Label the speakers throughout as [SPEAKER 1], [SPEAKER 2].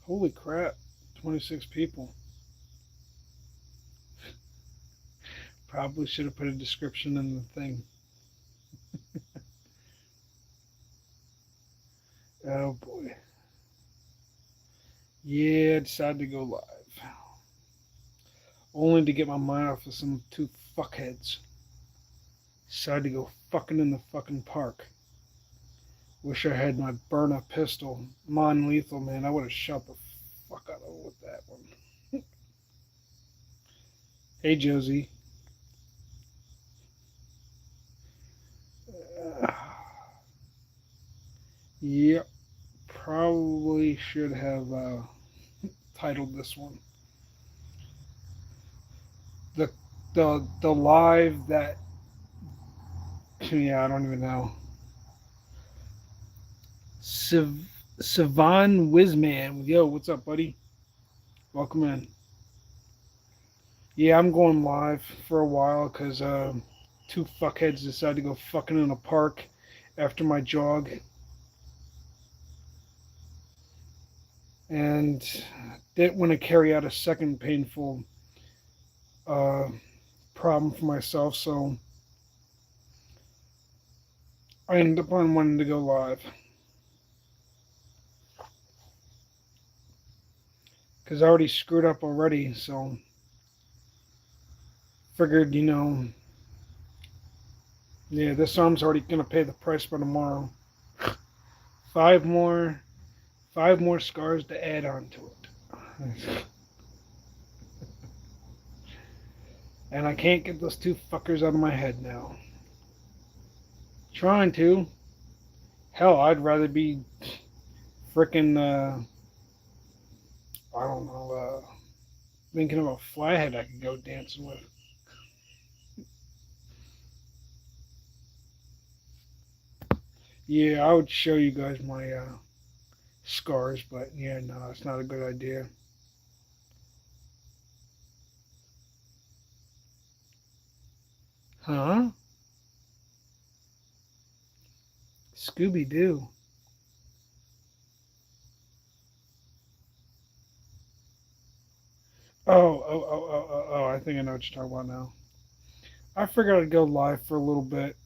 [SPEAKER 1] Holy crap, 26 people. Probably should have put a description in the thing. Oh boy. Yeah, I decided to go live. Only to get my mind off of some two fuckheads. Decided to go fucking in the fucking park. Wish I had my burn-up pistol. Non-lethal, man. I would have shot the fuck out of it with that one. Hey, Josie. Uh, yep. Probably should have titled this one. The the live that, yeah, I don't even know. Savan Wizman. Yo, what's up, buddy? Welcome in. Yeah, I'm going live for a while because two fuckheads decided to go fucking in a park after my jog. And didn't want to carry out a second painful uh, problem for myself, so I ended up on wanting to go live. Because I already screwed up already, so figured, yeah, this arm's already gonna pay the price by tomorrow. Five more, five more scars to add on to it. And I can't get those two fuckers out of my head now. Trying to. Hell, I'd rather be frickin' I don't know, thinking of a flathead I could go dancing with. Yeah, I would show you guys my scars, but yeah, no, it's not a good idea. Huh? Scooby Doo. Oh, I think I know what you're talking about now. I figured I'd go live for a little bit.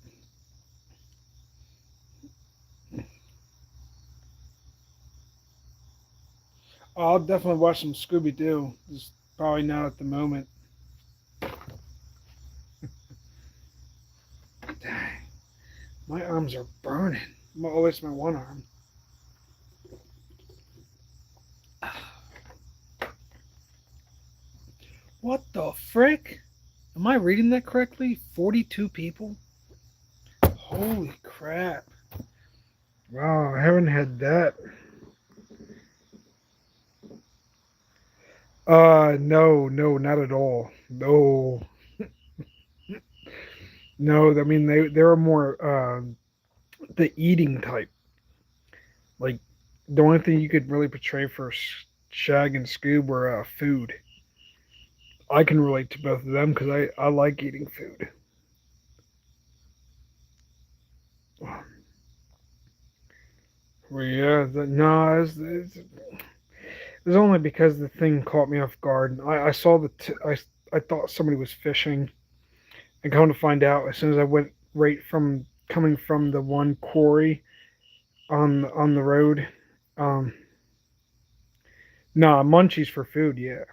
[SPEAKER 1] I'll definitely watch some Scooby Doo. Just probably not at the moment. Dang, my arms are burning. Oh, it's my one arm. What the frick? Am I reading that correctly? 42 people? Holy crap. Wow, I haven't had that. No, no, not at all. No, no. I mean, they were more the eating type. Like the only thing you could really portray for Shag and Scoob were food. I can relate to both of them because I like eating food. Well, yeah, no, it's only because the thing caught me off guard. I saw I thought somebody was fishing, and come to find out, as soon as I went right from coming from the one quarry on the road, um, nah, munchies for food, yeah.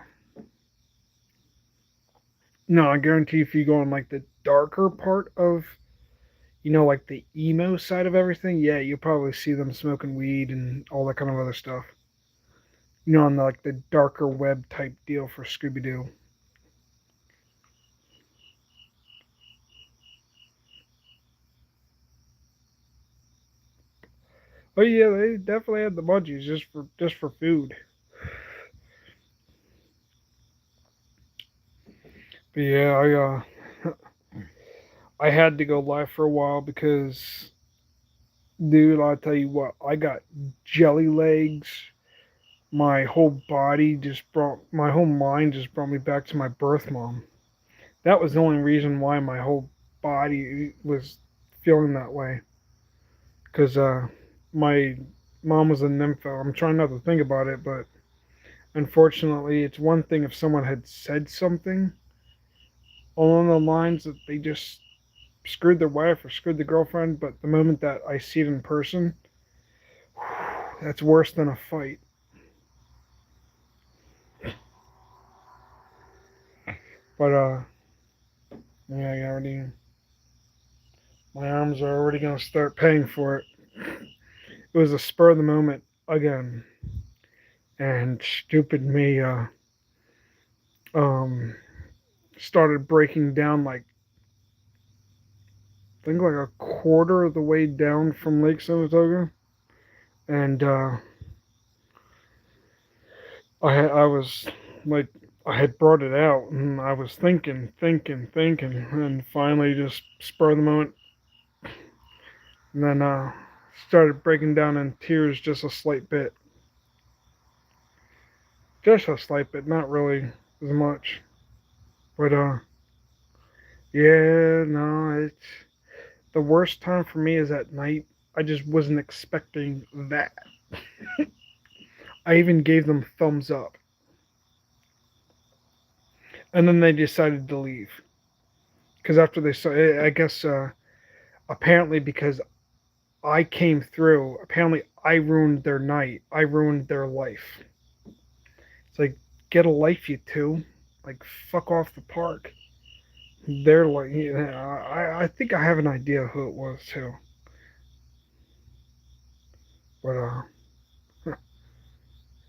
[SPEAKER 1] No, I guarantee if you go on like the darker part of, like the emo side of everything, yeah, you'll probably see them smoking weed and all that kind of other stuff. On like the darker web type deal for Scooby Doo. Oh yeah, they definitely had the munchies just for food. But yeah, I had to go live for a while because, dude, I'll tell you what, I got jelly legs. My whole mind just brought me back to my birth mom. That was the only reason why my whole body was feeling that way. Because my mom was a nympho. I'm trying not to think about it, but unfortunately, it's one thing if someone had said something along the lines that they just screwed their wife or screwed the girlfriend, but the moment that I see it in person, that's worse than a fight. But yeah, my arms are already gonna start paying for it. It was a spur of the moment again, and stupid me um started breaking down like I think like a quarter of the way down from Lake Saratoga, and I was like I had brought it out, and I was thinking, and finally just spur of the moment, and then started breaking down in tears just a slight bit, not really as much, but yeah, no, it's the worst time for me is at night. I just wasn't expecting that. I even gave them thumbs up, and then they decided to leave because after they saw, I guess apparently because I came through. Apparently, I ruined their night. I ruined their life. It's like, get a life, you two. Like, fuck off the park. They're like, I think I have an idea who it was too. But,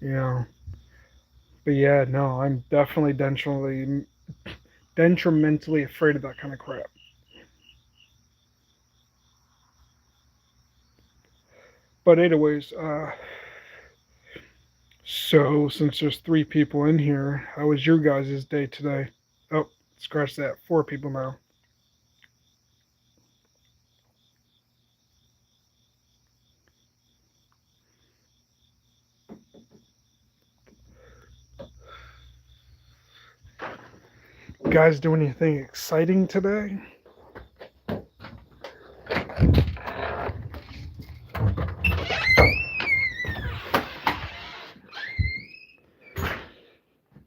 [SPEAKER 1] you know, but yeah, no, I'm definitely detrimentally afraid of that kind of crap. But anyways, so since there's three people in here, how was your guys' day today? Oh, scratch that. Four people now. You guys do anything exciting today?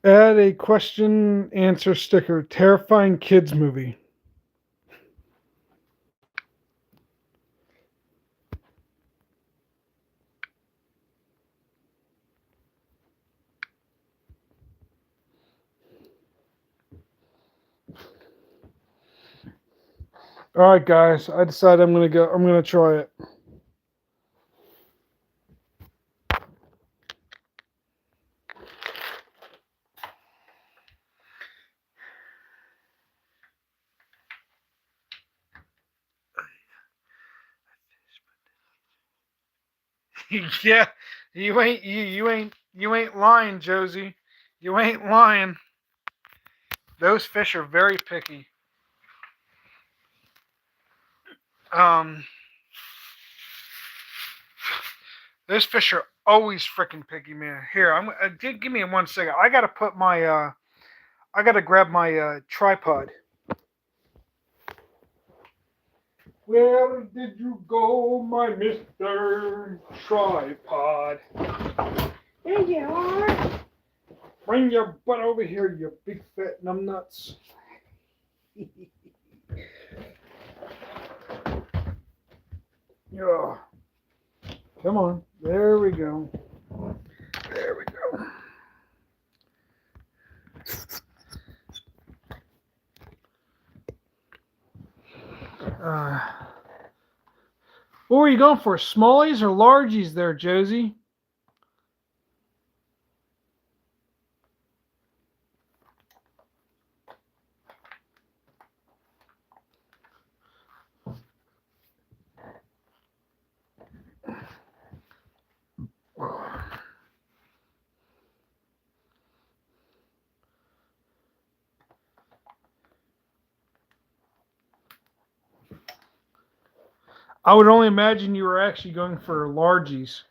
[SPEAKER 1] Add a question answer sticker. Terrifying kids movie. All right, guys. I decided I'm gonna go. I'm gonna try it. Yeah, you ain't lying, Josie. You ain't lying. Those fish are very picky. Um, those fish are always freaking picky, man. Here, give me 1 second. I gotta grab my tripod. Where did you go, my Mr. Tripod?
[SPEAKER 2] There you are.
[SPEAKER 1] Bring your butt over here, you big fat numbnuts. Yeah. Come on. There we go. There we go. What were you going for? Smallies or largies there, Josie? I would only imagine you were actually going for largies.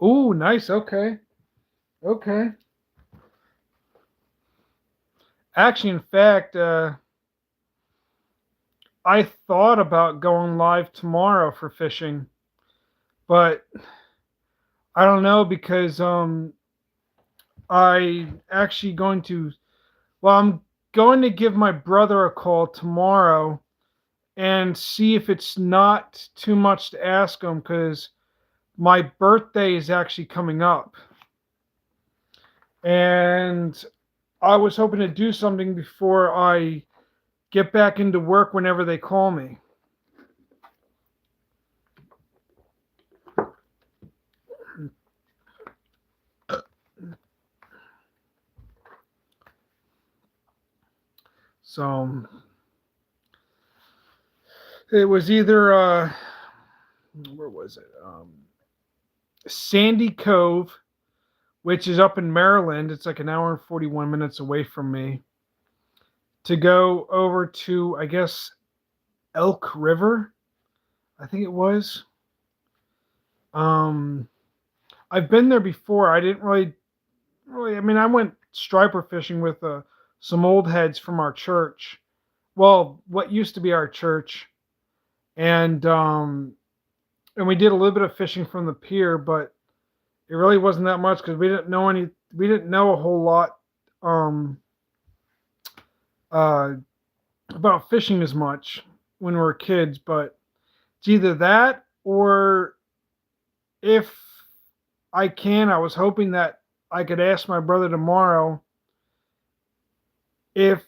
[SPEAKER 1] Ooh, nice. Okay. Okay. Actually, in fact, I thought about going live tomorrow for fishing, but I don't know because I actually going to. Well, I'm going to give my brother a call tomorrow and see if it's not too much to ask him because my birthday is actually coming up. And I was hoping to do something before I get back into work whenever they call me. So it was either where was it? Sandy Cove, which is up in Maryland. It's like an hour and 41 minutes away from me. To go over to, I guess, Elk River, I think it was. I've been there before. I didn't really. I mean, I went striper fishing with some old heads from our church. Well, what used to be our church, and we did a little bit of fishing from the pier, but it really wasn't that much because we didn't know any. We didn't know a whole lot uh, about fishing as much when we were kids. But it's either that or if I can, I was hoping that I could ask my brother tomorrow if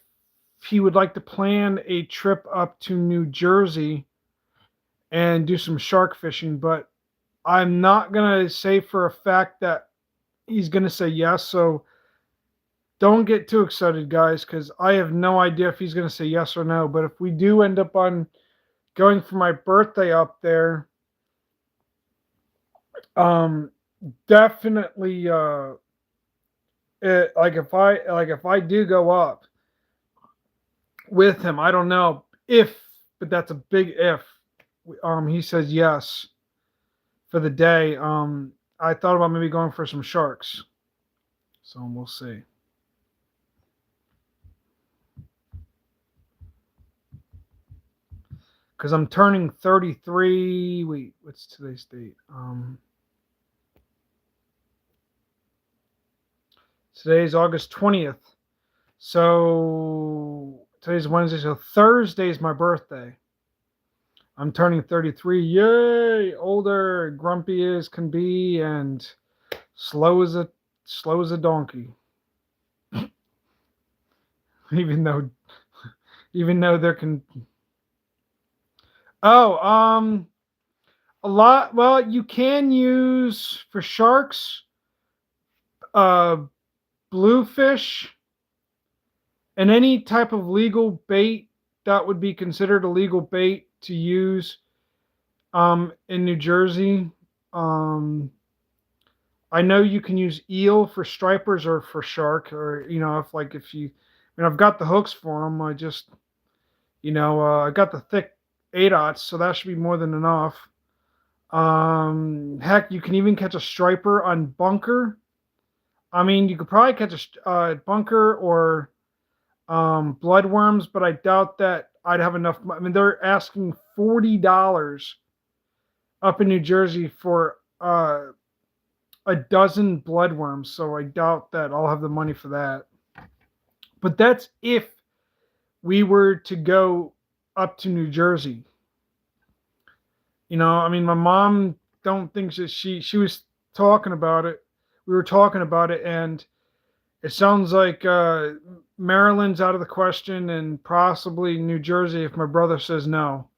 [SPEAKER 1] he would like to plan a trip up to New Jersey and do some shark fishing. But I'm not going to say for a fact that he's going to say yes. So don't get too excited, guys, because I have no idea if he's going to say yes or no. But if we do end up on going for my birthday up there, definitely if I do go up with him, I don't know if, but that's a big if. He says yes for the day. I thought about maybe going for some sharks, so we'll see. Because I'm turning 33. Wait, what's today's date? Today's August 20th. So today's Wednesday. So Thursday is my birthday. I'm turning 33. Yay! Older, grumpy as can be, and slow as a donkey. even though there can. Oh, a lot. Well, you can use for sharks, bluefish, and any type of legal bait that would be considered a legal bait to use in New Jersey. Um, I know you can use eel for stripers or for shark, or if you, I've got the hooks for them. I just, I got the thick 8/0, so that should be more than enough. Heck, you can even catch a striper on bunker. I mean, you could probably catch a bunker or bloodworms, but I doubt that I'd have enough. I mean, they're asking $40 up in New Jersey for a dozen bloodworms, so I doubt that I'll have the money for that. But that's if we were to go up to New Jersey. I mean, my mom don't think that she was talking about it. We were talking about it, and it sounds like Maryland's out of the question, and possibly New Jersey if my brother says no.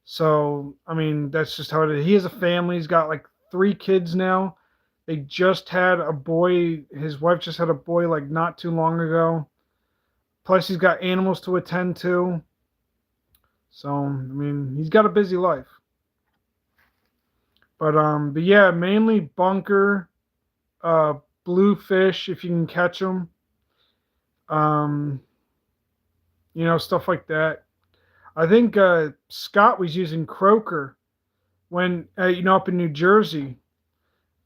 [SPEAKER 1] So, I mean, that's just how it is. He has a family. He's got like 3 kids now. They just had a boy. His wife just had a boy like not too long ago. Plus, he's got animals to attend to. So, I mean, he's got a busy life. But yeah, mainly bunker, bluefish if you can catch them. Stuff like that. I think Scott was using croaker when up in New Jersey.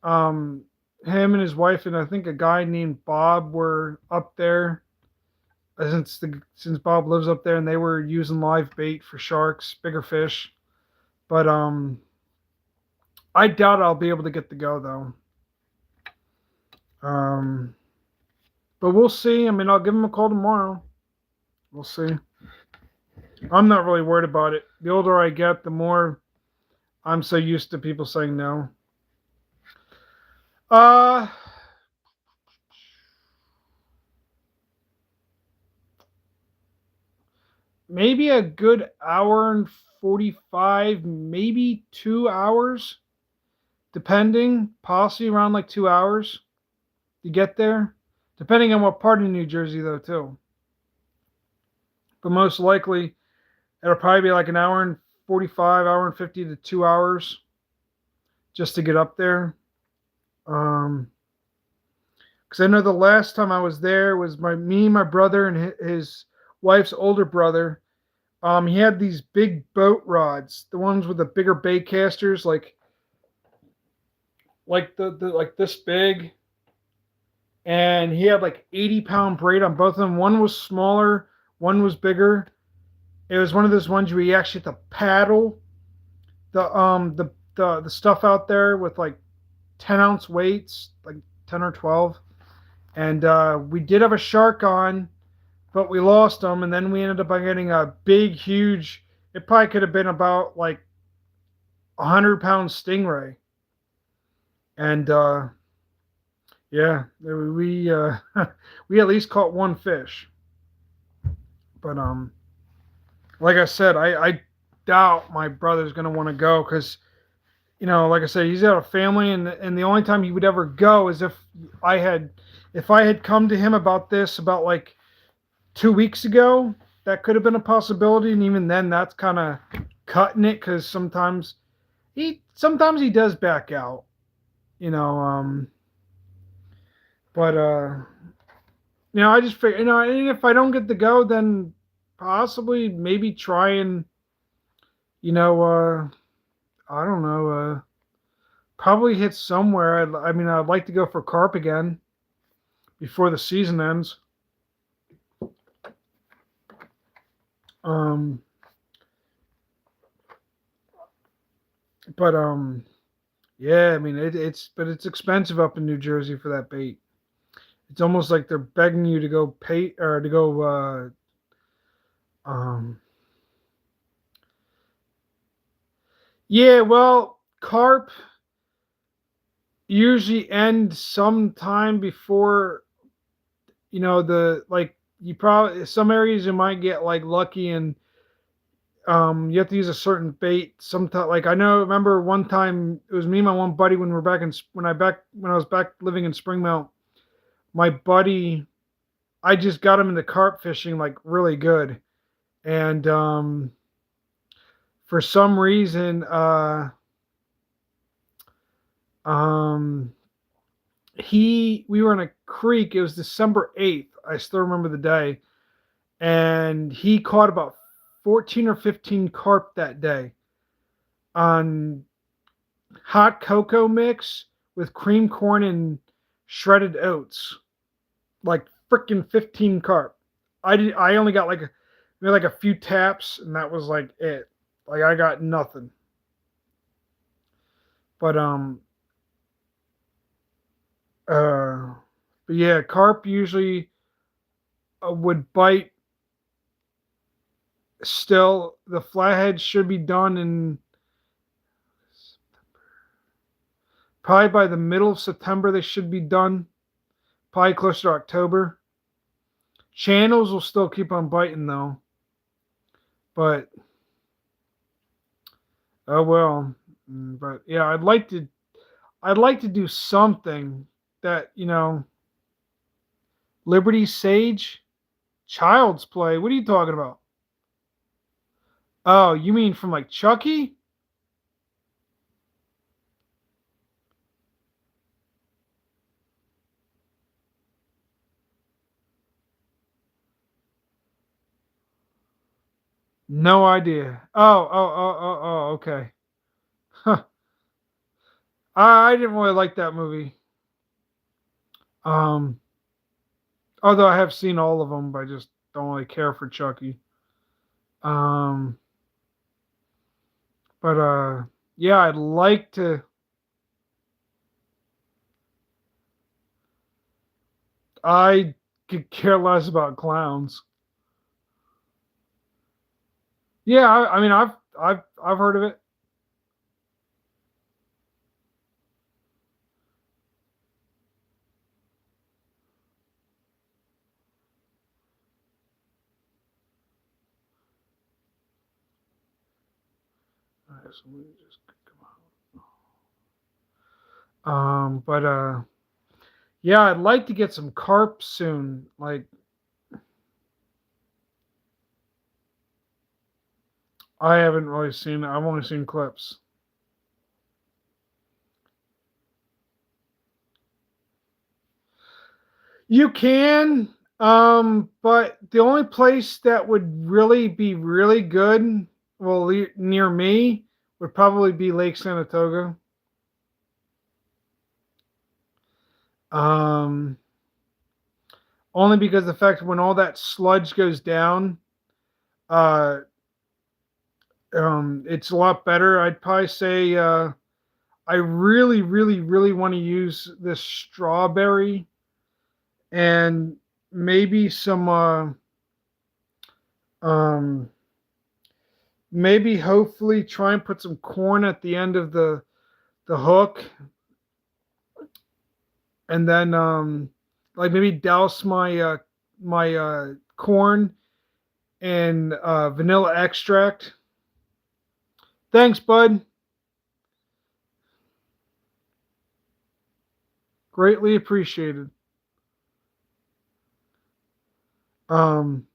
[SPEAKER 1] Him and his wife and I think a guy named Bob were up there since Bob lives up there, and they were using live bait for sharks, bigger fish. But I doubt I'll be able to get to go though. But we'll see. I mean, I'll give him a call tomorrow. We'll see. I'm not really worried about it. The older I get, the more I'm so used to people saying no. Maybe a good hour and 45, maybe 2 hours, depending. Possibly around like 2 hours to get there, depending on what part of New Jersey, though, too. But most likely, it'll probably be like an hour and 45, hour and 50 to 2 hours just to get up there. Because I know the last time I was there was me, my brother, and his wife's older brother. He had these big boat rods, the ones with the bigger bait casters, like this big. And he had like 80-pound braid on both of them. One was smaller, one was bigger. It was one of those ones where you actually have to paddle the stuff out there with like 10-ounce weights, like 10 or 12. And we did have a shark on, but we lost him. And then we ended up getting a big, huge, it probably could have been about like 100-pound stingray. And yeah, we we at least caught one fish. But like I said, I doubt my brother's gonna want to go because, like I said, he's got a family, and the only time he would ever go is if I had come to him about this about like 2 weeks ago. That could have been a possibility, and even then, that's kind of cutting it because sometimes he does back out, But I just figure, and if I don't get to go, then possibly maybe try and, I don't know, probably hit somewhere. I mean, I'd like to go for carp again before the season ends. But yeah, I mean, it's expensive up in New Jersey for that bait. It's almost like they're begging you to go pay or to go. Yeah, well, carp usually end sometime before. You probably some areas you might get like lucky and you have to use a certain bait. Sometimes, like remember one time it was me and my one buddy when when I was back living in Springmount. My buddy, I just got him into carp fishing like really good, And for some reason, um, we were in a creek. It was December 8th. I still remember the day. And he caught about 14 or 15 carp that day on hot cocoa mix with cream corn and shredded oats. Like freaking 15 carp. I only got like a few taps, and that was like it. Like I got nothing. But uh but yeah, carp usually would bite still. The flathead should be done in probably by the middle of September. They should be done. Probably closer to October. Channels will still keep on biting though. But oh well. But yeah, I'd like to do something that, Liberty Sage, Child's Play. What are you talking about? Oh, you mean from like Chucky? No idea. Oh, okay. Huh. I didn't really like that movie. Um, Although I have seen all of them, but I just don't really care for Chucky. Um, but yeah, I'd like to. I could care less about clowns. Yeah, I mean, I've heard of it. All right, so let me just come out. But yeah, I'd like to get some carp soon. Like, I haven't really seen. I've only seen clips. You can, but the only place that would really be really good, well, near me, would probably be Lake Sanatoga. Um, Only because the fact when all that sludge goes down, uh, it's a lot better. I'd probably say I really, really, really want to use this strawberry and maybe some um maybe hopefully try and put some corn at the end of the hook, and then like maybe douse my corn in vanilla extract. Thanks, bud. Greatly appreciated. um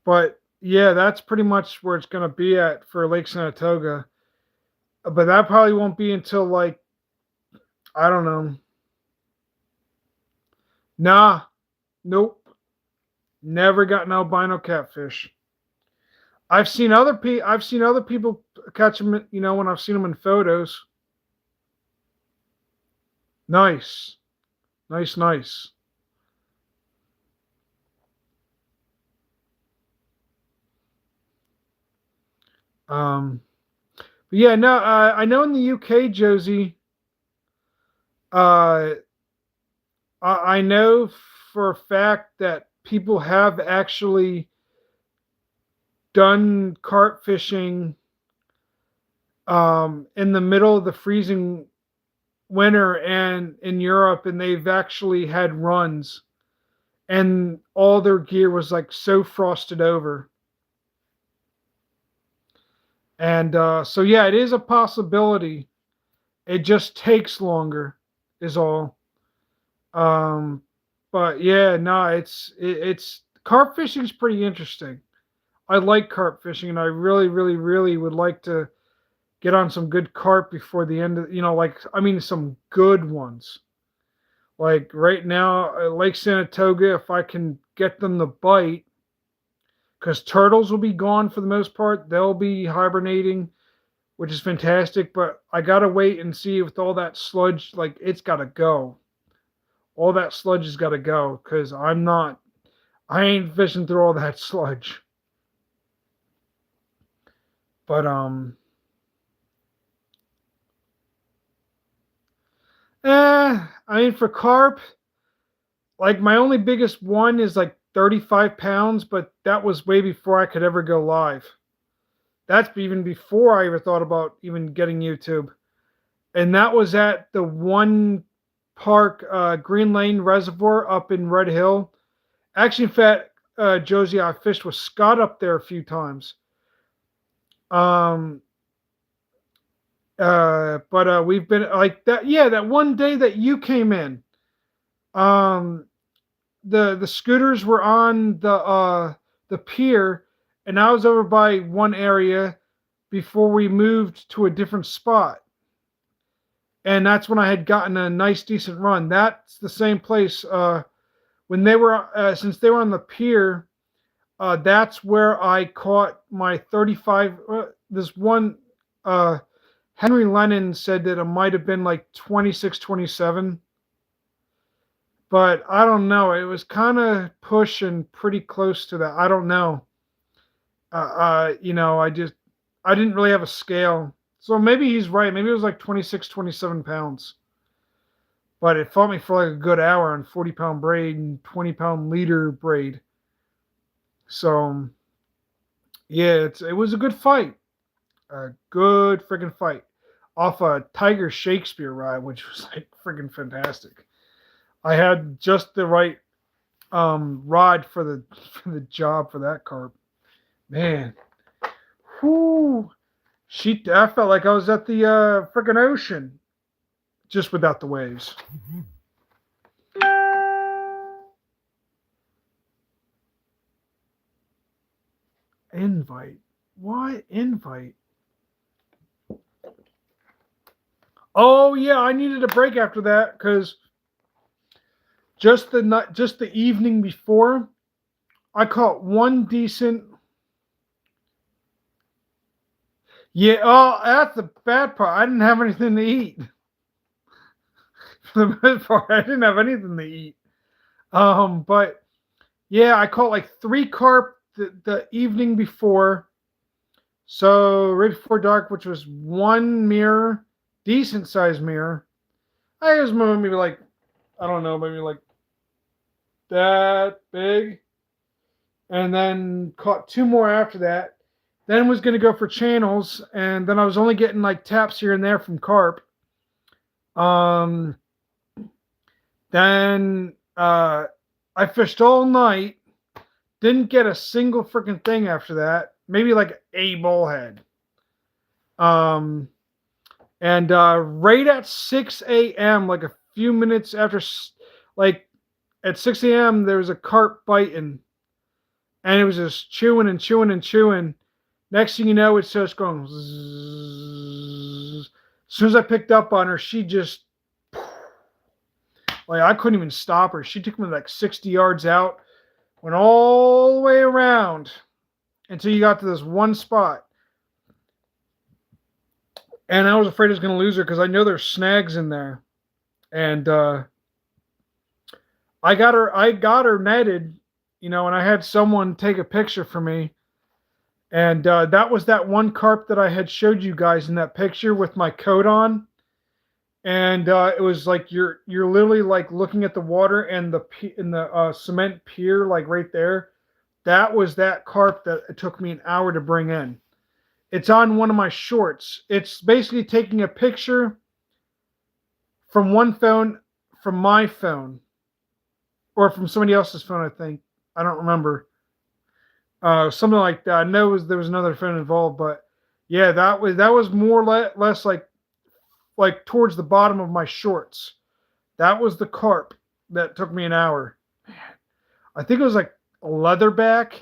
[SPEAKER 1] but yeah, that's pretty much where it's going to be at for Lake Sanatoga, but that probably won't be until like, I don't know. Nah, nope. Never got an albino catfish. I've seen other people catch them. When I've seen them in photos. Nice, nice, nice. Um, but yeah, no, I know in the UK, Josie. Uh, I know for a fact that people have actually done carp fishing in the middle of the freezing winter and in Europe, and they've actually had runs, and all their gear was like so frosted over. And so yeah, it is a possibility. It just takes longer, is all. Um, but yeah, no, it's carp fishing is pretty interesting. I like carp fishing, and I really, really, really would like to get on some good carp before the end of, like, I mean, some good ones. Like right now, Lake Sanatoga, if I can get them to bite, because turtles will be gone for the most part. They'll be hibernating, which is fantastic. But I got to wait and see with all that sludge, like it's got to go. All that sludge has got to go because I ain't fishing through all that sludge. But, I mean, for carp, like my only biggest one is like 35 pounds, but that was way before I could ever go live. That's even before I ever thought about even getting YouTube. And that was at the one park, Green Lane Reservoir up in Red Hill. Actually, in fact, Josie, I fished with Scott up there a few times. But we've been like that. Yeah, that one day that you came in, the scooters were on the pier, and I was over by one area before we moved to a different spot. And that's when I had gotten a nice, decent run. That's the same place. When they were, since they were on the pier, that's where I caught my 35. This one, Henry Lennon said that it might have been like 26, 27. But I don't know. It was kind of pushing pretty close to that. I don't know. I didn't really have a scale. So maybe he's right. Maybe it was like 26, 27 pounds. But it fought me for like a good hour on 40-pound braid and 20-pound leader braid. So, yeah, it was a good fight. A good freaking fight. Off a Tiger Shakespeare ride, which was like freaking fantastic. I had just the right rod for the job for that carp. Man. Whoo. I felt like I was at the freaking ocean. Just without the waves. Invite. Why invite? Oh yeah, I needed a break after that because just the evening before, I caught one decent. Yeah, oh, that's the bad part. I didn't have anything to eat. For the most part, I didn't have anything to eat. But yeah, I caught like 3 carp the evening before. So right before dark, which was one mirror, decent sized mirror. I was maybe like, I don't know, maybe like that big. And then caught 2 more after that. Then was going to go for channels, and then I was only getting like taps here and there from carp. Then I fished all night. Didn't get a single freaking thing after that. Maybe like a bullhead. And right at 6 a.m., like a few minutes after, like at 6 a.m., there was a carp biting. And it was just chewing and chewing and chewing. Next thing you know, it starts going. Zzz. As soon as I picked up on her, she just, like, I couldn't even stop her. She took me like 60 yards out, went all the way around until you got to this one spot. And I was afraid I was going to lose her because I know there's snags in there. And I got her netted, and I had someone take a picture for me. And that was that one carp that I had showed you guys in that picture with my coat on. And it was like you're literally like looking at the water and the cement pier, like right there. That was that carp that it took me an hour to bring in. It's on one of my shorts. It's basically taking a picture from one phone, from my phone, or from somebody else's phone, I think. I don't remember. Something like that. I know there was another phone involved, but yeah, that was more or less like towards the bottom of my shorts. That was the carp that took me an hour. Man, I think it was like a leatherback.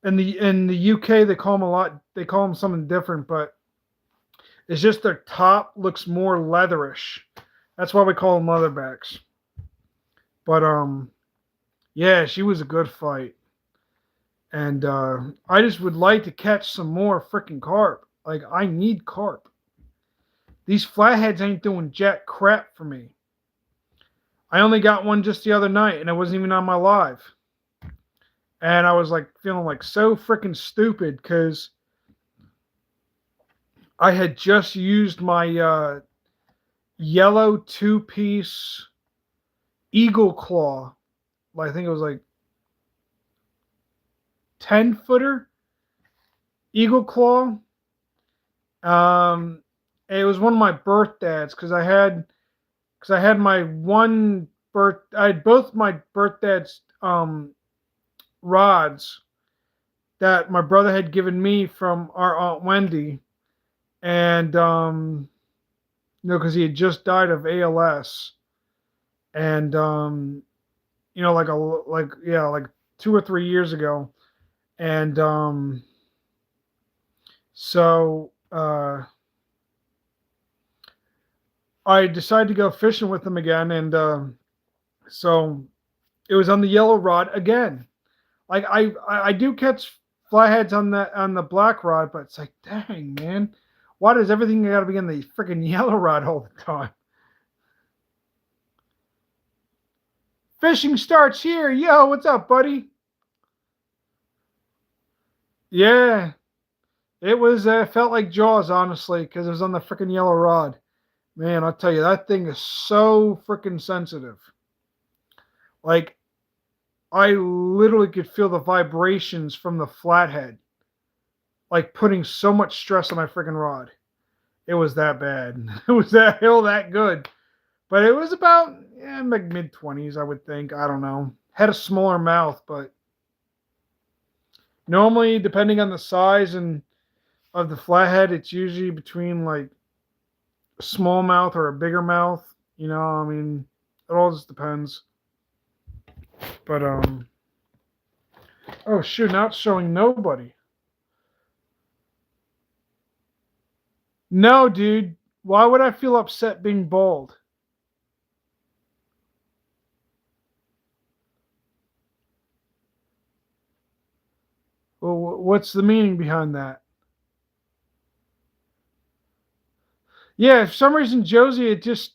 [SPEAKER 1] in the UK they call them a lot. They call them something different, but it's just their top looks more leatherish. That's why we call them leatherbacks. But yeah, she was a good fight, and I just would like to catch some more freaking carp. Like I need carp. These flatheads ain't doing jack crap for me. I only got one just the other night, and it wasn't even on my live. And I was like feeling like so freaking stupid because I had just used my yellow 2-piece eagle claw. I think it was like 10-footer eagle claw. It was one of my birth dads because I had my I had both my birth dad's rods that my brother had given me from our Aunt Wendy, and because he had just died of ALS, and like 2 or 3 years ago, and so I decided to go fishing with him again, and so it was on the yellow rod again. Like I do catch flatheads on the black rod, but it's like, dang man, why does everything got to be on the freaking yellow rod all the time? Fishing starts here. Yo, what's up, buddy? Yeah, it was felt like Jaws, honestly, because it was on the freaking yellow rod. Man, I'll tell you, that thing is so freaking sensitive. Like, I literally could feel the vibrations from the flathead, like putting so much stress on my freaking rod. It was that bad. It was that good. But it was about like mid-20s, I would think. I don't know. Had a smaller mouth, but normally, depending on the size and of the flathead, it's usually between like a small mouth or a bigger mouth. I mean, it all just depends. But oh shoot, now it's showing nobody. No, dude. Why would I feel upset being bald? Well, what's the meaning behind that? Yeah, for some reason, Josie, it just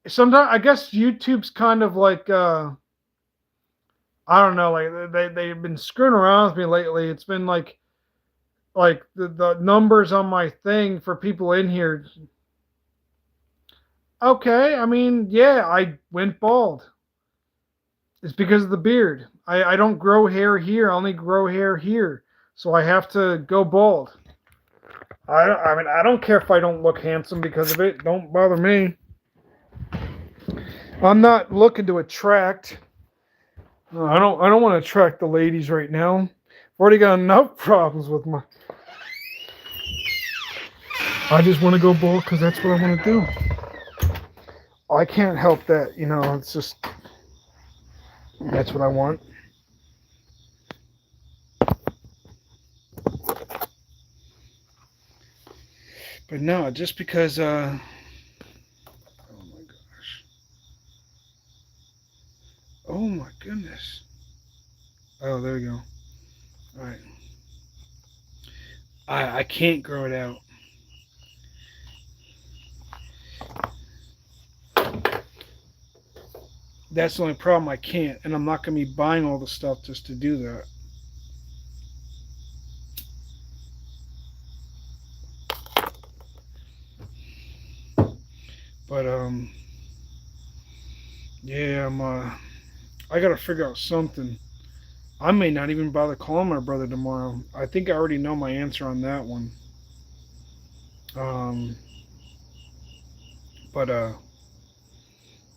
[SPEAKER 1] sometimes I guess YouTube's kind of like I don't know, like they've been screwing around with me lately. It's been like the numbers on my thing for people in here. Okay, I mean, yeah, I went bald. It's because of the beard. I don't grow hair here. I only grow hair here, so I have to go bald. I mean, I don't care if I don't look handsome because of it. Don't bother me. I'm not looking to attract. I don't want to attract the ladies right now. I've already got enough problems with my. I just want to go bald because that's what I want to do. I can't help that, it's just that's what I want. But no, just because oh my gosh. Oh my goodness. Oh, there we go. All right. I can't grow it out. That's the only problem. I can't, and I'm not going to be buying all the stuff just to do that. But yeah, I got to figure out something. I may not even bother calling my brother tomorrow. I think I already know my answer on that one. But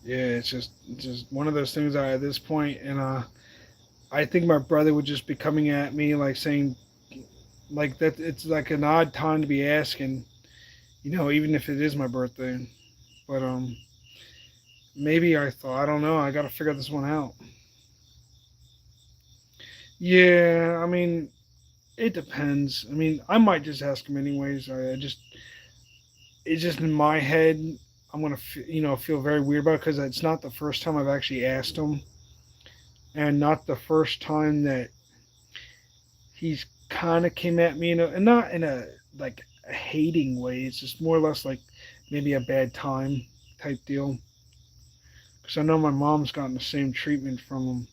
[SPEAKER 1] yeah, it's just one of those things at this point, and I think my brother would just be coming at me like saying, like that it's like an odd time to be asking, even if it is my birthday. But maybe I don't know. I got to figure this one out. Yeah, I mean, It depends. I mean, I might just ask him anyways. It's just in my head. I'm gonna, feel very weird about it because it's not the first time I've actually asked him, and not the first time that he's kind of came at me, and not in a like a hating way. It's just more or less like maybe a bad time type deal. Because I know my mom's gotten the same treatment from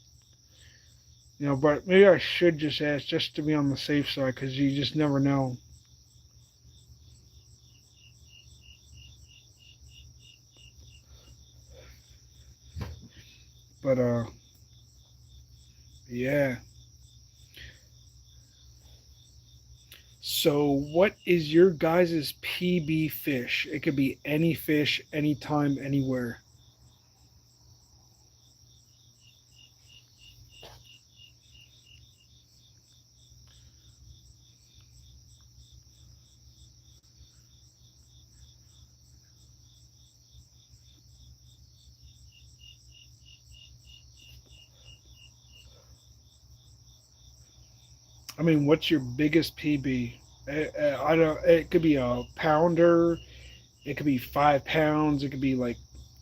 [SPEAKER 1] him. But maybe I should just ask just to be on the safe side because you just never know. But yeah. So what is your guys' PB fish? It could be any fish, anytime, anywhere. I mean, what's your biggest PB? I don't. It could be a pounder. It could be 5 pounds. It could be like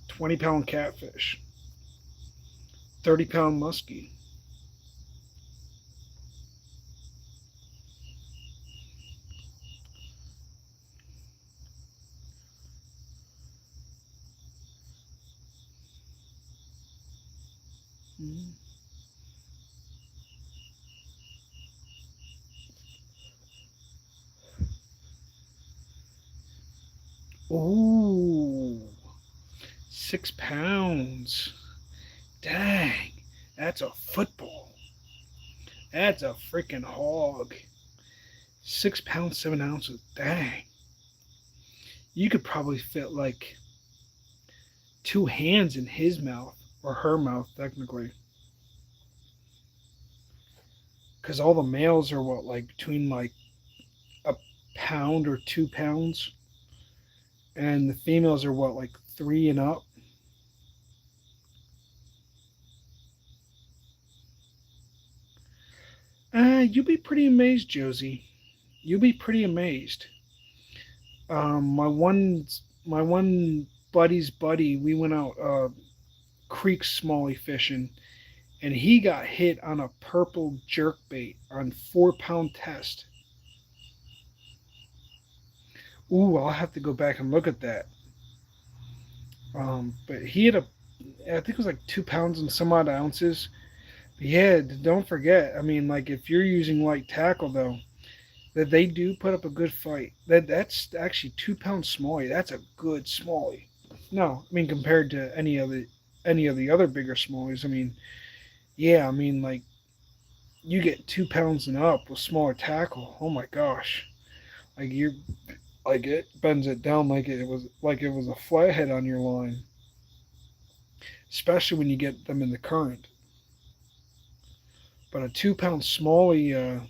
[SPEAKER 1] 20-pound catfish, 30-pound muskie. Mm. Ooh, 6 pounds. Dang, that's a football. That's a freaking hog. 6 pounds, 7 ounces. Dang. You could probably fit like two hands in his mouth or her mouth, technically. Because all the males are what, like between like a pound or 2 pounds, and the females are what, like three and up. You'll be pretty amazed, Josie. You'll be pretty amazed. My one buddy's buddy, we went out creek smallie fishing, and he got hit on a purple jerk bait on 4 pound test. Ooh, I'll have to go back and look at that. But he had I think it was like 2 pounds and some odd ounces. But yeah, don't forget. I mean, like if you're using light tackle though, that they do put up a good fight. That's actually 2 pounds smallie. That's a good smallie. No, I mean compared to any of the other bigger smallies. I mean, yeah, I mean like you get 2 pounds and up with smaller tackle. Oh my gosh, like you like it bends it down like it was a flathead on your line, especially when you get them in the current. But a 2 pound smallie,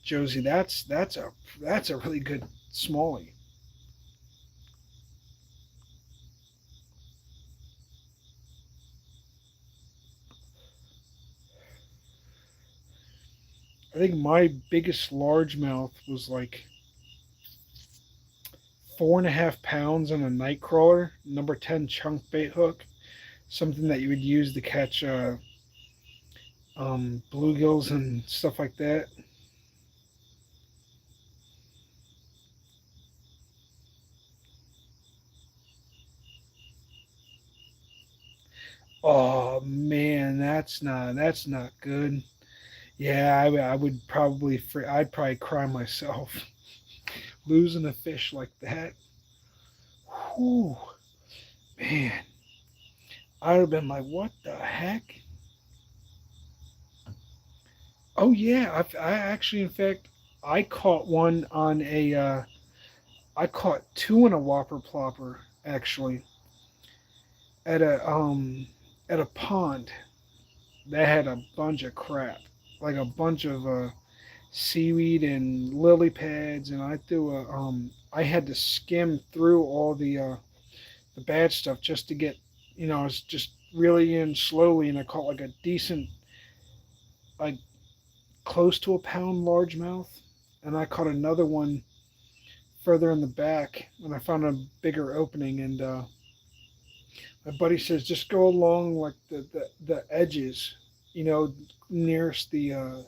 [SPEAKER 1] Josie, that's a really good smallie. I think my biggest largemouth was like 4.5 pounds on a nightcrawler, number 10 chunk bait hook, something that you would use to catch bluegills and stuff like that. Oh man, that's not good. Yeah, I would probably I'd probably cry myself losing a fish like that. Whew, man, I'd have been like, what the heck? Oh yeah, I actually, in fact, I caught one on a. I caught two in a whopper plopper actually at a pond that had a bunch of crap, like a bunch of seaweed and lily pads, and I had to skim through all the bad stuff just to get, I was just really in slowly, and I caught like a decent, like close to a pound largemouth. and I caught another one further in the back, and I found a bigger opening. And my buddy says, just go along like the edges, you know, nearest the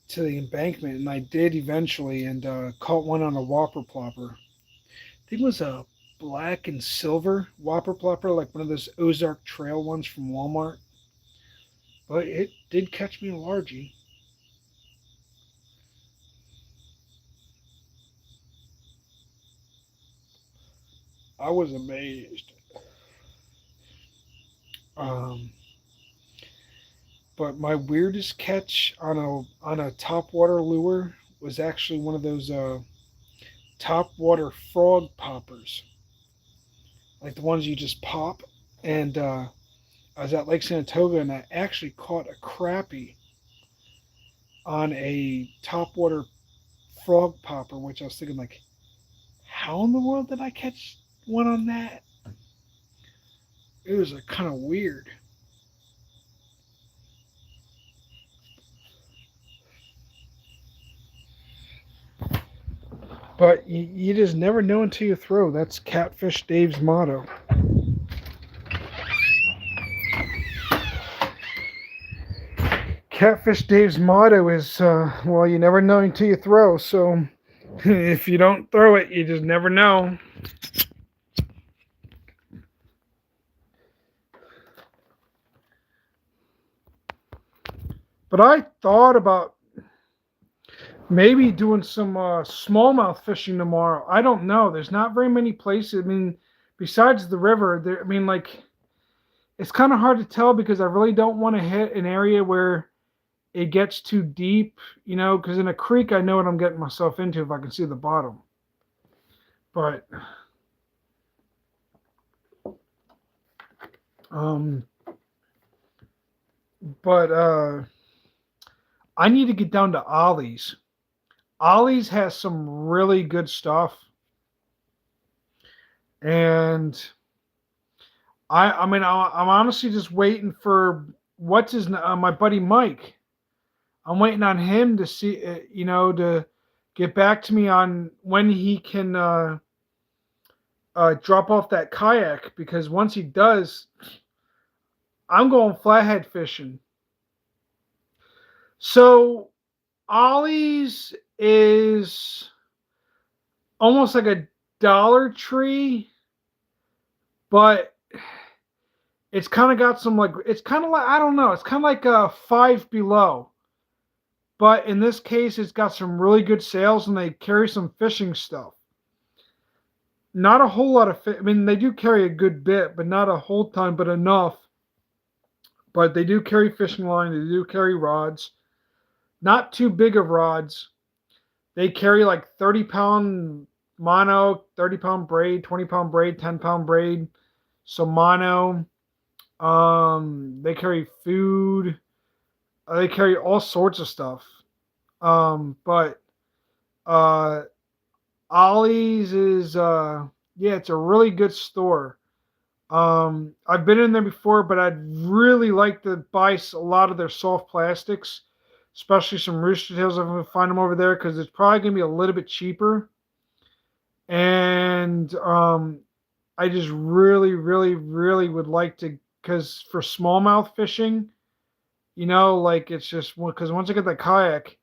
[SPEAKER 1] to the embankment. And I did eventually, and caught one on a whopper plopper. I think it was a black and silver whopper plopper, like one of those Ozark Trail ones from Walmart. But it did catch me a largie. I was amazed. Um, but my weirdest catch on a top water lure was actually one of those top water frog poppers, like the ones you just pop. And I was at Lake Sanatoga, and I actually caught a crappie on a top water frog popper, which I was thinking like, how in the world did I catch one on that? It was a kind of weird. But you just never know until you throw. That's Catfish Dave's motto. Catfish Dave's motto is, well, you never know until you throw. So if you don't throw it, you just never know. But I thought about maybe doing some smallmouth fishing tomorrow. I don't know. There's not very many places. I mean, besides the river, there. I mean, like, it's kind of hard to tell because I really don't want to hit an area where it gets too deep, you know, because in a creek, I know what I'm getting myself into if I can see the bottom. But, um, but I need to get down to Ollie's. Ollie's has some really good stuff, and I mean, I'm honestly just waiting for what's his my buddy Mike. I'm waiting on him to see, you know, to get back to me on when he can drop off that kayak, because once he does, I'm going flathead fishing. So Ollie's is almost like a Dollar Tree, but it's kind of got some like, it's kind of like, I don't know, it's kind of like a Five Below. But in this case, it's got some really good sales, and they carry some fishing stuff. Not a whole lot of I mean, they do carry a good bit, but not a whole ton, but enough. But they do carry fishing line. They do carry rods. Not too big of rods. They carry like 30-pound mono, 30-pound braid, 20-pound braid, 10-pound braid, some mono. They carry food. They carry all sorts of stuff. But Ollie's is yeah, it's a really good store. I've been in there before, but I'd really like to buy a lot of their soft plastics, especially some rooster tails if I can find them over there, because it's probably gonna be a little bit cheaper. And I just really, really, really would like to, because for smallmouth fishing, you know, like it's just because once I get that kayak,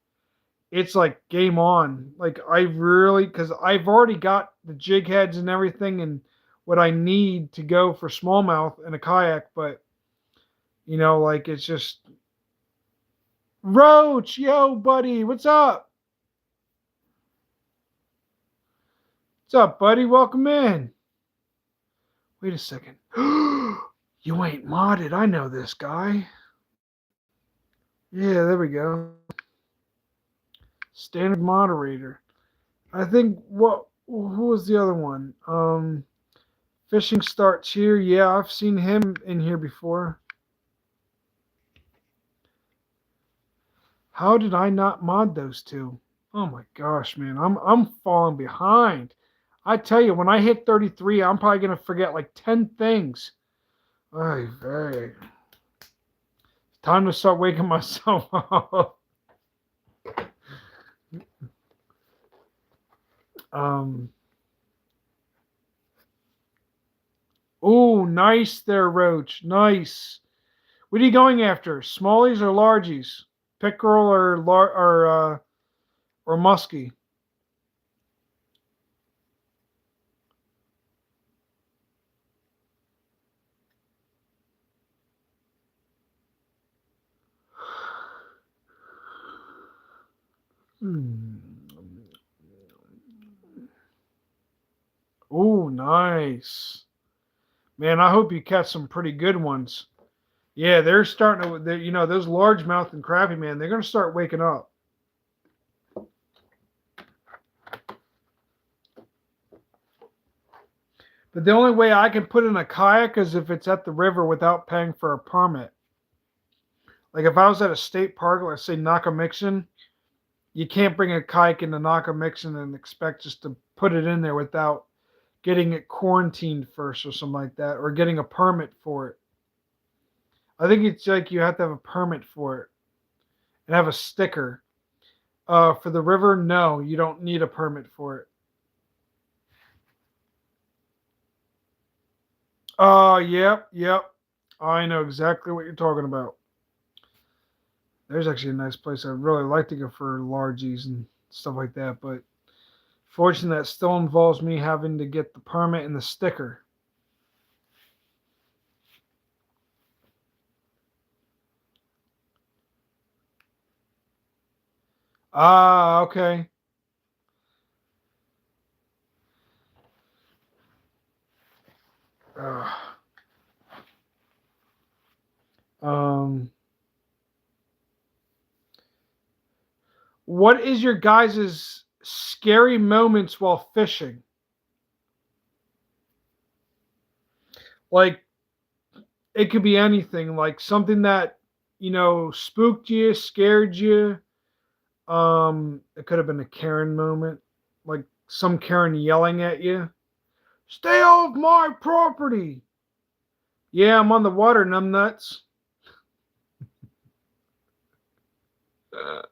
[SPEAKER 1] it's like game on. Like I really, because I've already got the jig heads and everything and what I need to go for smallmouth and a kayak, but you know, like it's just Roach, yo, buddy, what's up? What's up, buddy? Welcome in. Wait a second. You ain't modded. I know this guy. Yeah, there we go. Standard moderator. I think who was the other one? Fishing starts here. Yeah, I've seen him in here before. How did I not mod those two? Oh my gosh, man. I'm falling behind. I tell you, when I hit 33, I'm probably gonna forget like 10 things. Ay, vey. Time to start waking myself up. Um. Oh, nice there, Roach. Nice. What are you going after? Smallies or largies? Pickerel or muskie? Hmm. Oh, nice. Man, I hope you catch some pretty good ones. Yeah, they're starting to, those largemouth and crappie, man, they're going to start waking up. But the only way I can put in a kayak is if it's at the river without paying for a permit. Like if I was at a state park, let's say Nakamixon, you can't bring a kayak into Nakamixon and expect just to put it in there without getting it quarantined first or something like that, or getting a permit for it. I think it's like you have to have a permit for it and have a sticker. For the river, no, you don't need a permit for it. Yep. I know exactly what you're talking about. There's actually a nice place I'd really like to go for largies and stuff like that, but fortunately, that still involves me having to get the permit and the sticker. Ah, okay. Uh, um, what is your guys' scary moments while fishing? Like, it could be anything, like something that, spooked you, scared you. It could have been a Karen moment, like some Karen yelling at you, "Stay off my property." Yeah, I'm on the water, numbnuts. Uh,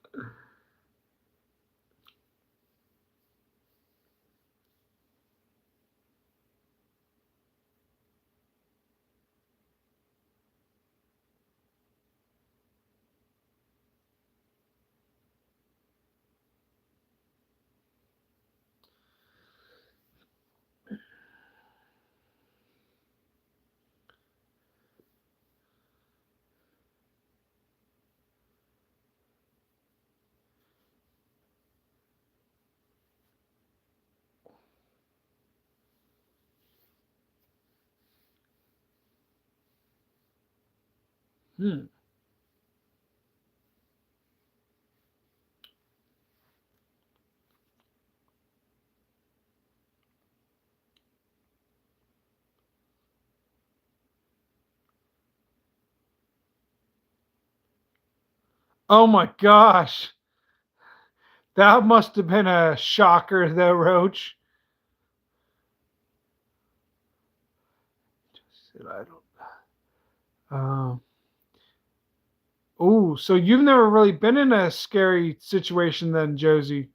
[SPEAKER 1] hmm. Oh my gosh. That must have been a shocker, though, Roach. I don't. Um. Oh, so you've never really been in a scary situation, then, Josie?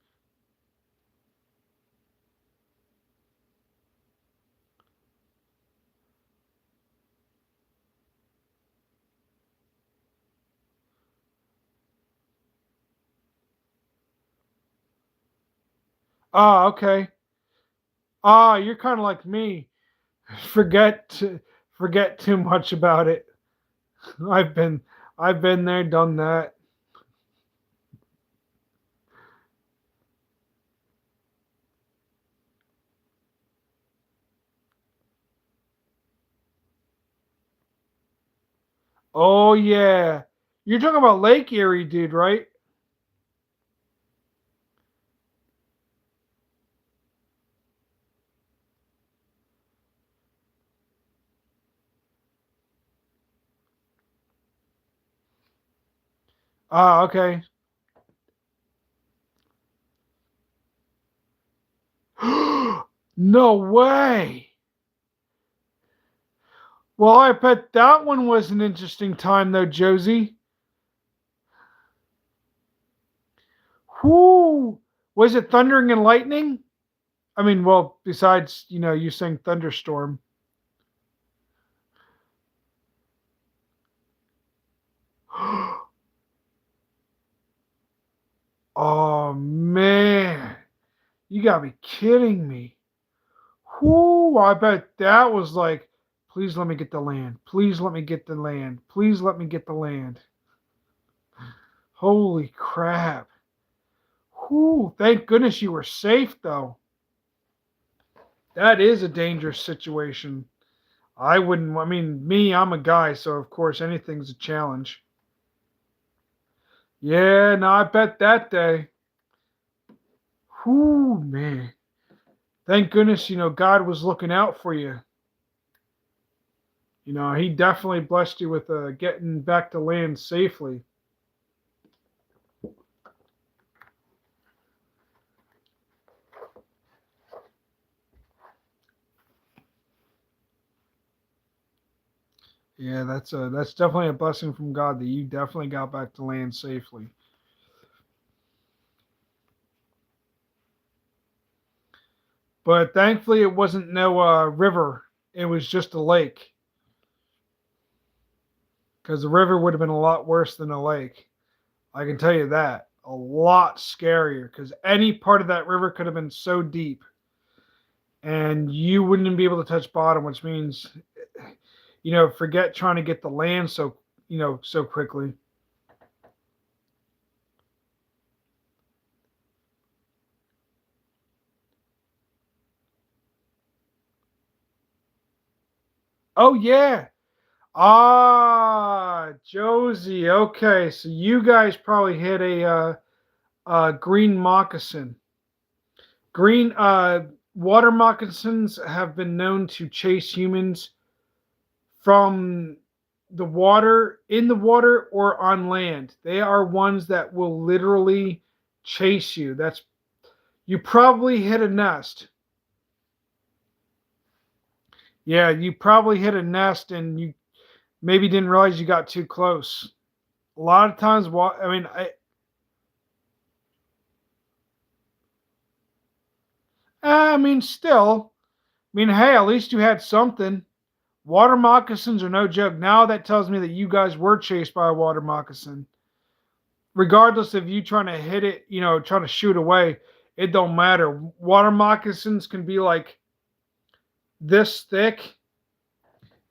[SPEAKER 1] Ah, okay. Ah, you're kind of like me. Forget forget too much about it. I've been I've been there, done that. Oh yeah. You're talking about Lake Erie, dude, right? Ah, okay. No way. Well, I bet that one was an interesting time though, Josie. Whoo! Was it thundering and lightning? I mean, well, besides, you saying thunderstorm. Oh, man. You gotta be kidding me. Whoo, I bet that was like, please let me get the land. Please let me get the land. Please let me get the land. Holy crap. Whoo, thank goodness you were safe, though. That is a dangerous situation. I wouldn't, I mean, me, I'm a guy, so of course anything's a challenge. Yeah, no, I bet that day. Whoo, man. Thank goodness, God was looking out for you. He definitely blessed you with getting back to land safely. Yeah, that's definitely a blessing from God that you definitely got back to land safely. But thankfully, it wasn't no river; it was just a lake. Because the river would have been a lot worse than a lake. I can tell you that. A lot scarier. Because any part of that river could have been so deep, and you wouldn't be able to touch bottom, which means, forget trying to get the land so quickly. Oh yeah. Ah, Josie. Okay, so you guys probably hit a green moccasin. Green water moccasins have been known to chase humans from in the water or on land. They are ones that will literally chase you. You probably hit a nest. Yeah, you probably hit a nest and you maybe didn't realize you got too close. A lot of times, I mean, still, hey, at least you had something. Water moccasins are no joke. Now that tells me that you guys were chased by a water moccasin. Regardless of you trying to hit it, trying to shoot away, it don't matter. Water moccasins can be like this thick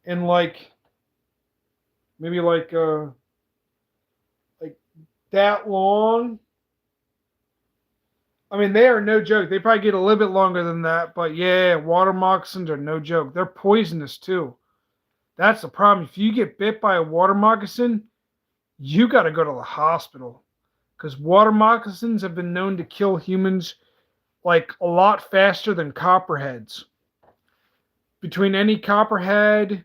[SPEAKER 1] and like maybe like that long. I mean, they are no joke. They probably get a little bit longer than that, but yeah, water moccasins are no joke. They're poisonous too. That's the problem. If you get bit by a water moccasin, you got to go to the hospital because water moccasins have been known to kill humans like a lot faster than copperheads. Between any copperhead,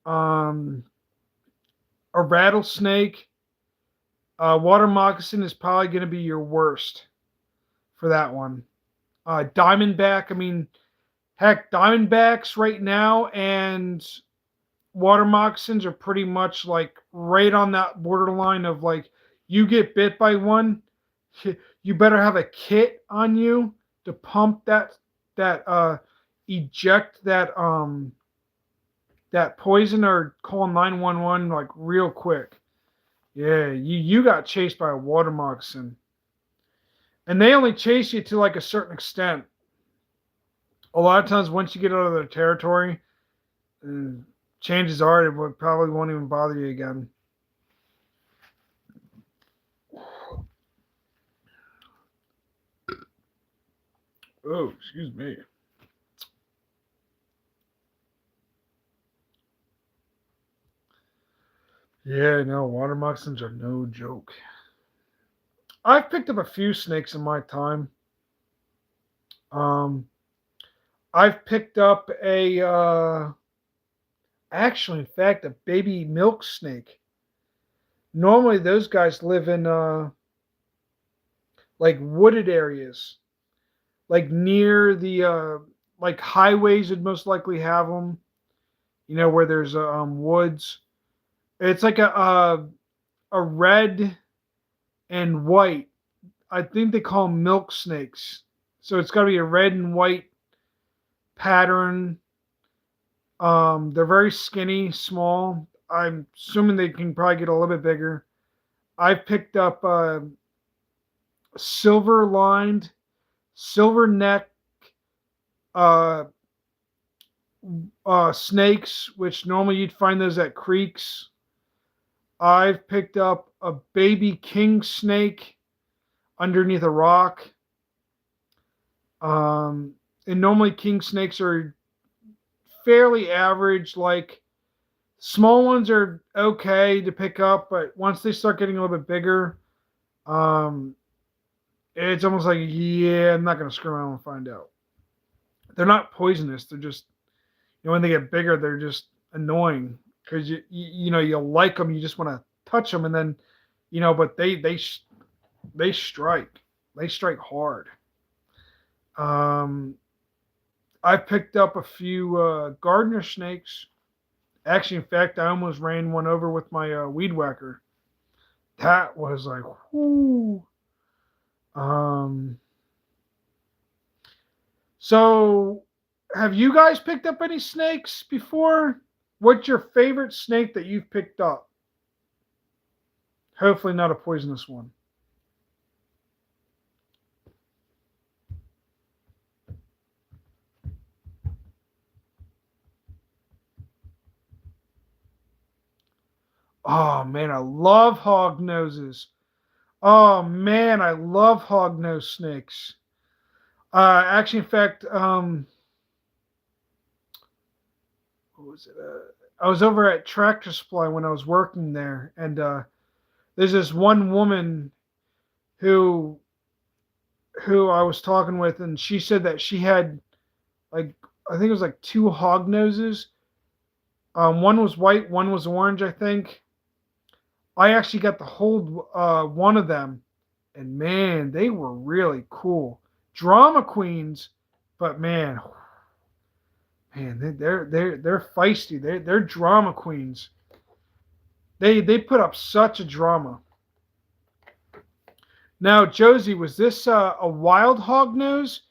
[SPEAKER 1] um, a rattlesnake, water moccasin is probably going to be your worst for that one. Diamondback, I mean, heck, diamondbacks right now and water moccasins are pretty much like right on that borderline of like you get bit by one, you better have a kit on you to pump that eject that poison or call 911 like real quick. Yeah, you got chased by a water moccasin. And they only chase you to like a certain extent. A lot of times once you get out of their territory, uh, chances are it probably won't even bother you again. Oh, excuse me. Yeah, no, water moccasins are no joke. I've picked up a few snakes in my time. Um, I've picked up actually, in fact, a baby milk snake. Normally, those guys live in like wooded areas, like near the like highways would most likely have them. Where there's woods. It's like a red and white. I think they call them milk snakes. So it's got to be a red and white pattern. They're very skinny, small. I'm assuming they can probably get a little bit bigger. I've picked up silver lined, silver neck uh, snakes, which normally you'd find those at creeks. I've picked up a baby king snake underneath a rock. And normally king snakes are fairly average. Like small ones are okay to pick up, but once they start getting a little bit bigger, um, it's almost like, yeah, I'm not going to screw around and find out. They're not poisonous. They're just, when they get bigger, they're just annoying because you like them, you just want to touch them, and then, but they strike. They strike hard. I picked up a few gardener snakes. Actually, in fact, I almost ran one over with my weed whacker. That was like, whoo. So, have you guys picked up any snakes before? What's your favorite snake that you've picked up? Hopefully not a poisonous one. Oh man, I love hog noses. Oh man, I love hog nose snakes. Actually, in fact, what was it? I was over at Tractor Supply when I was working there, and there's this one woman who I was talking with, and she said that she had like, I think it was like two hog noses. One was white, one was orange, I think. I actually got to hold one of them, and man, they were really cool. Drama queens, but man, they're feisty. They're drama queens. They put up such a drama. Now, Josie, was this a wild hog nose,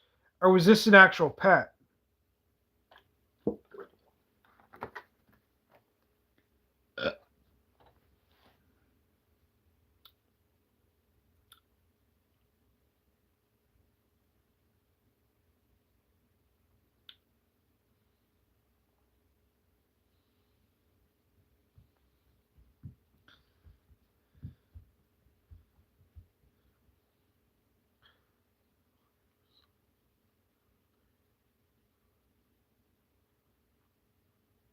[SPEAKER 1] or was this an actual pet?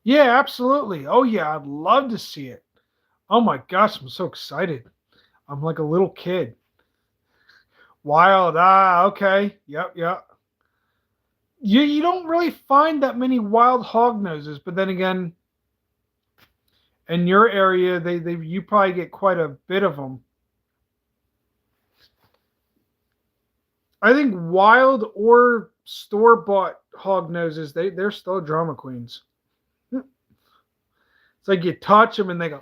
[SPEAKER 1] Yeah, absolutely. Oh yeah, I'd love to see it. Oh my gosh, I'm so excited. I'm like a little kid. Wild. Okay. Yep. You don't really find that many wild hog noses, but then again, in your area, they you probably get quite a bit of them. I think wild or store bought hog noses, they're still drama queens. It's like you touch them and they go.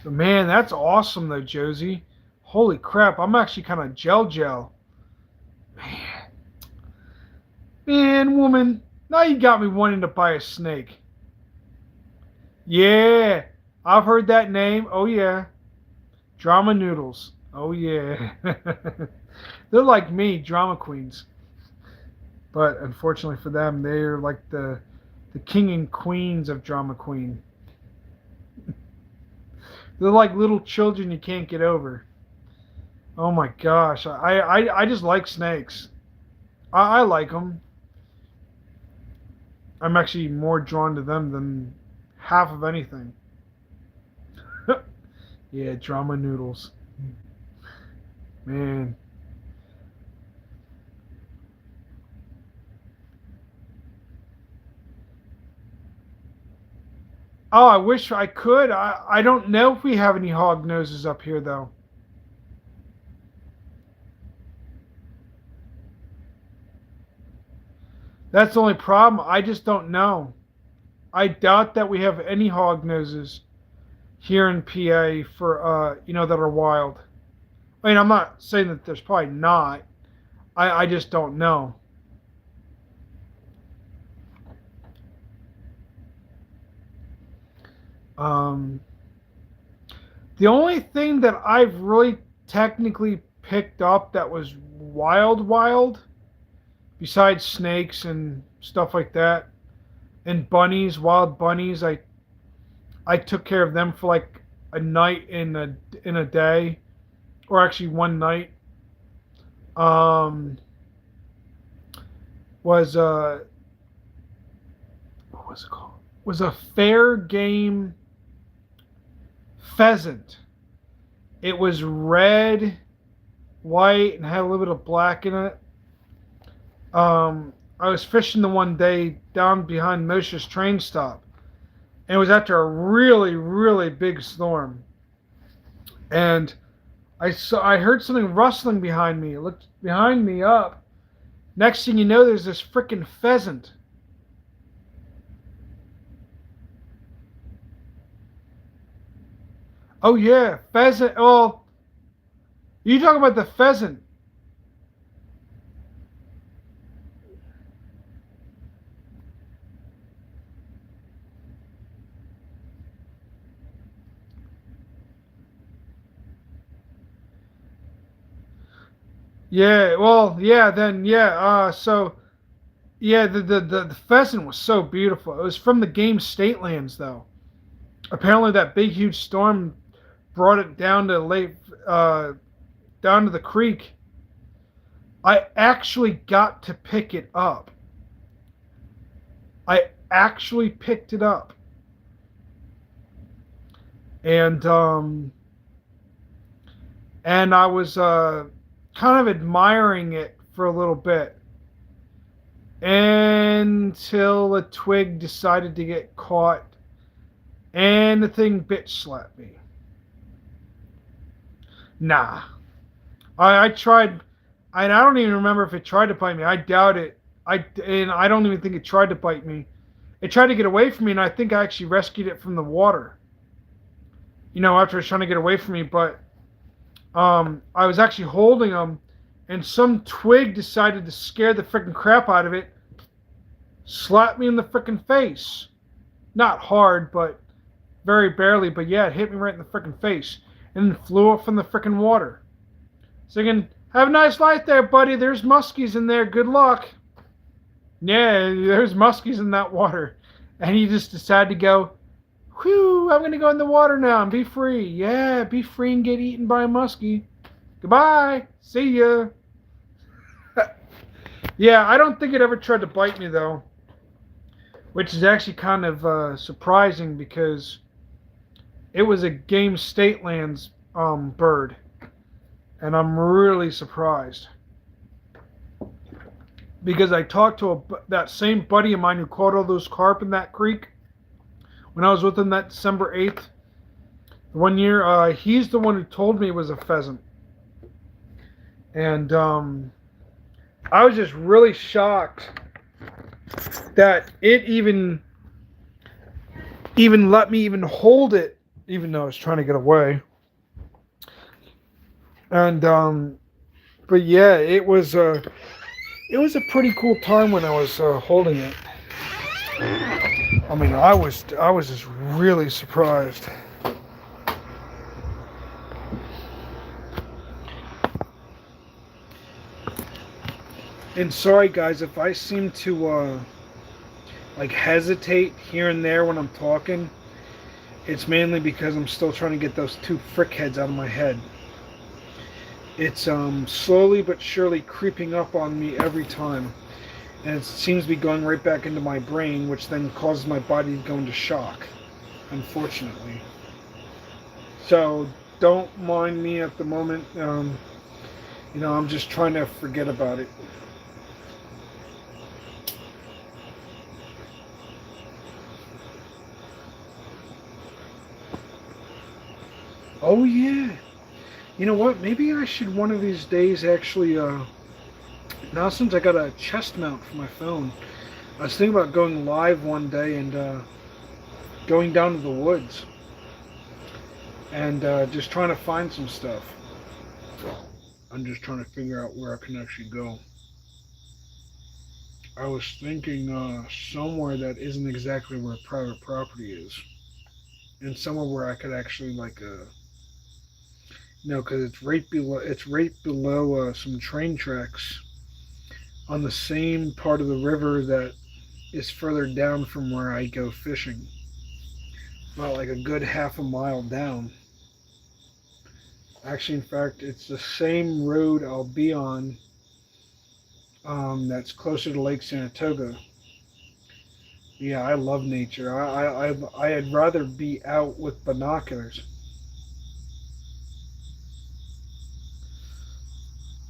[SPEAKER 1] Man, that's awesome though, Josie. Holy crap, I'm actually kind of gel. Man, woman, now you got me wanting to buy a snake. Yeah, I've heard that name. Oh yeah, drama noodles. Oh yeah, they're like me, drama queens. But unfortunately for them, they're like the king and queens of drama queen. They're like little children you can't get over. Oh my gosh, I just like snakes. I like them. I'm actually more drawn to them than half of anything. Yeah, drama noodles. Man. Oh, I wish I could. I don't know if we have any hog noses up here, though. That's the only problem. I just don't know. I doubt that we have any hog noses here in PA for that are wild. I mean, I'm not saying that there's probably not. I just don't know. Um, the only thing that I've really technically picked up that was wild, besides snakes and stuff like that, and bunnies, wild bunnies, I took care of them for like a night in a day, or actually one night. Um, was what was it called? Was a fair game pheasant. It was red, white, and had a little bit of black in it. I was fishing the one day down behind Moshe's train stop, and it was after a really, really big storm. And I heard something rustling behind me. I looked behind me up. Next thing you know, there's this freaking pheasant. Oh yeah, pheasant. Oh, you talking about the pheasant? Yeah. Well, yeah. Then yeah. So yeah, the pheasant was so beautiful. It was from the game State Lands though. Apparently, that big huge storm brought it down to down to the creek. I actually got to pick it up. I actually picked it up, and I was kind of admiring it for a little bit until a twig decided to get caught, and the thing bitch slapped me. Nah, I tried. I don't even remember if it tried to bite me. I doubt it. I don't even think it tried to bite me. It tried to get away from me, and I think I actually rescued it from the water. After it was trying to get away from me, but I was actually holding him, and some twig decided to scare the freaking crap out of it, slapped me in the freaking face. Not hard, but very barely. But yeah, it hit me right in the freaking face, and then flew up from the freaking water. Singing, "Have a nice life there, buddy. There's muskies in there. Good luck." Yeah, there's muskies in that water. And he just decided to go, "Whew, I'm going to go in the water now and be free." Yeah, be free and get eaten by a muskie. Goodbye. See ya. Yeah, I don't think it ever tried to bite me, though. Which is actually kind of surprising because it was a game State Lands bird. And I'm really surprised. Because I talked to that same buddy of mine who caught all those carp in that creek when I was with him that December 8th. One year, he's the one who told me it was a pheasant. And I was just really shocked that it even let me even hold it, even though I was trying to get away. And but yeah, it was a pretty cool time when I was holding it. I mean, I was just really surprised. And sorry guys if I seem to like hesitate here and there when I'm talking. It's mainly because I'm still trying to get those two frick heads out of my head. It's slowly but surely creeping up on me every time. And it seems to be going right back into my brain, which then causes my body to go into shock, unfortunately. So don't mind me at the moment. I'm just trying to forget about it. Oh yeah. You know what? Maybe I should one of these days actually, now since I got a chest mount for my phone, I was thinking about going live one day and going down to the woods and just trying to find some stuff. I'm just trying to figure out where I can actually go. I was thinking somewhere that isn't exactly where private property is, and somewhere where I could actually like because it's right below some train tracks on the same part of the river that is further down from where I go fishing. About like a good half a mile down. Actually, in fact, it's the same road I'll be on that's closer to Lake Saratoga. Yeah, I love nature. I'd rather be out with binoculars.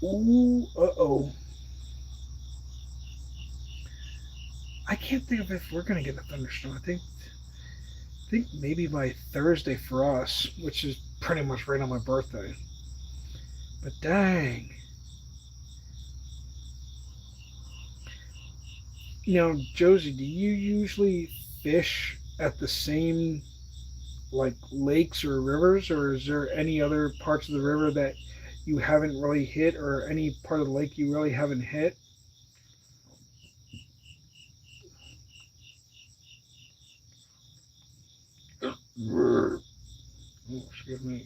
[SPEAKER 1] Ooh, uh-oh. I can't think of if we're gonna get a thunderstorm. I think maybe by Thursday for us, which is pretty much right on my birthday. But dang. Josie, do you usually fish at the same like lakes or rivers, or is there any other parts of the river that you haven't really hit, or any part of the lake you really haven't hit? Oh, excuse me.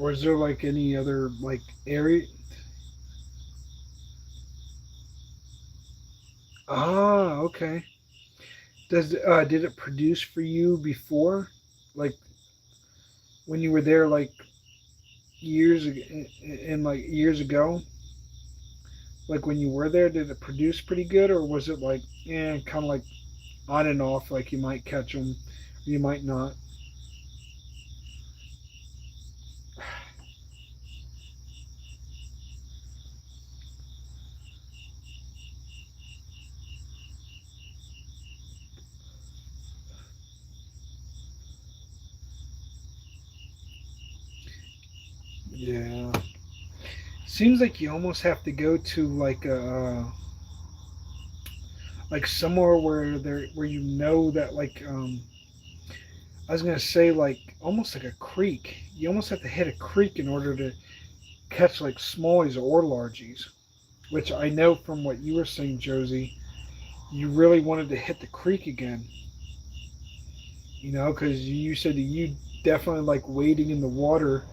[SPEAKER 1] Or is there like any other like area? Ah, okay. Did it produce for you before, like when you were there, like years ago, in like years ago? Like when you were there, did it produce pretty good, or was it like, kind of like on and off? Like you might catch them, you might not. Yeah. Seems like you almost have to go to like like somewhere where that like I was gonna say like almost like a creek. You almost have to hit a creek in order to catch like smallies or largies. Which I know from what you were saying, Josie, you really wanted to hit the creek again. Because you said that you definitely like wading in the water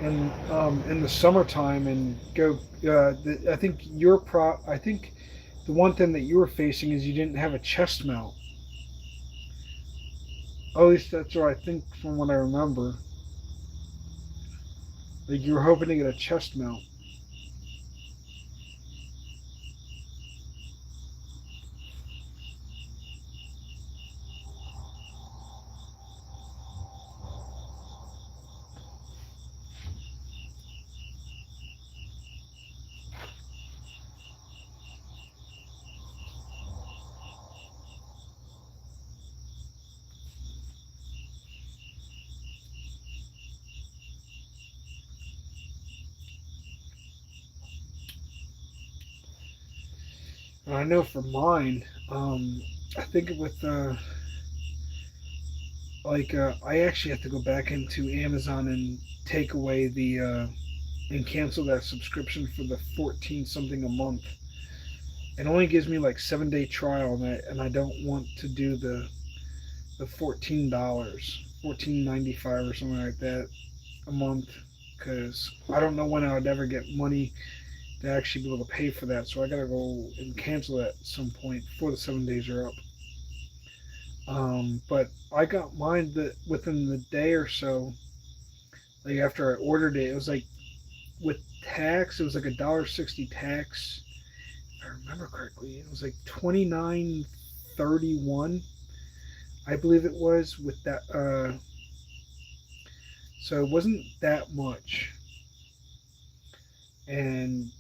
[SPEAKER 1] in the summertime and go. I think the one thing that you were facing is you didn't have a chest mount. At least that's what I think from what I remember. Like you were hoping to get a chest mount. And I know for mine, I think with I actually have to go back into Amazon and take away the and cancel that subscription for the 14 something a month. It only gives me like 7-day trial, and I don't want to do the $14, 14.95 or something like that a month, because I don't know when I would ever get money to actually be able to pay for that. So I gotta go and cancel that at some point before the 7 days are up. But I got mine that within the day or so. Like after I ordered it, it was like with tax, it was like $1.60 tax. If I remember correctly, it was like 29.31. I believe it was with that. So it wasn't that much, and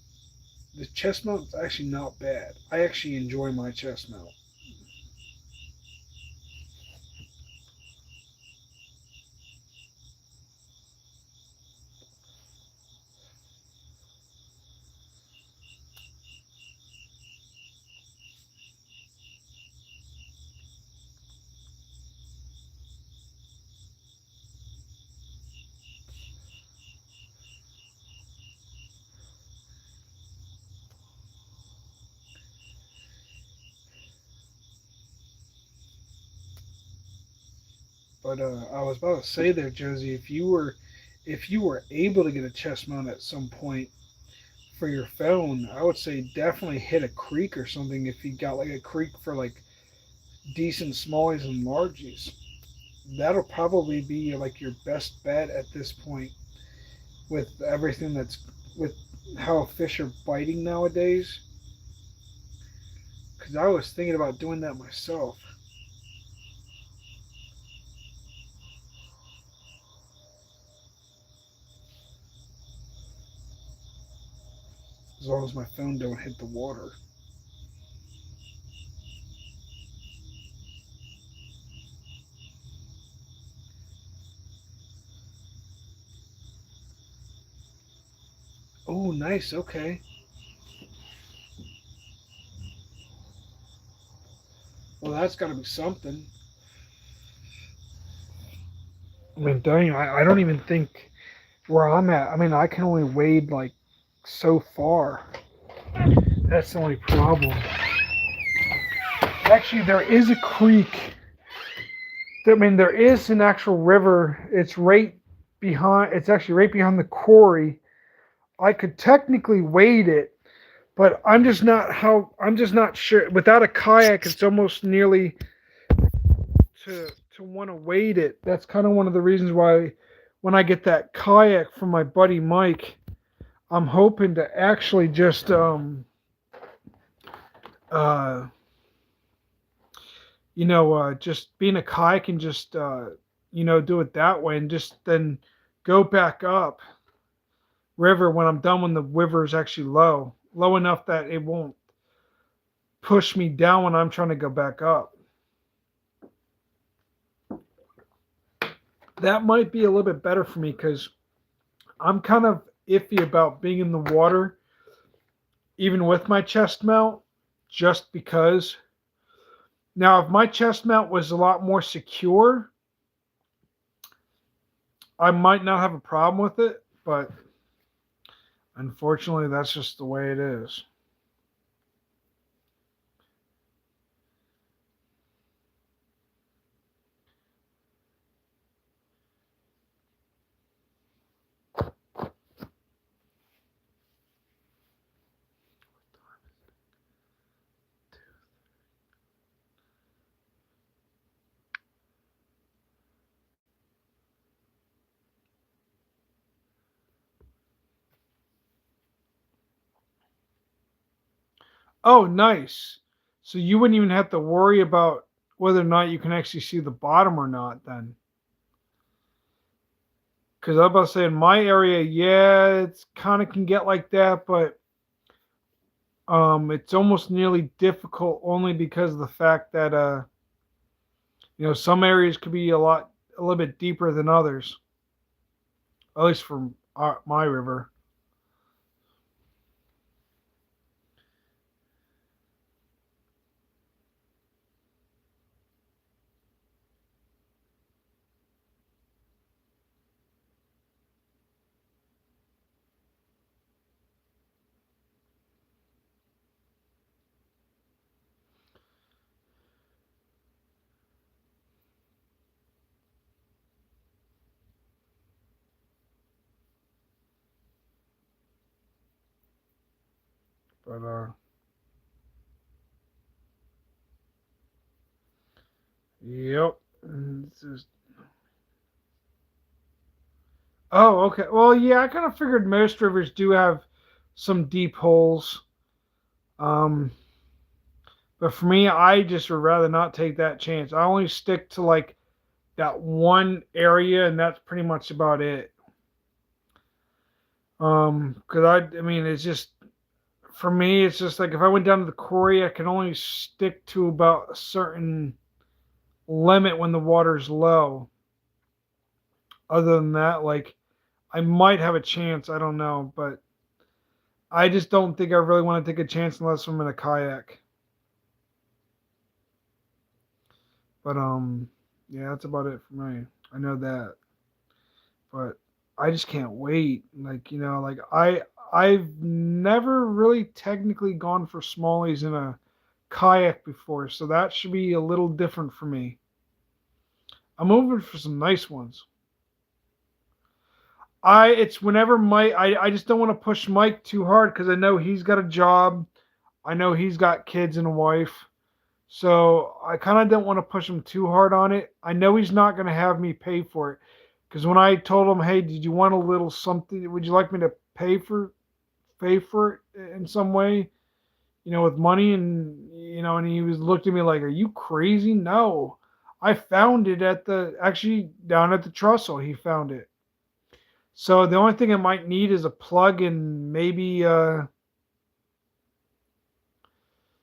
[SPEAKER 1] the chest mount's actually not bad. I actually enjoy my chest mount. But I was about to say there, Josie, if you were able to get a chest mount at some point for your phone, I would say definitely hit a creek or something. If you got like a creek for like decent smallies and largies, that'll probably be like your best bet at this point with everything that's with how fish are biting nowadays. Because I was thinking about doing that myself. As long as my phone don't hit the water. Oh, nice. Okay. Well, that's got to be something. I mean, dang, I don't even think where I'm at. I mean, I can only wade like so far. That's the only problem. Actually, there is a creek. I mean, there is an actual river. It's right behind. It's actually right behind the quarry. I could technically wade it, but I'm just not sure. Without a kayak, it's almost nearly to want to wade it. That's kind of one of the reasons why when I get that kayak from my buddy Mike, I'm hoping to actually just uh just being a kayak and just do it that way and just then go back up river when I'm done when the river is actually low enough that it won't push me down when I'm trying to go back up. That might be a little bit better for me because I'm kind of iffy about being in the water, even with my chest mount, just because. Now, if my chest mount was a lot more secure, I might not have a problem with it, but unfortunately, that's just the way it is. Oh, nice. So you wouldn't even have to worry about whether or not you can actually see the bottom or not then. Because I'm about to say in my area, yeah, it's kind of can get like that, but it's almost nearly difficult only because of the fact that some areas could be a little bit deeper than others, at least from my river. But yep. Oh, okay. Well, yeah, I kind of figured most rivers do have some deep holes. Um, But for me, I just would rather not take that chance. I only stick to like that one area, and that's pretty much about it. Because I mean, it's just for me, it's just like if I went down to the quarry, I can only stick to about a certain limit when the water's low. Other than that, like I might have a chance. I don't know, but I just don't think I really want to take a chance unless I'm in a kayak. But yeah, that's about it for me. I know that, but I just can't wait. Like like I've never really technically gone for smallies in a kayak before, so that should be a little different for me. I'm moving for some nice ones. It's whenever Mike. I just don't want to push Mike too hard because I know he's got a job. I know he's got kids and a wife. So I kind of don't want to push him too hard on it. I know he's not going to have me pay for it because when I told him, "Hey, did you want a little something? Would you like me to pay for it in some way? With money?" And and he was looked at me like, "Are you crazy?" No, I found it actually down at the trestle. He found it. So the only thing I might need is a plug and maybe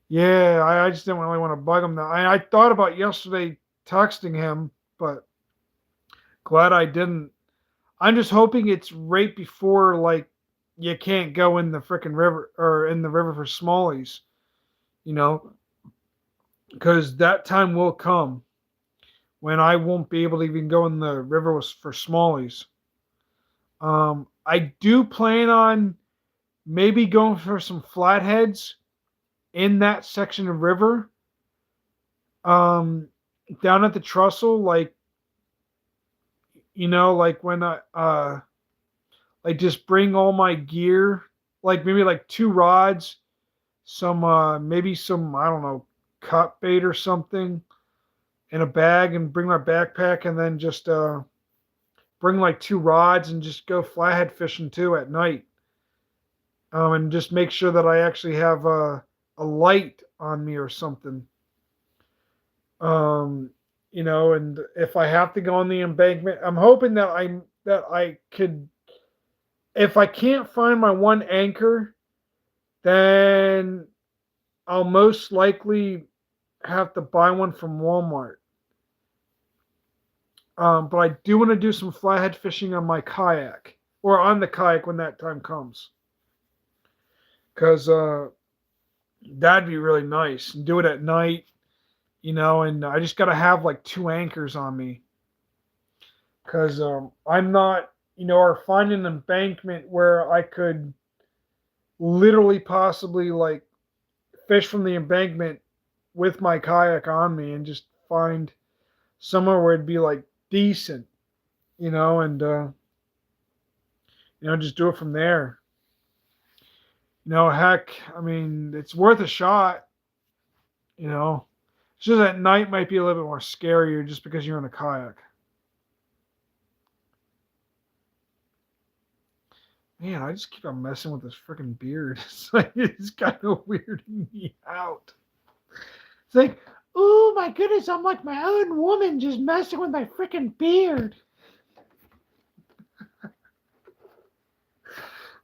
[SPEAKER 1] yeah, I just didn't really want to bug him now. I thought about yesterday texting him, but glad I didn't. I'm just hoping it's right before like you can't go in the freaking river or in the river for smallies, you know, because that time will come when I won't be able to even go in the river for smallies. I do plan on maybe going for some flatheads in that section of river. Um, Down at the trestle, like like when I like just bring all my gear, like maybe like two rods, some maybe some I don't know cut bait or something in a bag, and bring my backpack, and then just bring like two rods and just go flathead fishing too at night. And just make sure that I actually have a light on me or something. Um, and if I have to go on the embankment, I'm hoping that I could. If I can't find my one anchor, then I'll most likely have to buy one from Walmart. But I do want to do some flathead fishing on my kayak or on the kayak when that time comes, because that'd be really nice. And do it at night, and I just got to have like two anchors on me because I'm not, or find an embankment where I could literally possibly like fish from the embankment with my kayak on me and just find somewhere where it'd be like decent, and just do it from there. Heck, I mean, it's worth a shot, you know. It's just at night might be a little bit more scarier just because you're in a kayak. Man, I just keep on messing with this freaking beard. It's like it's kind of weirding me out. It's like, oh my goodness, I'm like my own woman just messing with my freaking beard.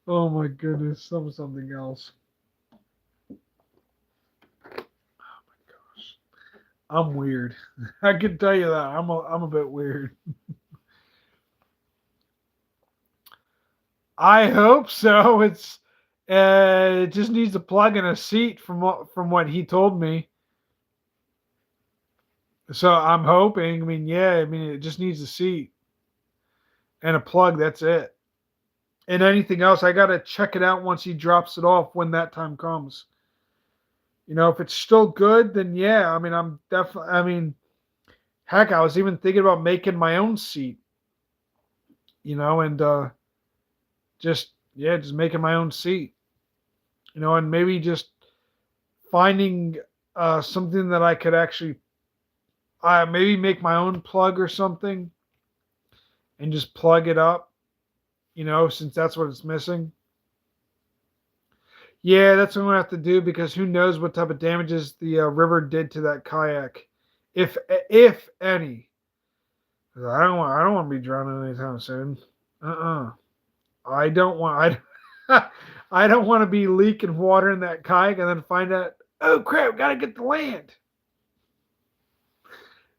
[SPEAKER 1] Oh my goodness, something else. Oh my gosh, I'm weird. I can tell you that I'm a bit weird. I hope so. It just needs a plug and a seat from what he told me. So I'm hoping. I mean, yeah. I mean, it just needs a seat and a plug. That's it. And anything else, I gotta check it out once he drops it off when that time comes. If it's still good, then yeah. I mean, I'm definitely. I mean, heck, I was even thinking about making my own seat. And just making my own seat. And maybe just finding something that I could actually maybe make my own plug or something and just plug it up, since that's what it's missing. Yeah, that's what I'm gonna have to do because who knows what type of damages the river did to that kayak, if any. 'Cause I don't want to be drowning anytime soon. I don't want I don't want to be leaking water in that kayak and then find out, oh crap, gotta get to land.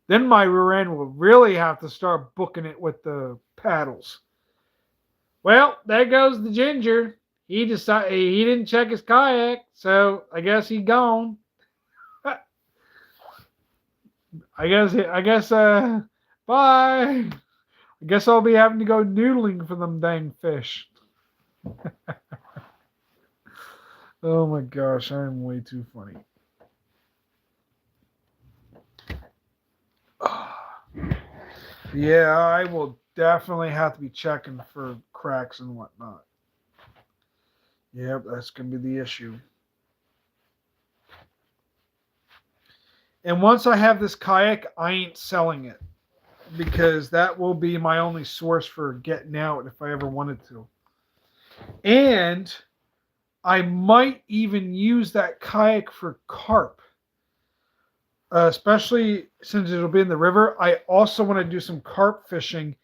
[SPEAKER 1] Then my rear end will really have to start booking it with the paddles. Well, there goes the ginger. He decided he didn't check his kayak, so I guess he's gone. I guess bye. I guess I'll be having to go noodling for them dang fish. Oh my gosh, I am way too funny. Yeah, I will definitely have to be checking for cracks and whatnot. Yep, that's gonna be the issue. And once I have this kayak, I ain't selling it because that will be my only source for getting out if I ever wanted to. And I might even use that kayak for carp, especially since it'll be in the river. I also want to do some carp fishing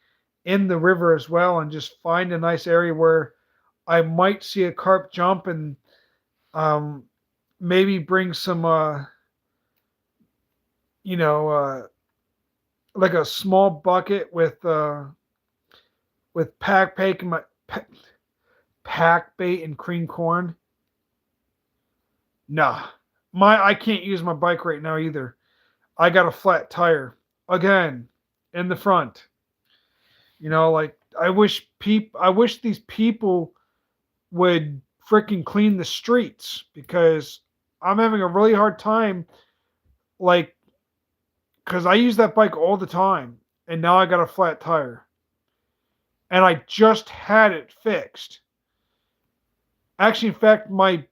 [SPEAKER 1] in the river as well and just find a nice area where I might see a carp jump and um, maybe bring some, you know, like a small bucket with pack bait and cream corn. Nah, I can't use my bike right now either. I got a flat tire again in the front. Like I wish these people would freaking clean the streets because I'm having a really hard time, like, because I use that bike all the time and now I got a flat tire and I just had it fixed. Actually, in fact, my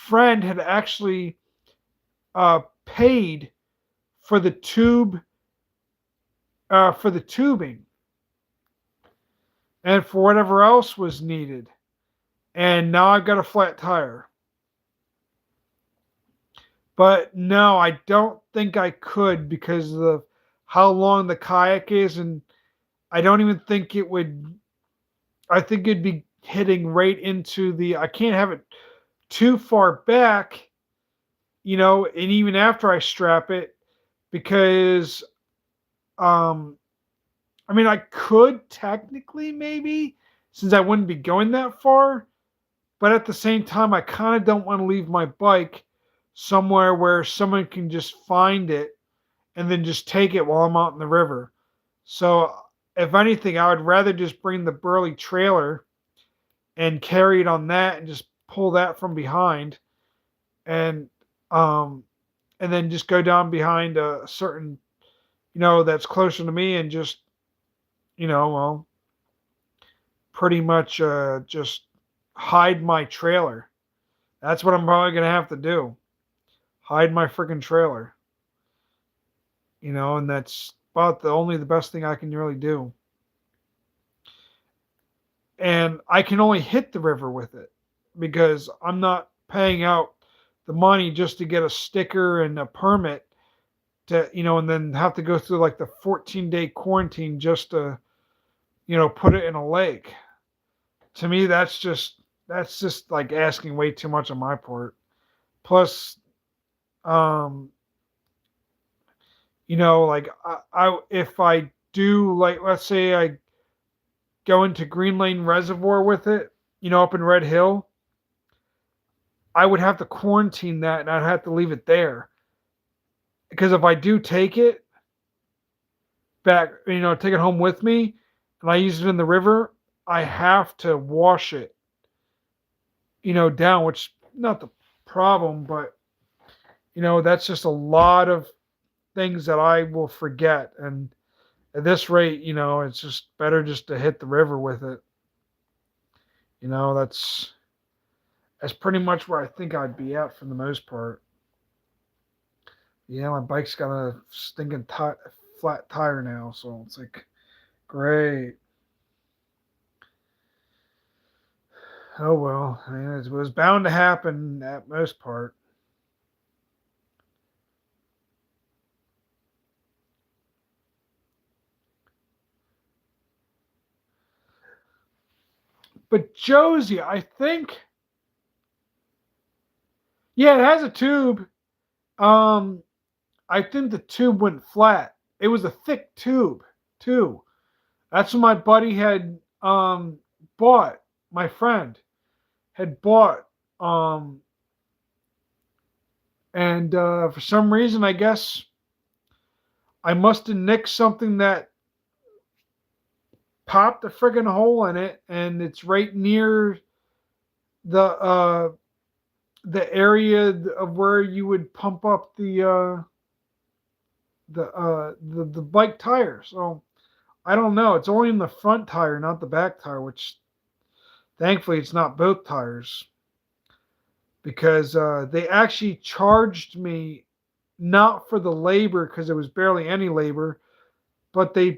[SPEAKER 1] friend had actually paid for the tubing and for whatever else was needed, and now I've got a flat tire. But no, I don't think I could because of how long the kayak is, and I don't even think it would. I think it'd be hitting right into the. I can't have it too far back, and even after I strap it, because I mean, I could technically maybe, since I wouldn't be going that far, but at the same time, I kind of don't want to leave my bike somewhere where someone can just find it and then just take it while I'm out in the river. So, if anything, I would rather just bring the burly trailer and carry it on that and just pull that from behind and um and then just go down behind a certain that's closer to me and just well, pretty much just hide my trailer. That's what I'm probably gonna have to do. Hide my freaking trailer. And that's about the best thing I can really do. And I can only hit the river with it because I'm not paying out the money just to get a sticker and a permit to and then have to go through like the 14-day quarantine just to put it in a lake. To me, that's just like asking way too much on my part. Plus, like I if I do, like, let's say I go into Green Lane Reservoir with it, up in Red Hill, I would have to quarantine that and I'd have to leave it there. Because if I do take it back, take it home with me and I use it in the river, I have to wash it, down, which not the problem, but that's just a lot of things that I will forget. And at this rate, it's just better just to hit the river with it. That's pretty much where I think I'd be at for the most part. Yeah, my bike's got a stinking flat tire now, so it's like great. Oh well, I mean, it was bound to happen at most part. But Josie, I think, yeah, it has a tube. Um, I think the tube went flat. It was a thick tube, too. That's what my buddy had bought. My friend had bought, um, and for some reason, I guess I must have nicked something that popped a friggin' hole in it, and it's right near the area of where you would pump up the bike tire. So I don't know. It's only in the front tire, not the back tire, which thankfully it's not both tires because they actually charged me not for the labor because there was barely any labor, but I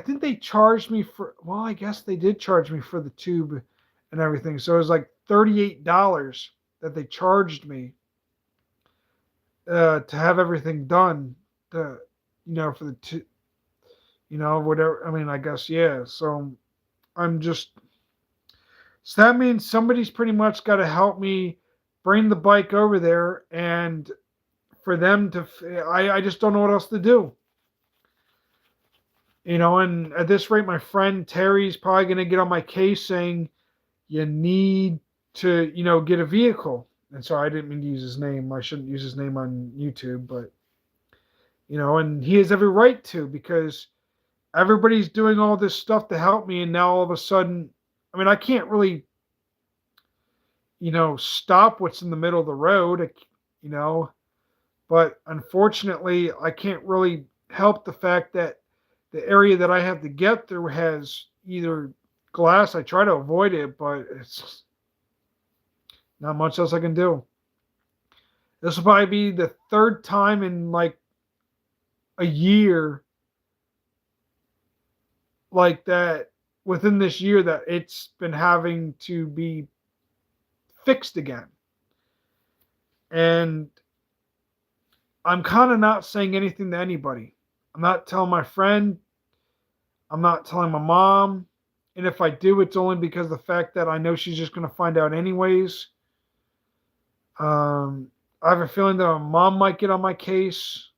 [SPEAKER 1] think they charged me for, well, I guess they did charge me for the tube and everything. So it was like $38 that they charged me to have everything done to, for the two, whatever. I mean, I guess, yeah. So I'm just, so that means somebody's pretty much got to help me bring the bike over there and for them to, I just don't know what else to do. And at this rate, my friend Terry's probably going to get on my case saying, you need to, get a vehicle. And sorry, I didn't mean to use his name. I shouldn't use his name on YouTube, but, and he has every right to because everybody's doing all this stuff to help me. And now all of a sudden, I mean, I can't really, stop what's in the middle of the road, but unfortunately, I can't really help the fact that the area that I have to get through has either glass. I try to avoid it, but it's not much else I can do. This will probably be the third time in like a year, like that, within this year that it's been having to be fixed again. And I'm kind of not saying anything to anybody. I'm not telling my friend. I'm not telling my mom. And if I do, it's only because of the fact that I know she's just going to find out anyways. I have a feeling that my mom might get on my case.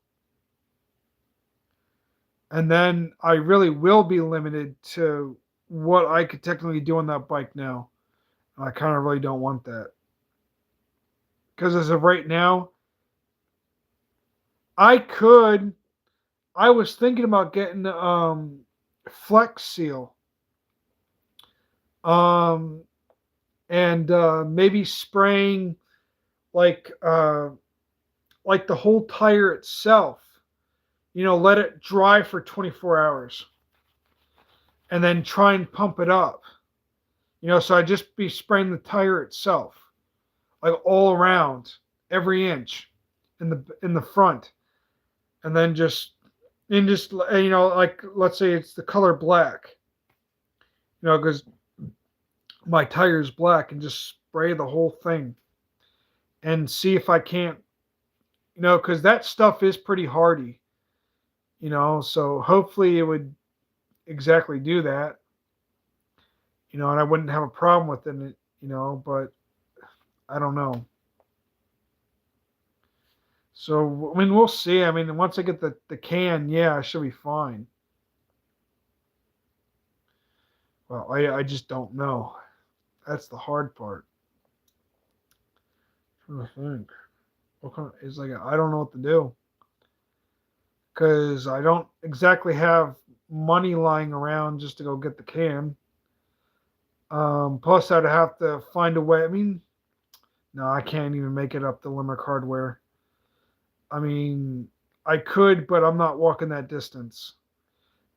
[SPEAKER 1] And then I really will be limited to what I could technically do on that bike now. And I kind of really don't want that. Because as of right now, I was thinking about getting Flex Seal. And maybe spraying like the whole tire itself. Let it dry for 24 hours. And then try and pump it up. So I'd just be spraying the tire itself. Like all around, every inch in the front. And then just like let's say it's the color black. Because my tire is black, and just spray the whole thing and see if I can't, because that stuff is pretty hardy, so hopefully it would exactly do that, and I wouldn't have a problem with it, but I don't know. So, I mean, we'll see. I mean, once I get the can, yeah, I should be fine. Well, I just don't know. That's the hard part. I'm trying to think. It's like I don't know what to do because I don't exactly have money lying around just to go get the can. Plus, I'd have to find a way. I mean, no, I can't even make it up to Limerick Hardware. I mean, I could, but I'm not walking that distance.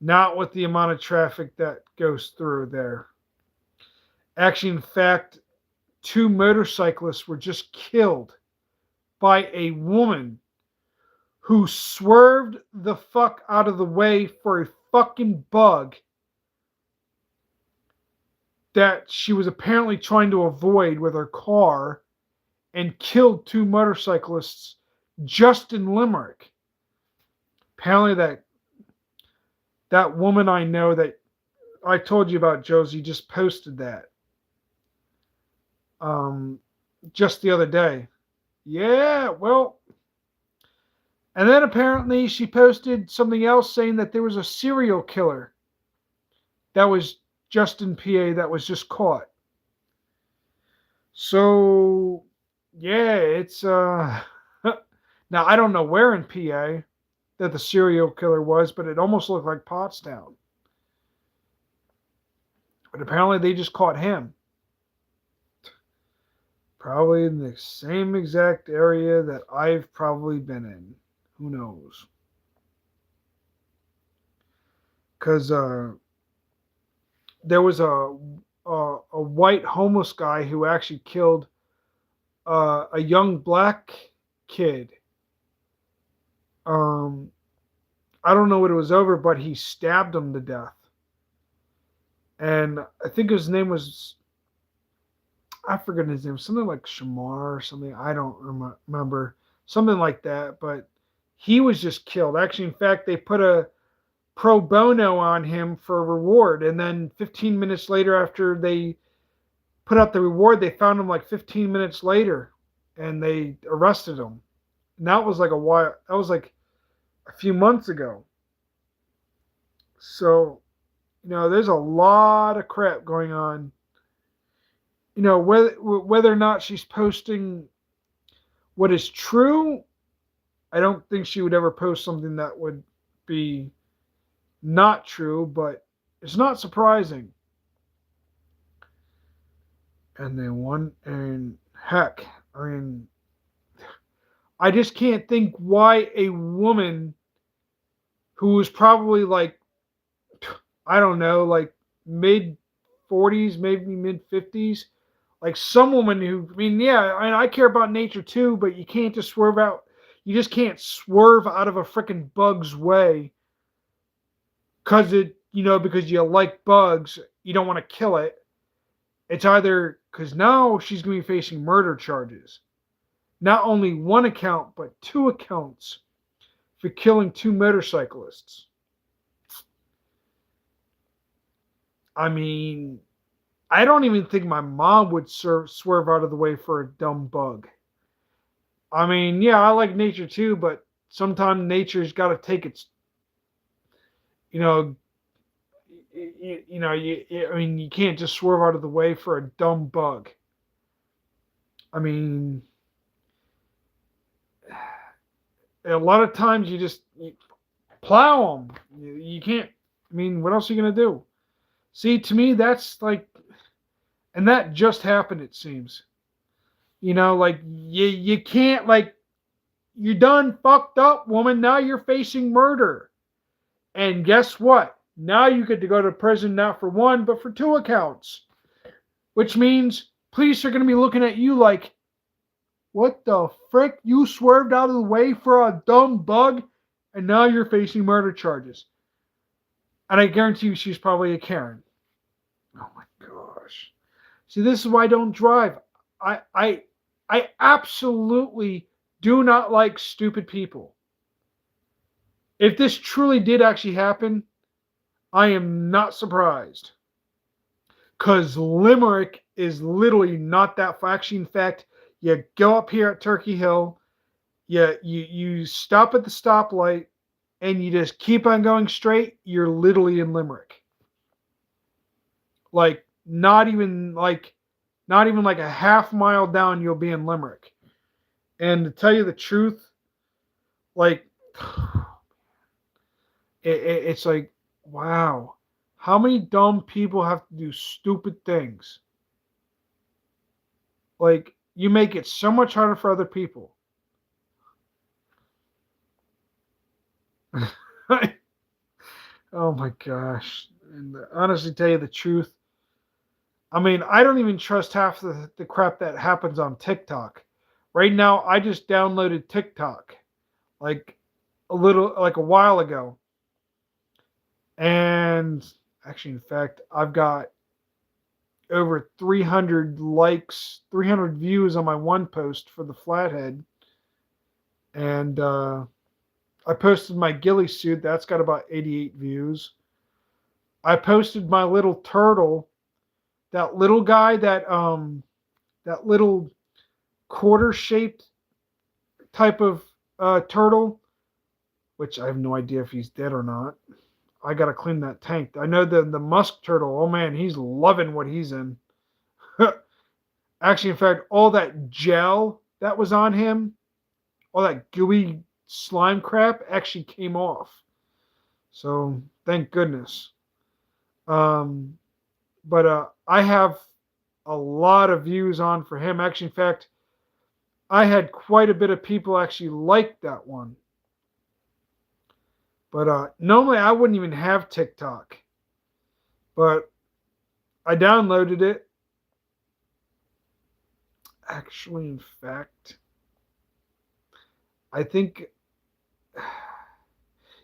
[SPEAKER 1] Not with the amount of traffic that goes through there. Actually, in fact, 2 motorcyclists were just killed by a woman who swerved the fuck out of the way for a fucking bug that she was apparently trying to avoid with her car and killed 2 motorcyclists just in Limerick. Apparently that woman I know that I told you about, Josie, just posted that um, just the other day. Yeah, well, and then apparently she posted something else saying that there was a serial killer that was just in PA that was just caught. So, yeah, it's now I don't know where in PA that the serial killer was, but it almost looked like Pottstown. But apparently they just caught him. Probably in the same exact area that I've probably been in. Who knows? Because there was a white homeless guy who actually killed a young black kid. Um, I don't know what it was over, but he stabbed him to death. And I think his name was, I forget his name, something like Shamar or something. I don't remember. Something like that. But he was just killed. Actually, in fact, they put a pro bono on him for a reward. And then 15 minutes later, after they put out the reward, they found him like 15 minutes later and they arrested him. And that was like a while, that was like a few months ago. So, there's a lot of crap going on. Whether or not she's posting what is true, I don't think she would ever post something that would be not true, but it's not surprising. And heck, I mean, I just can't think why a woman who was probably like, I don't know, like mid 40s, maybe mid 50s, like some woman who, I mean, yeah, I care about nature too, but you can't just swerve out. You just can't swerve out of a freaking bug's way because because you like bugs, you don't want to kill it. It's either because now she's going to be facing murder charges. Not only one account, but 2 accounts for killing 2 motorcyclists. I mean, I don't even think my mom would swerve out of the way for a dumb bug. I mean, yeah, I like nature too, but sometimes nature's got to take its, you know, I mean, you can't just swerve out of the way for a dumb bug. I mean, a lot of times you plow them. You can't. I mean, what else are you gonna do? See, to me, that's like, and that just happened. It seems. Like you can't, like, you're done fucked up, woman. Now you're facing murder. And guess what? Now you get to go to prison not for 1, but for 2 accounts. Which means police are going to be looking at you like, what the frick? You swerved out of the way for a dumb bug, and now you're facing murder charges. And I guarantee you she's probably a Karen. Oh my gosh. See, this is why I don't drive. I absolutely do not like stupid people. If this truly did actually happen, I am not surprised. Because Limerick is literally not that far. Actually, in fact, you go up here at Turkey Hill, you stop at the stoplight, and you just keep on going straight, you're literally in Limerick. Like, not even like a half mile down, you'll be in Limerick. And to tell you the truth, like, it's like, wow, how many dumb people have to do stupid things? Like, you make it so much harder for other people. Oh my gosh. And honestly, tell you the truth, I mean, I don't even trust half the crap that happens on TikTok. Right now, I just downloaded TikTok like a while ago. And actually, in fact, I've got over 300 likes, 300 views on my one post for the flathead. And I posted my ghillie suit. That's got about 88 views. I posted my little turtle, that little guy, that little quarter shaped type of turtle, which I have no idea if he's dead or not. I gotta clean that tank. I know the musk turtle. Oh man, he's loving what he's in. Actually, in fact, all that gel that was on him, all that gooey slime crap, actually came off. So thank goodness. Um, but I have a lot of views on for him. Actually, in fact, I had quite a bit of people actually like that one. But normally I wouldn't even have TikTok. But I downloaded it. Actually, in fact, I think,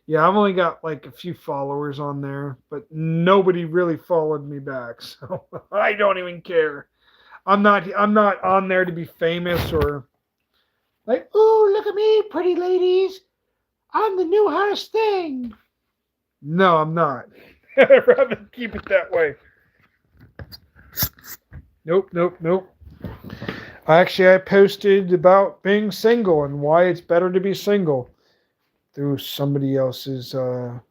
[SPEAKER 1] yeah, I've only got like a few followers on there, but nobody really followed me back. So I don't even care. I'm not on there to be famous or like, oh, look at me, pretty ladies. I'm the new hottest thing. No, I'm not. I'd rather keep it that way. Nope. I posted about being single and why it's better to be single through somebody else's. I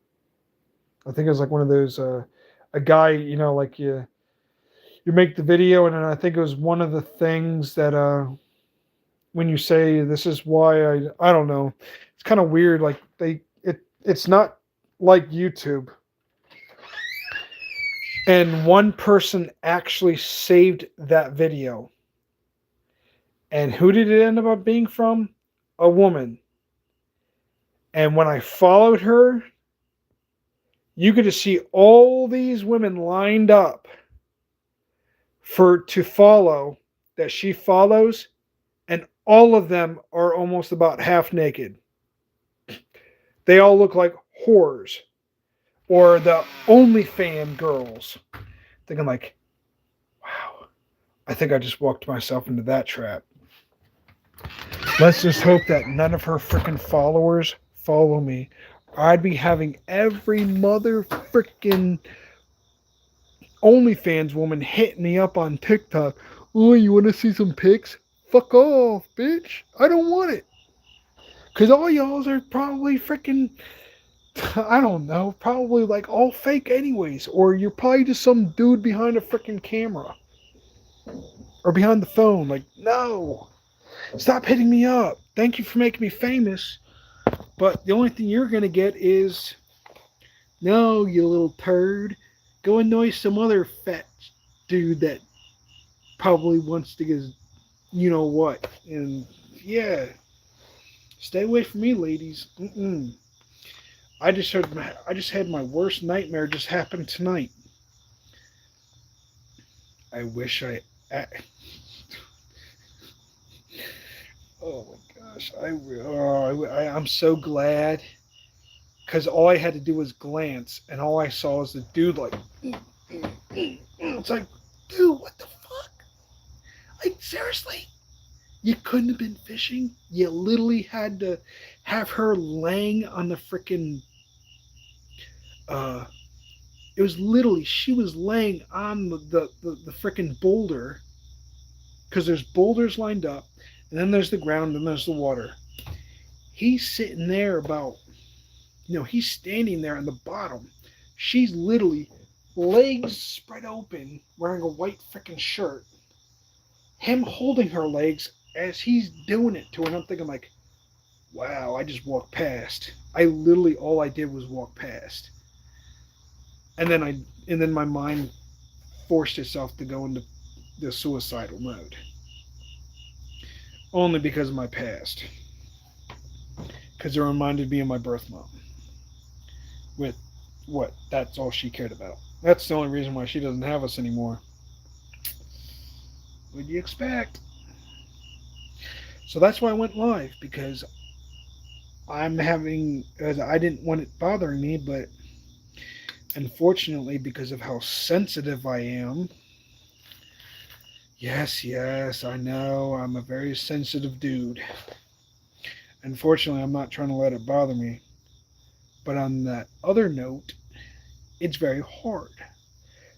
[SPEAKER 1] think it was like one of those. A guy, like you make the video, and then I think it was one of the things that when you say this is why I don't know, it's kind of weird. Like it's not like YouTube. And one person actually saved that video. And who did it end up being from? A woman. And when I followed her, you get to see all these women lined up to follow that she follows, and all of them are almost about half naked. They all look like whores or the OnlyFans girls. Thinking like, wow, I think I just walked myself into that trap. Let's just hope that none of her freaking followers follow me. I'd be having every mother freaking OnlyFans woman hitting me up on TikTok. Oh, you want to see some pics? Fuck off, bitch. I don't want it. Because all y'all are probably freaking, I don't know, probably like all fake anyways. Or you're probably just some dude behind a freaking camera. Or behind the phone. Like, no. Stop hitting me up. Thank you for making me famous. But the only thing you're going to get is, no, you little turd. Go annoy some other fat dude that probably wants to get you know what. And yeah, stay away from me, ladies. I just had my worst nightmare just happen tonight. I wish oh my gosh, I'm so glad, because all I had to do was glance, and all I saw was the dude like, it's like, dude, what the fuck? Like, seriously? You couldn't have been fishing? You literally had to have her laying on the freaking, it was literally, she was laying on the freaking boulder, because there's boulders lined up, and then there's the ground, and there's the water. He's sitting there about, he's standing there on the bottom. She's literally legs spread open, wearing a white freaking shirt. Him holding her legs as he's doing it to her. And I'm thinking like, wow, I just walked past. All I did was walk past. And then my mind forced itself to go into the suicidal mode. Only because of my past. Because it reminded me of my birth mom. With what? That's all she cared about. That's the only reason why she doesn't have us anymore. What do you expect? So that's why I went live, because I didn't want it bothering me, but unfortunately, because of how sensitive I am, Yes, I know. I'm a very sensitive dude. Unfortunately, I'm not trying to let it bother me. But on that other note, it's very hard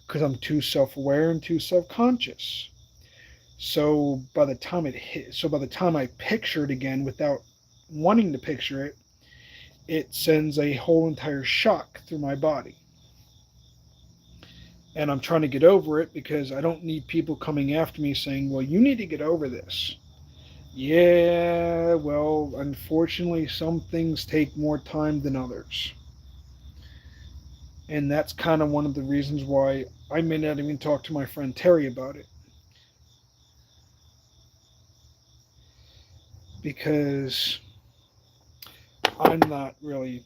[SPEAKER 1] because I'm too self-aware and too self-conscious. So by the time I picture it again without wanting to picture it, it sends a whole entire shock through my body. And I'm trying to get over it because I don't need people coming after me saying, "Well, you need to get over this." Yeah, well, unfortunately, some things take more time than others. And that's kind of one of the reasons why I may not even talk to my friend Terry about it. Because I'm not really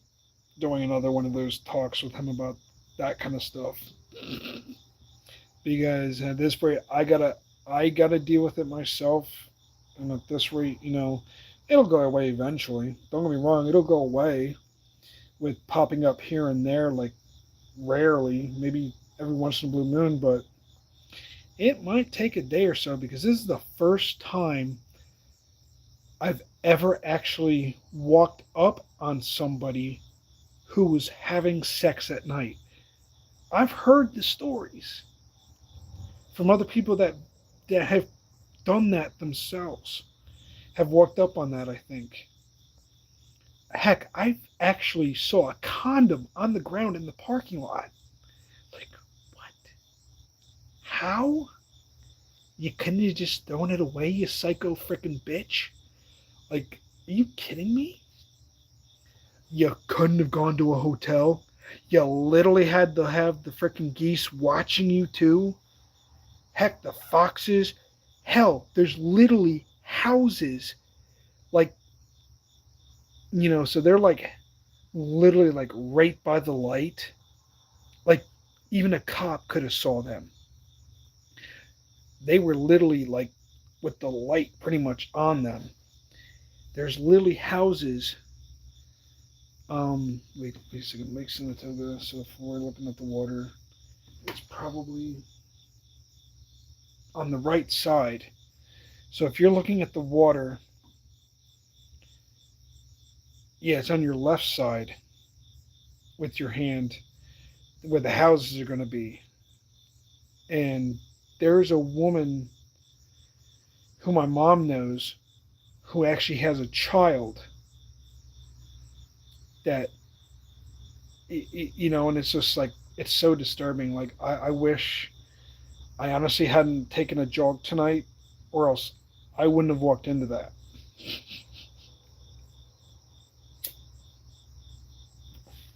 [SPEAKER 1] doing another one of those talks with him about that kind of stuff. Because at this rate, I gotta deal with it myself. And at this rate, it'll go away eventually. Don't get me wrong, it'll go away with popping up here and there, like rarely, maybe every once in a blue moon, but it might take a day or so because this is the first time I've ever actually walked up on somebody who was having sex at night. I've heard the stories from other people that have done that themselves, have walked up on that, I think. Heck, I actually saw a condom on the ground in the parking lot. Like, what? How? You couldn't have just thrown it away, you psycho freaking bitch? Like, are you kidding me? You couldn't have gone to a hotel. You literally had to have the freaking geese watching you too. Heck, the foxes. Hell, there's literally houses like, so they're like literally like right by the light. Like even a cop could have saw them. They were literally like with the light pretty much on them. There's literally houses. Wait a second. Lake Sinatoga. So if we're looking at the water, it's probably on the right side. So if you're looking at the water, yeah, it's on your left side with your hand where the houses are going to be. And there's a woman who my mom knows who actually has a child that, and it's just like, it's so disturbing. Like, I wish I honestly hadn't taken a jog tonight, or else I wouldn't have walked into that.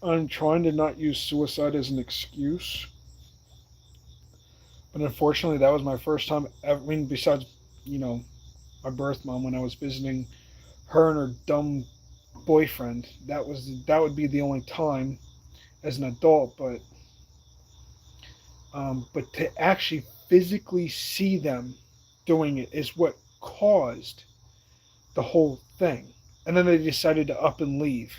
[SPEAKER 1] I'm trying to not use suicide as an excuse, but unfortunately, that was my first time. I mean, besides, my birth mom when I was visiting her and her dumb boyfriend. That would be the only time as an adult, but to actually physically see them doing it is what caused the whole thing. And then they decided to up and leave.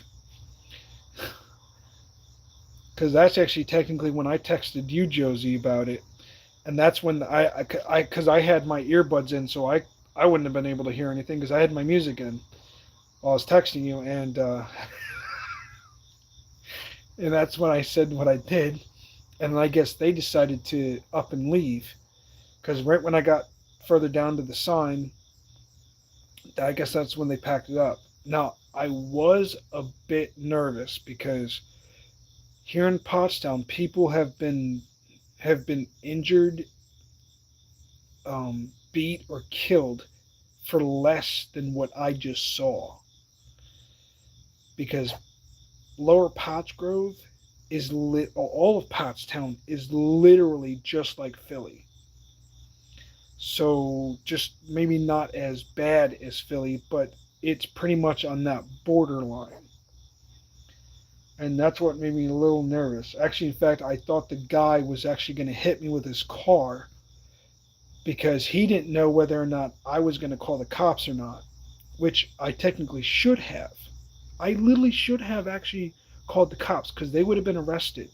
[SPEAKER 1] Because that's actually technically when I texted you, Josie, about it. And that's when because I had my earbuds in, so I wouldn't have been able to hear anything because I had my music in while I was texting you. And and that's when I said what I did. And I guess they decided to up and leave. Because right when I got further down to the sign, I guess that's when they packed it up. Now, I was a bit nervous because here in Pottstown, people have been injured, beat, or killed for less than what I just saw. Because Lower Pottsgrove is all of Pottstown is literally just like Philly. So just maybe not as bad as Philly, but it's pretty much on that borderline. And that's what made me a little nervous. Actually, in fact, I thought the guy was actually going to hit me with his car because he didn't know whether or not I was going to call the cops or not, which I technically should have. I literally should have actually called the cops because they would have been arrested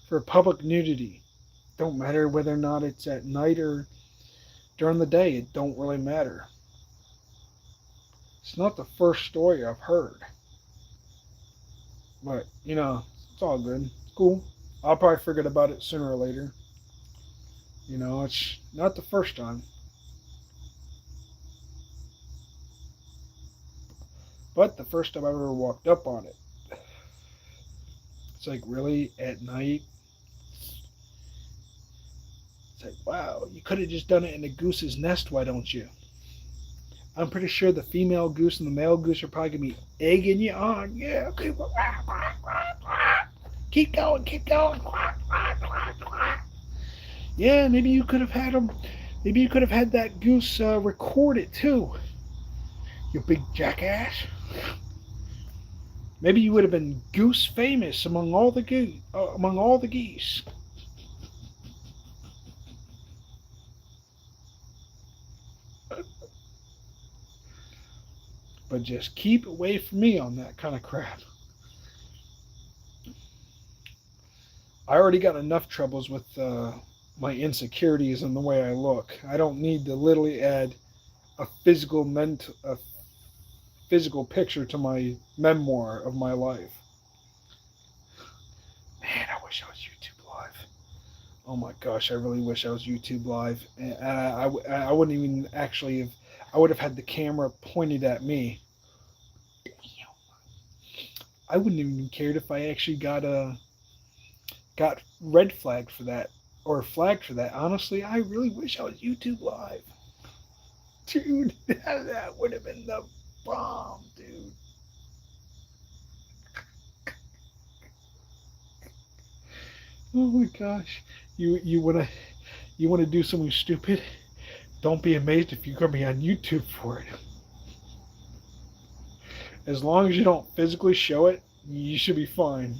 [SPEAKER 1] for public nudity. Don't matter whether or not it's at night or during the day, it don't really matter. It's not the first story I've heard. But, it's all good. It's cool. I'll probably forget about it sooner or later. It's not the first time. But the first time I ever walked up on it. It's like, really? At night? It's like, wow, you could have just done it in a goose's nest, why don't you? I'm pretty sure the female goose and the male goose are probably going to be egging you on. Yeah, okay. Keep going, keep going. Yeah, maybe you could have had them. Maybe you could have had that goose record it too. You big jackass. Maybe you would have been goose famous among all the geese. But just keep away from me on that kind of crap. I already got enough troubles with my insecurities and the way I look. I don't need to literally add a physical picture to my memoir of my life. Man, I wish I was YouTube Live. Oh my gosh, I really wish I was YouTube Live. And I wouldn't even actually have. I would have had the camera pointed at me. I wouldn't even cared if I actually got red flagged for that or flagged for that. Honestly, I really wish I was YouTube Live. Dude, that would have been the bomb, dude. Oh my gosh. You wanna do something stupid? Don't be amazed if you're gonna be on YouTube for it. As long as you don't physically show it, you should be fine.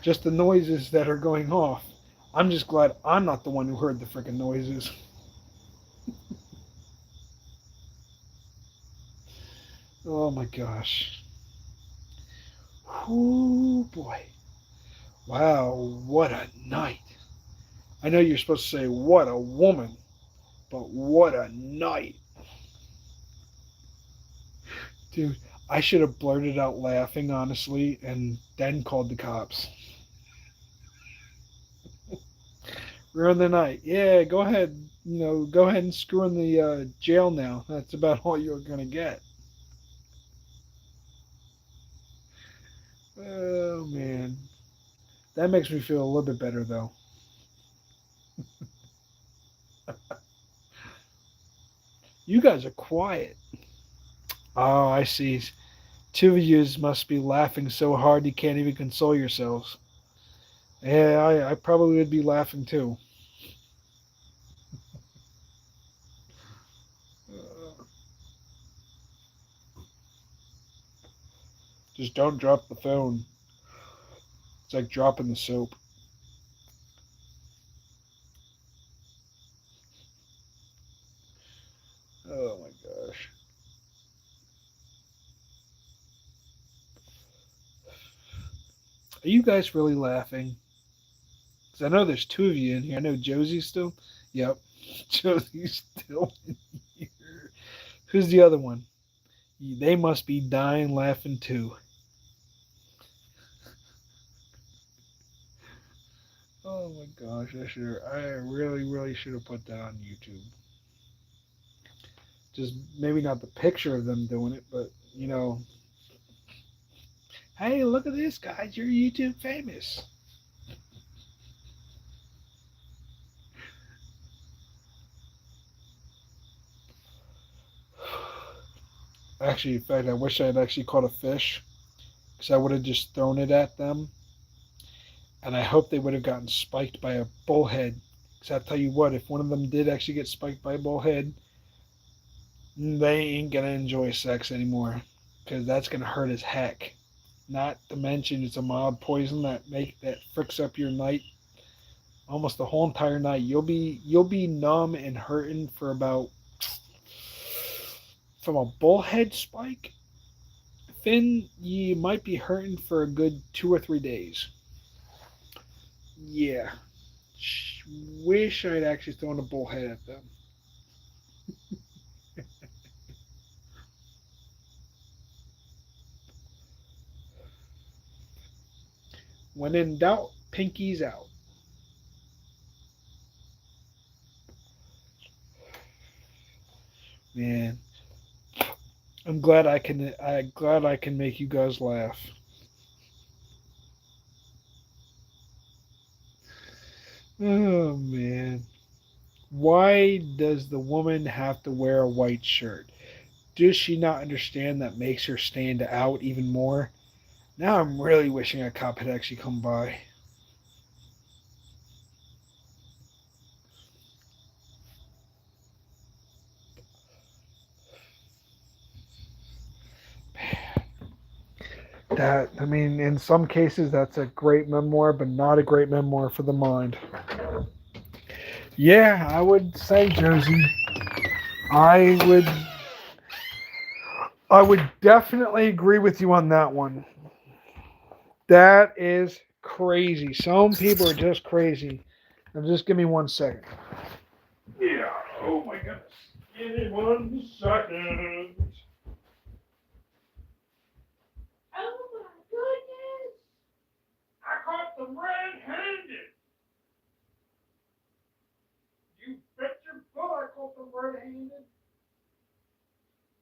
[SPEAKER 1] Just the noises that are going off. I'm just glad I'm not the one who heard the freaking noises. Oh my gosh. Oh boy. Wow, what a night. I know you're supposed to say, what a woman, but what a night. Dude, I should have blurted out laughing, honestly, and then called the cops. Ruin the night. Yeah, go ahead. Go ahead and screw in the jail now. That's about all you're going to get. Oh, man. That makes me feel a little bit better, though. You guys are quiet. Oh, I see. Two of you must be laughing so hard you can't even console yourselves. Yeah, I probably would be laughing too. Just don't drop the phone. It's like dropping the soap. Oh my gosh. Are you guys really laughing? Because I know there's two of you in here. I know Josie's still. Yep. Josie's still in here. Who's the other one? They must be dying laughing too. Oh my gosh, I really, really should have put that on YouTube. Just maybe not the picture of them doing it, but hey, look at this, guys, you're YouTube famous. Actually, in fact, I wish I had actually caught a fish, because I would have just thrown it at them, and I hope they would have gotten spiked by a bullhead. Because I'll tell you what, if one of them did actually get spiked by a bullhead, they ain't gonna enjoy sex anymore, because that's gonna hurt as heck. Not to mention it's a mild poison that fricks up your night almost the whole entire night. You'll be numb and hurting for about, from a bullhead spike, Finn, you might be hurting for a good 2 or 3 days. Yeah. Wish I'd actually thrown a bullhead at them. When in doubt, pinkies out. Man, I'm glad I can make you guys laugh. Oh man. Why does the woman have to wear a white shirt? Does she not understand that makes her stand out even more? Now I'm really wishing a cop had actually come by. That, I mean, in some cases that's a great memoir, but not a great memoir for the mind. Yeah, I would say, Josie, I would I would definitely agree with you on that one. That is crazy. Some people are just crazy. Now just give me 1 second. Yeah. Oh my goodness. Give me 1 second.
[SPEAKER 2] Oh my goodness!
[SPEAKER 1] I caught them red-handed. You bet your butt I caught them red-handed.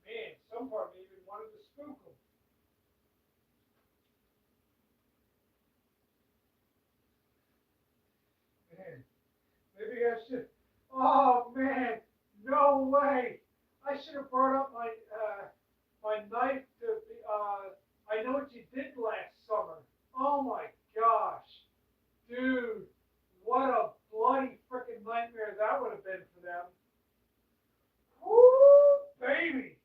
[SPEAKER 1] Man, some part of me even wanted to spook them. Man, maybe I should. Oh man, no way. I should have brought up my knife to be. I know what you did last summer. Oh my gosh, dude, what a bloody freaking nightmare that would have been for them. Woo, baby.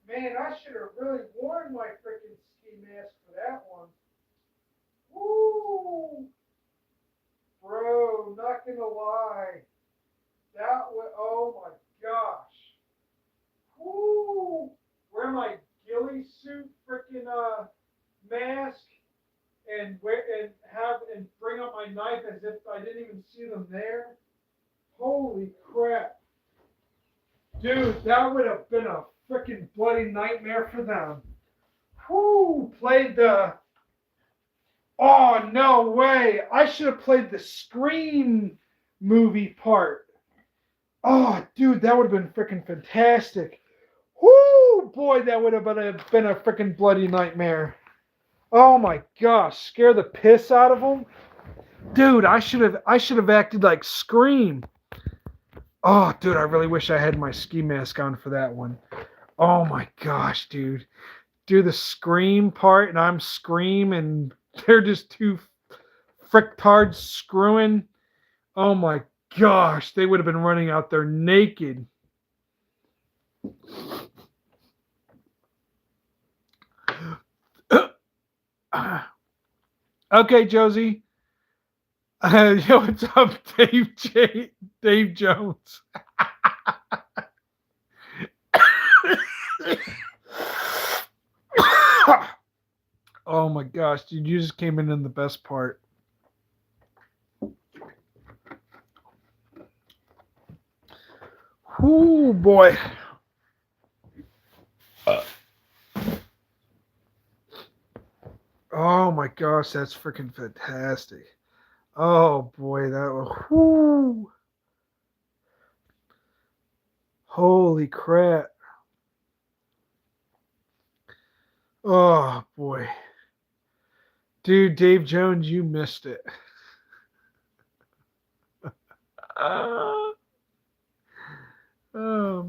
[SPEAKER 1] Man, I should have really worn my freaking ski mask for that one. Woo, bro, not gonna lie. That was, oh my gosh. Woo! Wear my ghillie suit freaking mask and bring up my knife as if I didn't even see them there. Holy crap. Dude, that would have been a freaking bloody nightmare for them. Whoo! Played the Oh no way! I should have played the Scream movie part. Oh, dude, that would have been freaking fantastic. Whoo, boy, that would have been a freaking bloody nightmare. Oh my gosh, scare the piss out of them, dude. I should have acted like Scream. Oh, dude, I really wish I had my ski mask on for that one. Oh my gosh, dude, do the Scream part, and I'm Scream, and they're just two fricktards screwing. Oh my gosh, they would have been running out there naked. Okay, Josie. Yo, what's up, Dave Jones? Oh my gosh, dude, you just came in the best part. Whoo, boy. Oh my gosh, that's freaking fantastic. Oh boy, that was whoo. Holy crap. Oh boy. Dude, Dave Jones, you missed it. Oh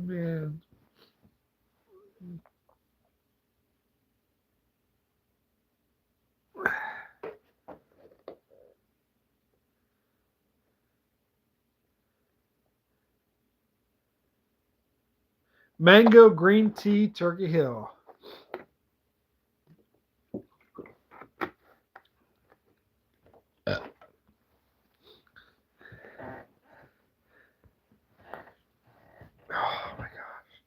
[SPEAKER 1] man. Mango green tea, Turkey Hill. Oh my gosh.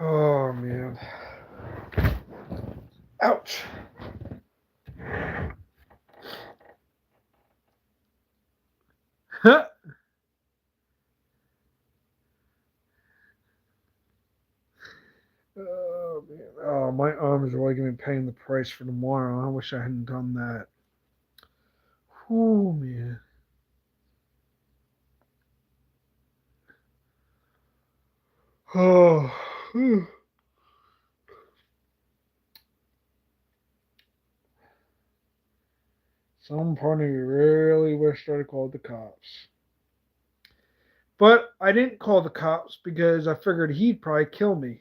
[SPEAKER 1] Oh man. Ouch. Oh man. Oh, my arms are really gonna be paying the price for tomorrow. I wish I hadn't done that. Oh man. Oh. Some part of me really wished I'd called the cops. But I didn't call the cops because I figured he'd probably kill me.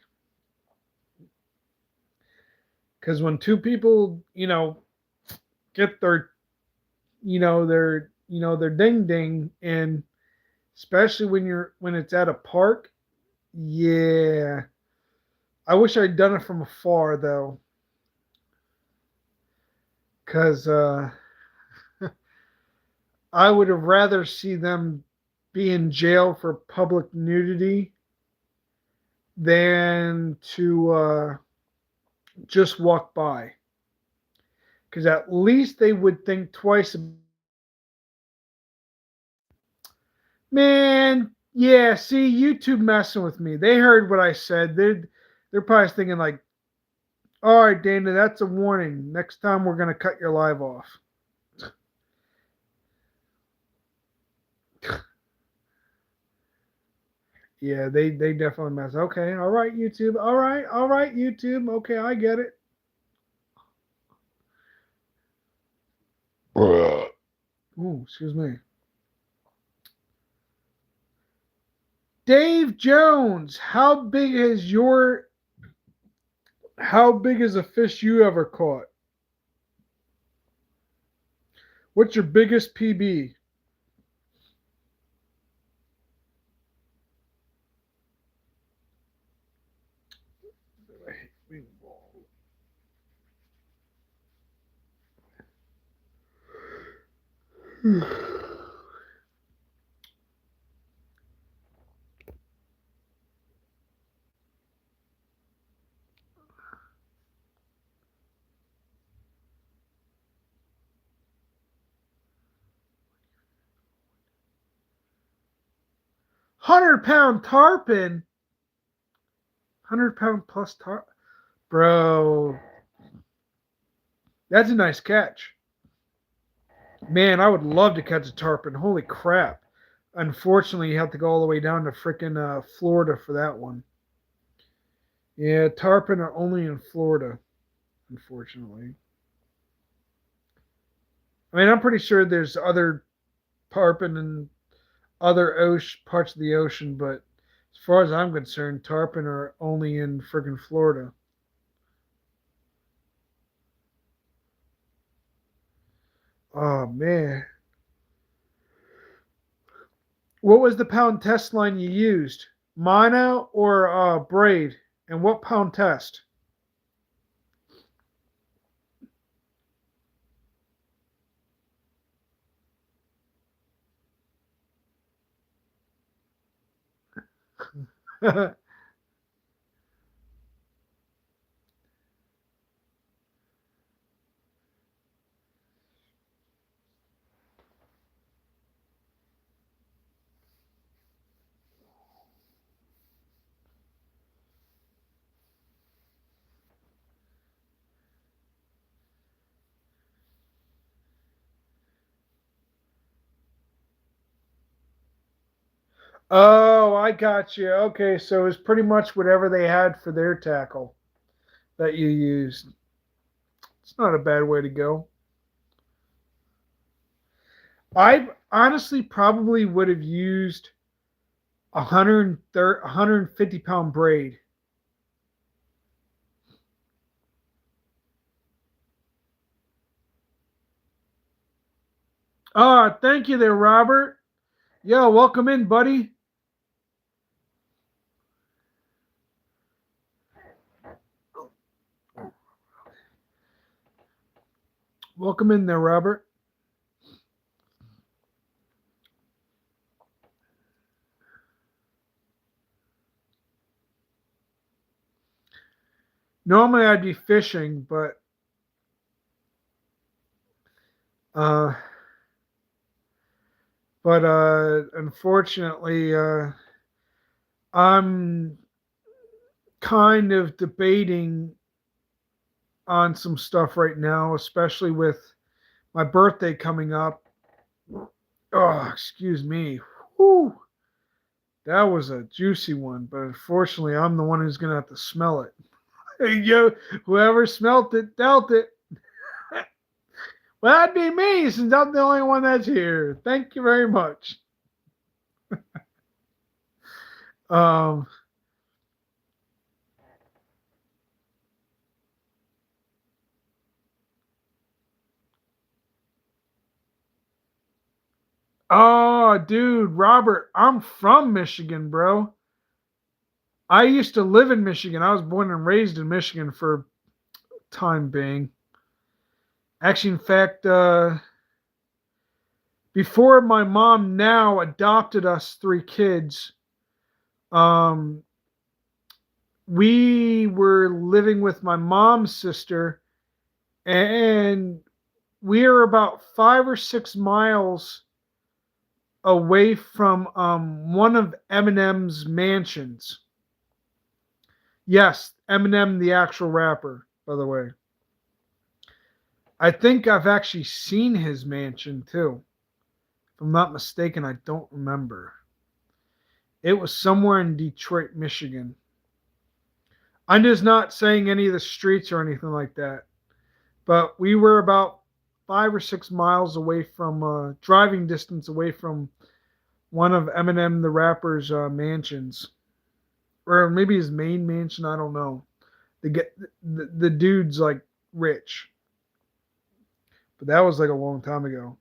[SPEAKER 1] Because when two people, get their ding ding, and especially when it's at a park, yeah. I wish I'd done it from afar though, because I would have rather see them be in jail for public nudity than to just walk by. Because at least they would think twice. Man, yeah, see, YouTube messing with me. They heard what I said. They're probably thinking like, all right, Dana, that's a warning. Next time we're gonna cut your live off. Yeah, they definitely mess. Okay, all right, YouTube. All right, YouTube. Okay, I get it. Ooh, excuse me. Dave Jones, how big is a fish you ever caught? What's your biggest PB? £100 tarpon. 100 pound plus tarpon. Bro, that's a nice catch. Man, I would love to catch a tarpon. Holy crap. Unfortunately, you have to go all the way down to freaking Florida for that one. Yeah, tarpon are only in Florida, unfortunately. I mean, I'm pretty sure there's other tarpon in other parts of the ocean, but as far as I'm concerned, tarpon are only in freaking Florida. Oh man, what was the pound test line you used? Mono or braid? And what pound test? Oh, I got you. Okay, so it's pretty much whatever they had for their tackle that you used. It's not a bad way to go. I honestly probably would have used 150 pound braid. Ah, thank you there, Robert. Yo, welcome in, buddy. Welcome in there, Robert. Normally I'd be fishing, uh, but unfortunately, I'm kind of debating on some stuff right now, especially with my birthday coming up. Oh, excuse me. Whew. That was a juicy one, but unfortunately, I'm the one who's going to have to smell it. Hey, yo, whoever smelt it, dealt it. Well, that'd be me since I'm the only one that's here. Thank you very much. Um, oh, dude, Robert, I'm from Michigan, bro. I used to live in Michigan. I was born and raised in Michigan for time being. Actually, in fact, before my mom now adopted us three kids, um, we were living with my mom's sister, and we are about 5 or 6 miles away from one of Eminem's mansions. Yes, Eminem, the actual rapper, by the way. I think I've actually seen his mansion too. If I'm not mistaken, I don't remember. It was somewhere in Detroit, Michigan. I'm just not saying any of the streets or anything like that. But we were about 5 or 6 miles away from driving distance away from one of Eminem the rapper's mansions, or maybe his main mansion. I don't know. The dude's like rich, but that was like a long time ago.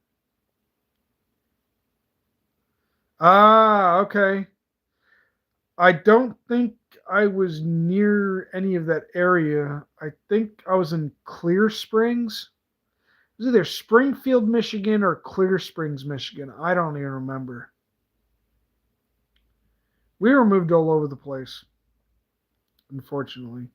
[SPEAKER 1] Ah, okay. I don't think I was near any of that area. I think I was in Clear Springs. It was either Springfield, Michigan or Clear Springs, Michigan. I don't even remember. We were moved all over the place, unfortunately.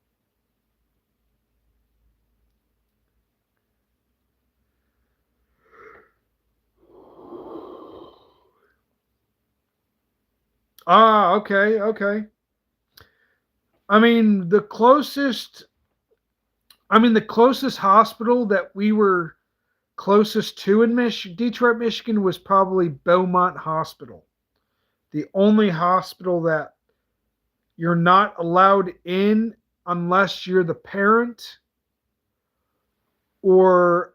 [SPEAKER 1] Ah, okay, okay. I mean, the closest hospital that we were closest to in Detroit, Michigan was probably Beaumont Hospital. The only hospital that you're not allowed in unless you're the parent or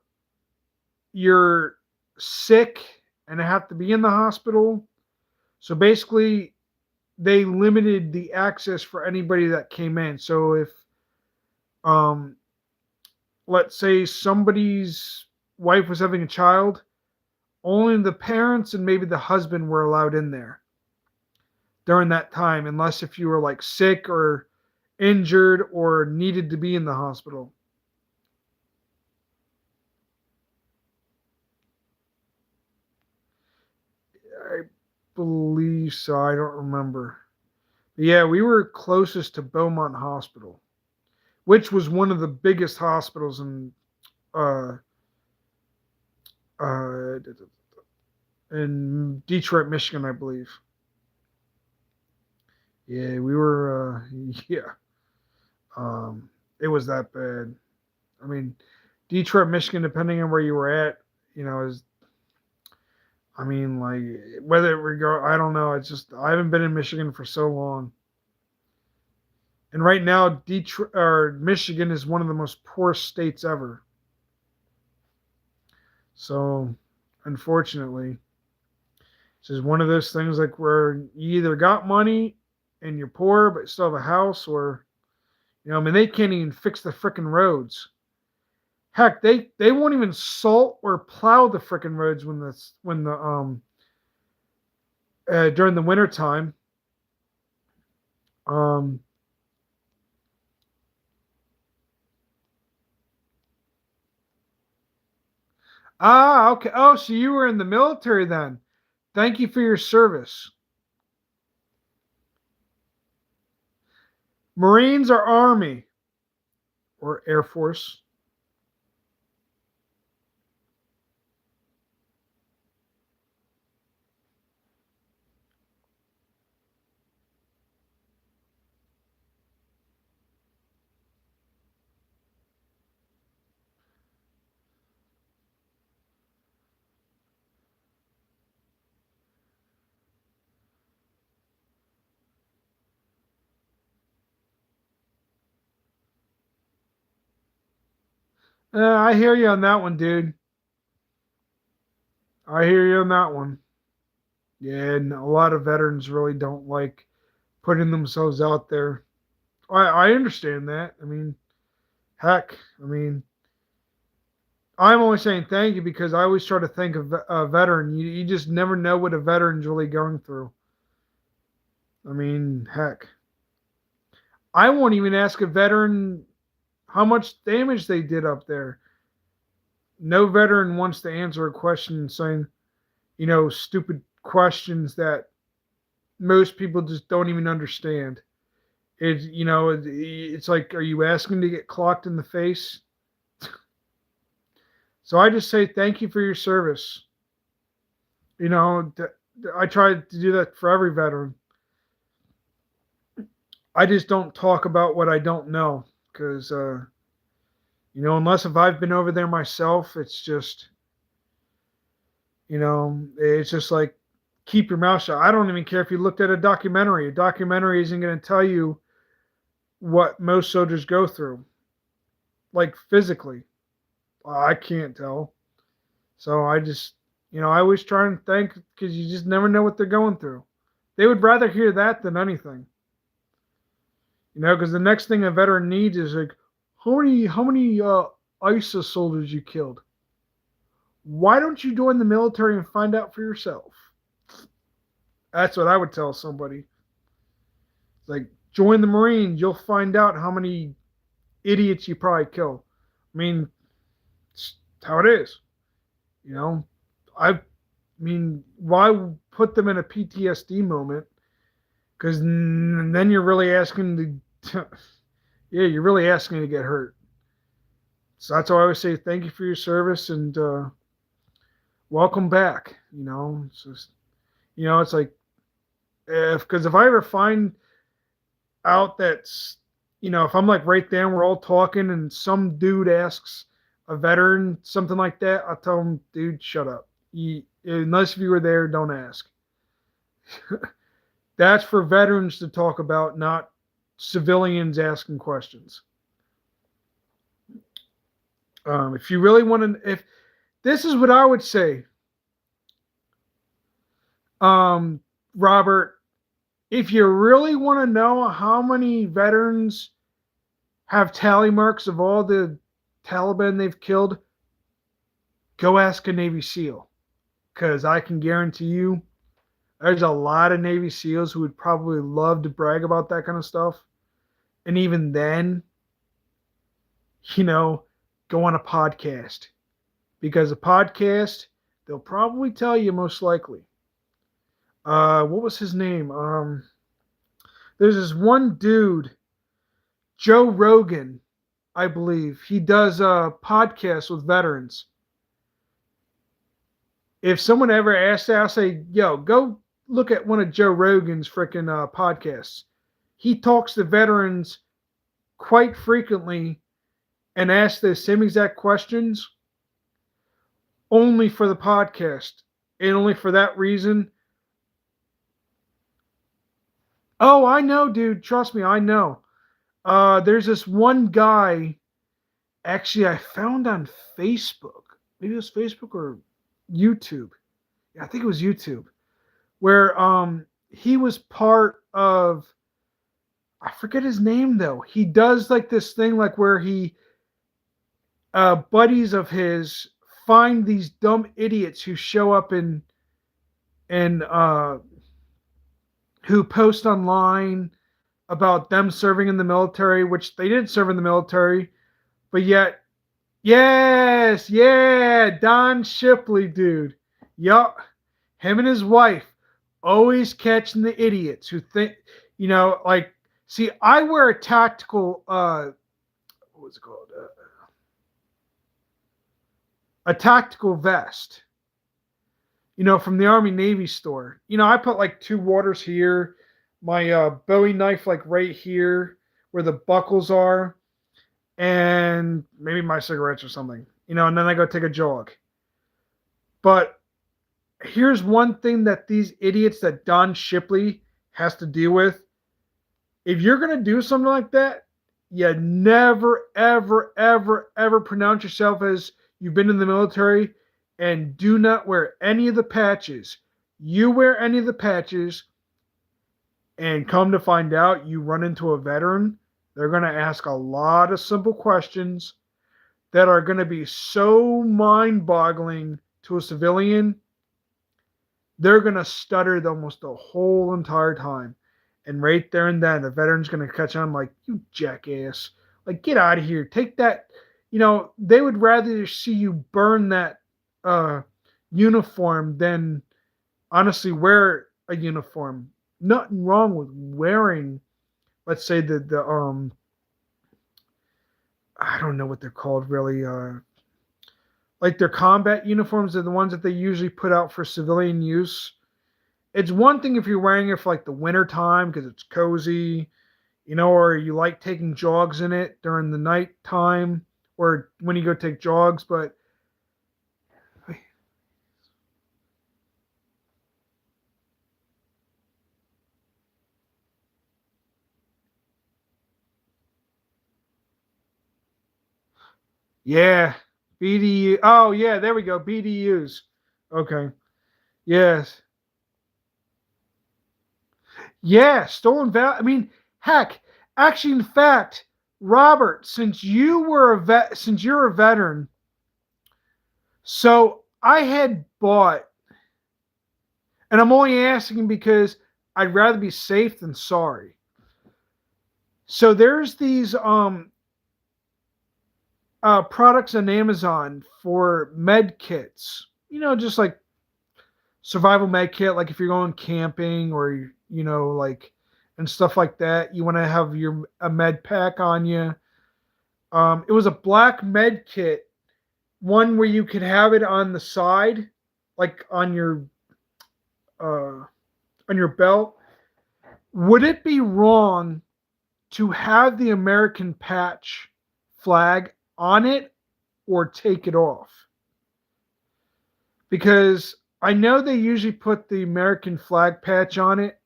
[SPEAKER 1] you're sick and have to be in the hospital. So basically, they limited the access for anybody that came in. So if, um, let's say somebody's wife was having a child, only the parents and maybe the husband were allowed in there during that time, unless if you were like sick or injured or needed to be in the hospital. I believe so. I don't remember. But yeah, we were closest to Beaumont Hospital, which was one of the biggest hospitals uh, uh, in Detroit, Michigan, I believe. Yeah, we were. Yeah, it was that bad. I mean, Detroit, Michigan, depending on where you were at, is. I mean, like whether it regard, I don't know. It's just I haven't been in Michigan for so long, and right now, Detroit or Michigan is one of the most poor states ever. So, unfortunately, it's just one of those things like where you either got money and you're poor but still have a house, or I mean, they can't even fix the frickin' roads. Heck, they won't even salt or plow the frickin' roads when the during the winter time. Um, okay. Oh, so you were in the military then. Thank you for your service. Marines or Army or Air Force? I hear you on that one, dude. I hear you on that one. Yeah, and a lot of veterans really don't like putting themselves out there. I understand that. I mean, heck, I mean, I'm only saying thank you because I always try to think of a veteran. You just never know what a veteran's really going through. I mean, heck, I won't even ask a veteran how much damage they did up there. No veteran wants to answer a question saying, stupid questions that most people just don't even understand. It's like, are you asking to get clocked in the face? So I just say thank you for your service. I try to do that for every veteran. I just don't talk about what I don't know because, unless if I've been over there myself, it's just like keep your mouth shut. I don't even care if you looked at a documentary. A documentary isn't going to tell you what most soldiers go through, like physically. I can't tell. So I always try and think because you just never know what they're going through. They would rather hear that than anything. Because the next thing a veteran needs is like, how many ISIS soldiers you killed? Why don't you join the military and find out for yourself? That's what I would tell somebody. Like, join the Marines, you'll find out how many idiots you probably kill. I mean, it's how it is. I mean, why put them in a PTSD moment? Because then you're really asking yeah, you're really asking to get hurt. So that's why I always say thank you for your service and welcome back. It's just, it's like because if I ever find out that if I'm like right there and we're all talking and some dude asks a veteran something like that, I'll tell him, dude, shut up. Unless you were there, don't ask. That's for veterans to talk about, not civilians asking questions. If you really want to, if this is what I would say, Robert, if you really want to know how many veterans have tally marks of all the Taliban they've killed, go ask a Navy SEAL. Because I can guarantee you, there's a lot of Navy SEALs who would probably love to brag about that kind of stuff. And even then, go on a podcast. Because a podcast, they'll probably tell you most likely. What was his name? There's this one dude, Joe Rogan, I believe. He does a podcast with veterans. If someone ever asks that, I'll say, yo, go look at one of Joe Rogan's freaking podcasts. He talks to veterans quite frequently and asks the same exact questions only for the podcast and only for that reason. Oh, I know, dude. Trust me, I know. There's this one guy, actually, I found on Facebook. Maybe it was Facebook or YouTube. Yeah, I think it was YouTube. Where he was part of, I forget his name though. He does like this thing like where he buddies of his find these dumb idiots who show up and who post online about them serving in the military, which they didn't serve in the military, but yet, yes, yeah, Don Shipley, dude. Yup. Him and his wife always catching the idiots who think, like, see, I wear a tactical, what was it called? A tactical vest, from the Army Navy store. I put like 2 waters here, my Bowie knife like right here where the buckles are, and maybe my cigarettes or something, and then I go take a jog. But here's one thing that these idiots that Don Shipley has to deal with. If you're going to do something like that, you never, ever, ever, ever pronounce yourself as you've been in the military, and do not wear any of the patches. You wear any of the patches, and come to find out you run into a veteran, they're going to ask a lot of simple questions that are going to be so mind boggling to a civilian, they're going to stutter almost the whole entire time. And right there and then, the veteran's going to catch on like, you jackass. Like, get out of here. Take that. They would rather see you burn that uniform than honestly wear a uniform. Nothing wrong with wearing, let's say, the I don't know what they're called really. Like their combat uniforms are the ones that they usually put out for civilian use. It's one thing if you're wearing it for like the winter time because it's cozy, or you like taking jogs in it during the night time or when you go take jogs. But yeah, BDU. Oh yeah, there we go. BDUs. Okay. Yes. Yeah, stolen value. I mean, heck, actually, in fact, Robert, since you're a veteran, so I had bought, and I'm only asking because I'd rather be safe than sorry. So there's these products on Amazon for med kits. Just like survival med kit, like if you're going camping or like and stuff like that. You want to have a med pack on you. It was a black med kit, one where you could have it on the side, like uh, on your belt. Would it be wrong to have the American patch flag on it or take it off? Because I know they usually put the American flag patch on it.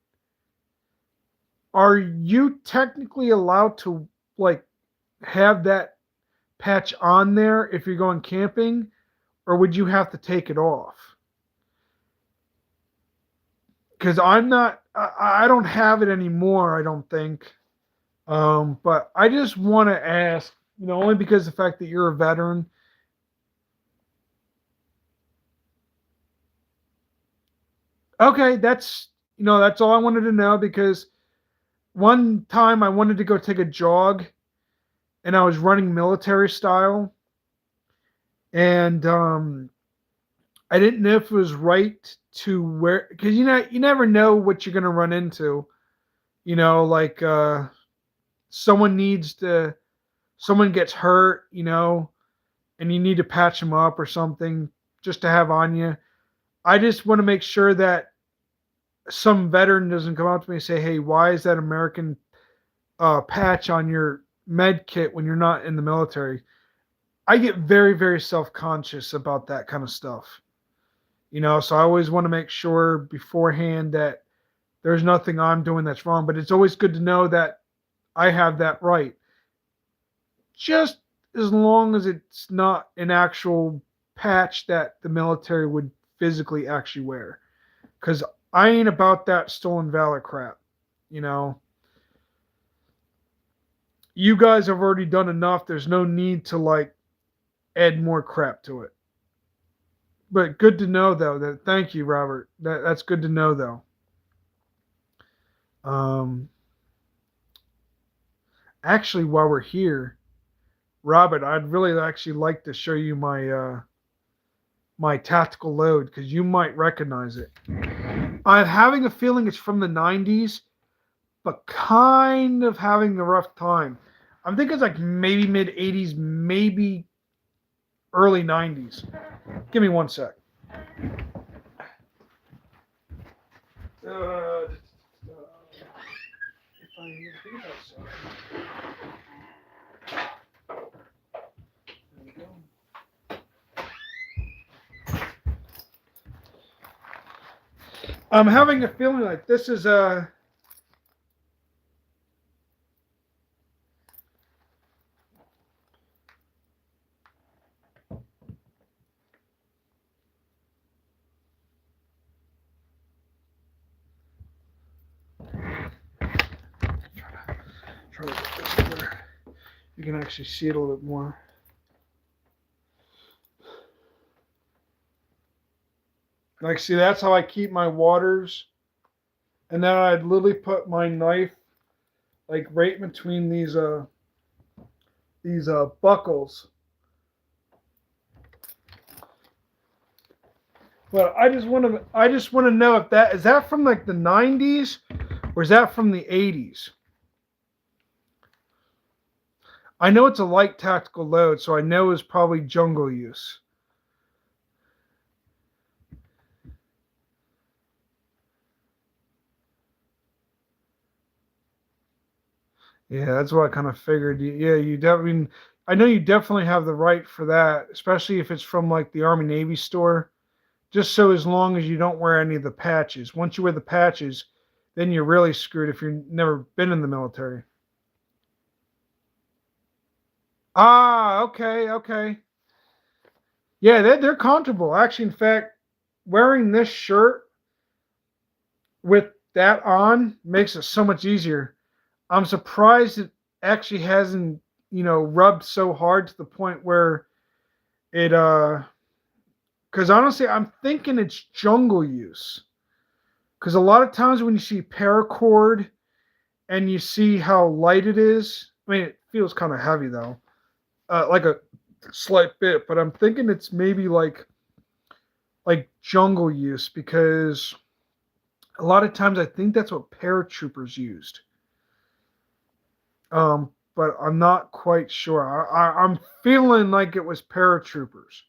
[SPEAKER 1] Are you technically allowed to like have that patch on there if you're going camping, or would you have to take it off? Because I don't have it anymore, I don't think. But I just want to ask, only because of the fact that you're a veteran. Okay, that's all I wanted to know because one time I wanted to go take a jog and I was running military style and I didn't know if it was right to wear because you never know what you're gonna run into. Like someone gets hurt, and you need to patch them up or something just to have on you. I just want to make sure that some veteran doesn't come up to me and say, "Hey, why is that American patch on your med kit when you're not in the military?" I get very, very self-conscious about that kind of stuff. So I always want to make sure beforehand that there's nothing I'm doing that's wrong. But it's always good to know that I have that right. Just as long as it's not an actual patch that the military would physically actually wear. Because I ain't about that stolen valor crap. You guys have already done enough. There's no need to like add more crap to it. But good to know though that thank you, Robert. That's good to know though. Actually, while we're here, Robert, I'd really actually like to show you my tactical load because you might recognize it. I'm having a feeling it's from the 90s, but kind of having a rough time. I'm thinking it's like maybe mid 80s, maybe early 90s. Give me one sec. If I think so. There we go. I'm having a feeling like this is try to get this where you can actually see it a little bit more. Like, see, that's how I keep my waters. And then I'd literally put my knife like right between these buckles. But I just want to know if that is that from like the 90s or is that from the 80s? I know it's a light tactical load, so I know it's probably jungle use. Yeah, that's what I kind of figured. Yeah, I mean, I know you definitely have the right for that, especially if it's from like the Army Navy store. Just so as long as you don't wear any of the patches. Once you wear the patches, then you're really screwed if you've never been in the military. Ah, okay, okay. Yeah, they're comfortable. Actually, in fact, wearing this shirt with that on makes it so much easier. I'm surprised it actually hasn't, rubbed so hard to the point where it because honestly, I'm thinking it's jungle use. Because a lot of times when you see paracord and you see how light it is, I mean, it feels kind of heavy though, like a slight bit. But I'm thinking it's maybe like jungle use because a lot of times I think that's what paratroopers used. But I'm not quite sure. I'm feeling like it was paratroopers.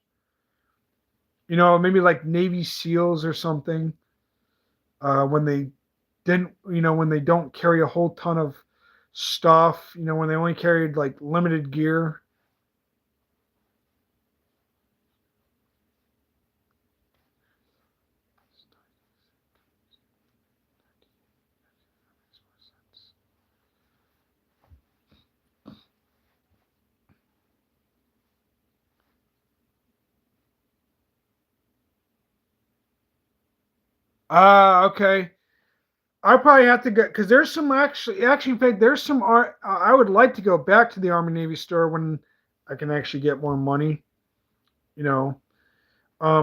[SPEAKER 1] Maybe like Navy SEALs or something. When they didn't, when they don't carry a whole ton of stuff, when they only carried like limited gear. Ah, okay. I probably have to go because there's some actually, in fact, there's some art. I would like to go back to the Army Navy store when I can actually get more money. You know,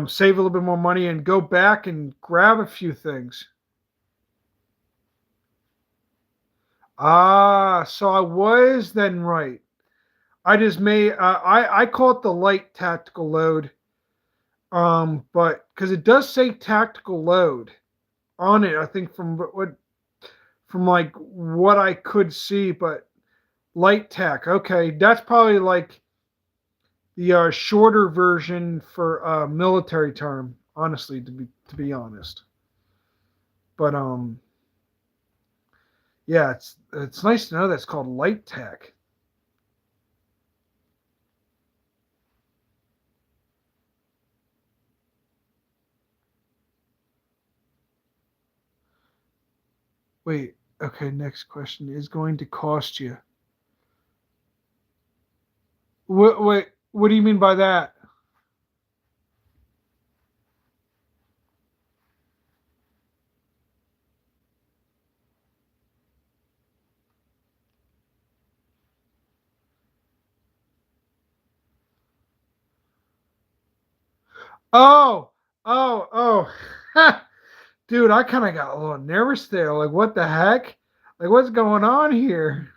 [SPEAKER 1] save a little bit more money and go back and grab a few things. Ah, so I was then right. I just made I call it the light tactical load. But because it does say tactical load on it, I think from like what I could see, but light tack. Okay, that's probably like the shorter version for military term. Honestly, to be honest, but yeah, it's nice to know that's called light tack. Wait, okay. Next question is going to cost you. Wait, what do you mean by that? Oh, oh. Dude, I kind of got a little nervous there. Like, what the heck? Like, what's going on here?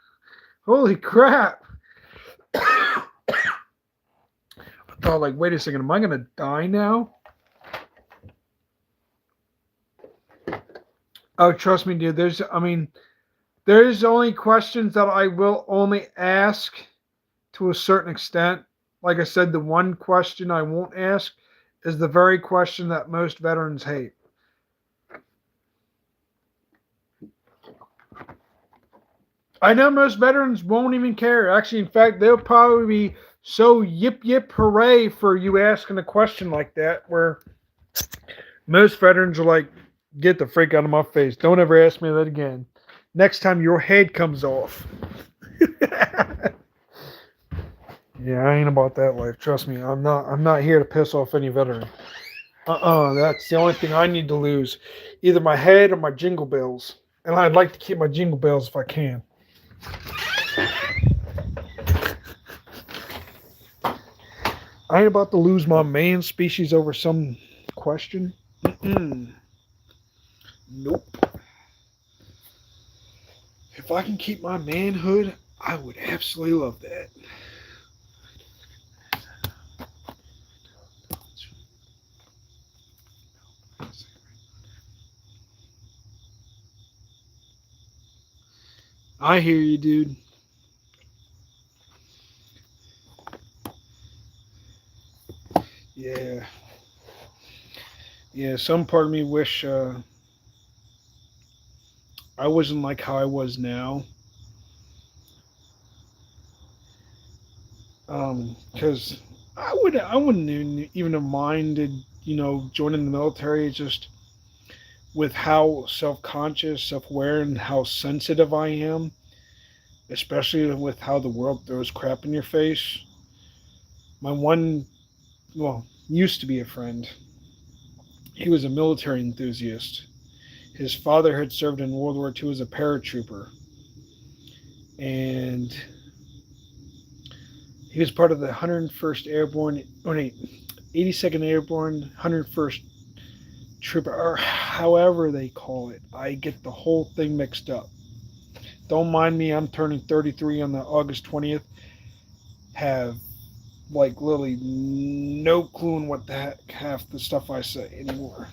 [SPEAKER 1] Holy crap. I thought, like, wait a second, am I going to die now? Oh, trust me, dude. There's only questions that I will only ask to a certain extent. Like I said, the one question I won't ask is the very question that most veterans hate. I know most veterans won't even care. Actually, in fact, they'll probably be so yip yip hooray for you asking a question like that, where most veterans are like, get the freak out of my face. Don't ever ask me that again. Next time your head comes off. Yeah, I ain't about that life. Trust me. I'm not here to piss off any veteran. That's the only thing I need to lose. Either my head or my jingle bells. And I'd like to keep my jingle bells if I can. I ain't about to lose my man species over some question. Mm-mm. Nope. If I can keep my manhood, I would absolutely love that. I hear you, dude. Yeah. Yeah, some part of me wish I wasn't like how I was now. Because I wouldn't even have minded, joining the military. It's just with how self-conscious, self-aware, and how sensitive I am, especially with how the world throws crap in your face. My one, well, used to be a friend. He was a military enthusiast. His father had served in World War II as a paratrooper, and he was part of the 101st Airborne, 82nd Airborne, 101st Trooper, or however they call it. I get the whole thing mixed up. Don't mind me, I'm turning 33 on the August 20th. Have like literally no clue on what the heck half the stuff I say anymore.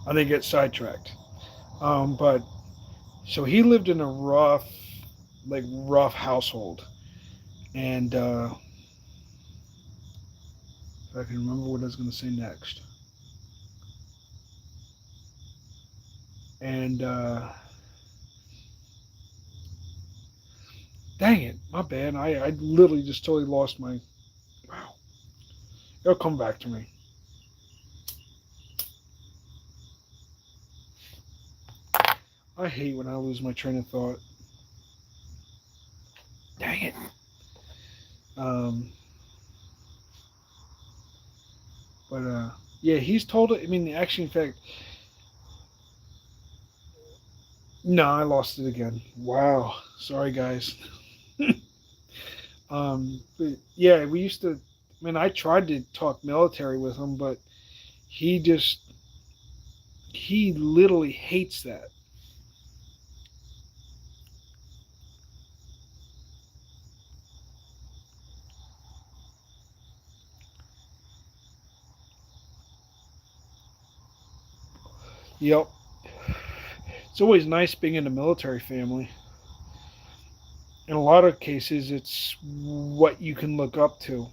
[SPEAKER 1] I think get sidetracked. But so he lived in a rough household, and if I can remember what I was going to say next, and dang it, my bad. I literally just totally lost my. Wow, it'll come back to me. I hate when I lose my train of thought. Dang it. Um, but yeah, he's told it. I mean, actually, in fact, no, I lost it again. Wow, sorry guys. But yeah, we used to. I mean, I tried to talk military with him, but he just he literally hates that. Yep. It's always nice being in a military family. In a lot of cases, it's what you can look up to,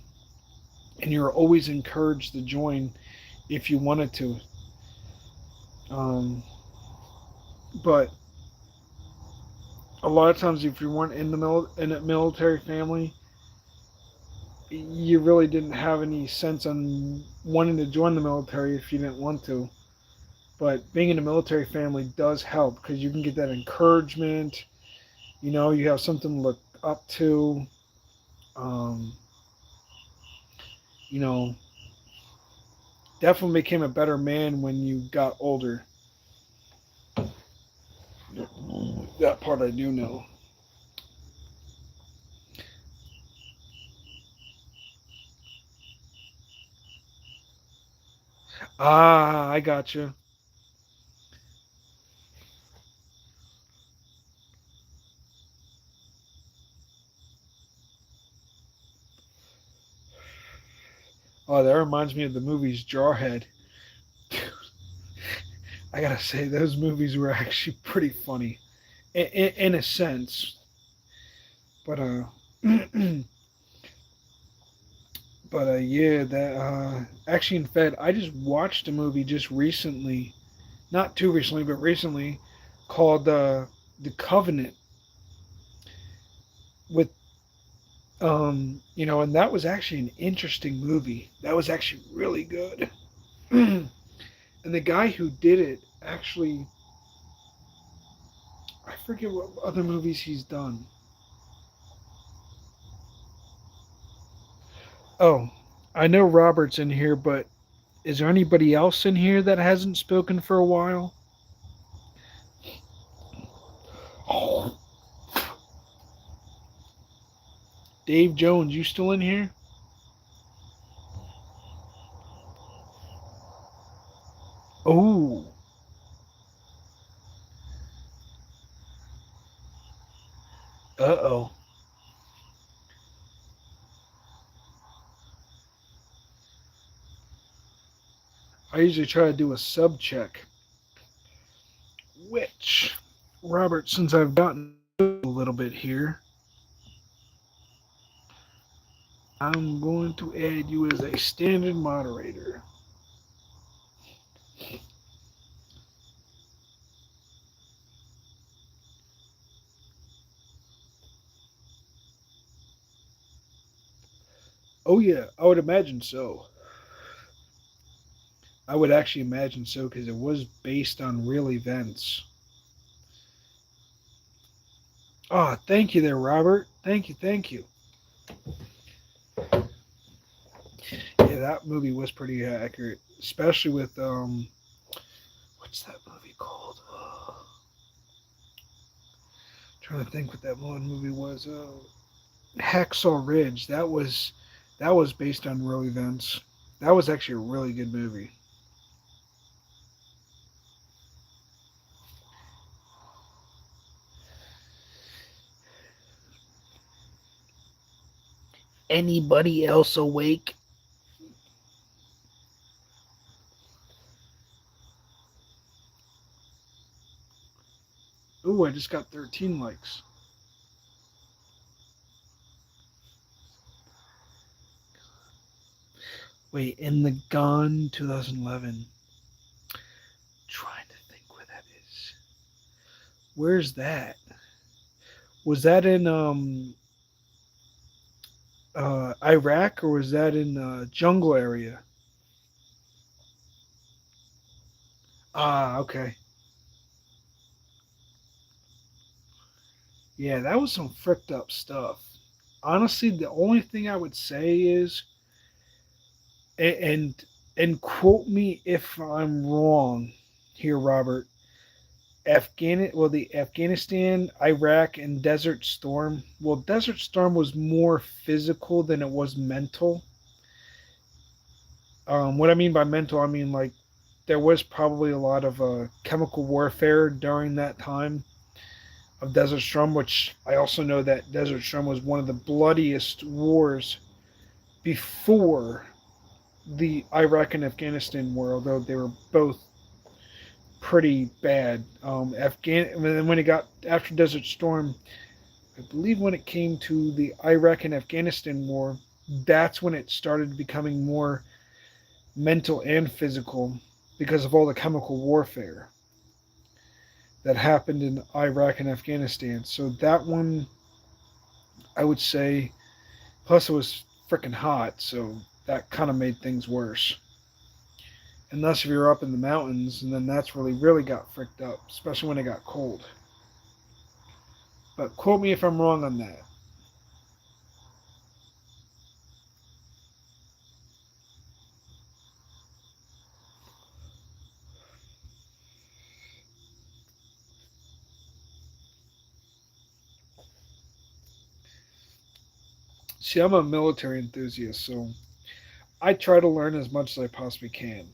[SPEAKER 1] and you're always encouraged to join if you wanted to. Um, but a lot of times, if you weren't in a military family, you really didn't have any sense on wanting to join the military if you didn't want to. But being in a military family does help because you can get that encouragement. You have something to look up to. Um, you know, definitely became a better man when you got older. That part I do know. Ah, I got you. Oh, that reminds me of the movies Jarhead. I gotta say, those movies were actually pretty funny, in a sense. But yeah, that actually, in fact, I just watched a movie just recently, not too recently, but recently, called The Covenant with and that was actually an interesting movie. That was actually really good. And the guy who did it actually, I forget what other movies he's done. Oh, I know Robert's in here, but is there anybody else in here that hasn't spoken for a while? Oh, Dave Jones, you still in here? Oh. Uh-oh. I usually try to do a sub check. Which, Robert, since I've gotten a little bit here, I'm going to add you as a standard moderator. Oh yeah, I would imagine so. I would actually imagine so because it was based on real events. Ah, oh, thank you there, Robert. Thank you, thank you. Yeah, that movie was pretty accurate, especially with what's that movie called? Trying to think what that one movie was. Hacksaw Ridge. That was based on real events. That was actually a really good movie. Anybody else awake? Ooh, I just got 13 likes. Wait, in the Gone 2011. Trying to think where that is. Where's that? Was that in Iraq or was that in jungle area? Ah, okay. Yeah, that was some fricked up stuff. Honestly, the only thing I would say is, and and quote me if I'm wrong here, Robert. The Afghanistan, Iraq, and Desert Storm. Well, Desert Storm was more physical than it was mental. What I mean by mental, I mean like there was probably a lot of chemical warfare during that time of Desert Storm, which I also know that Desert Storm was one of the bloodiest wars before the Iraq and Afghanistan war, although they were both pretty bad. When it got after Desert Storm, I believe when it came to the Iraq and Afghanistan war, that's when it started becoming more mental and physical because of all the chemical warfare that happened in Iraq and Afghanistan. So that one, I would say, plus it was freaking hot, so that kind of made things worse. Unless if you're up in the mountains, and then that's really got fricked up, especially when it got cold. But quote me if I'm wrong on that. See, I'm a military enthusiast, so I try to learn as much as I possibly can.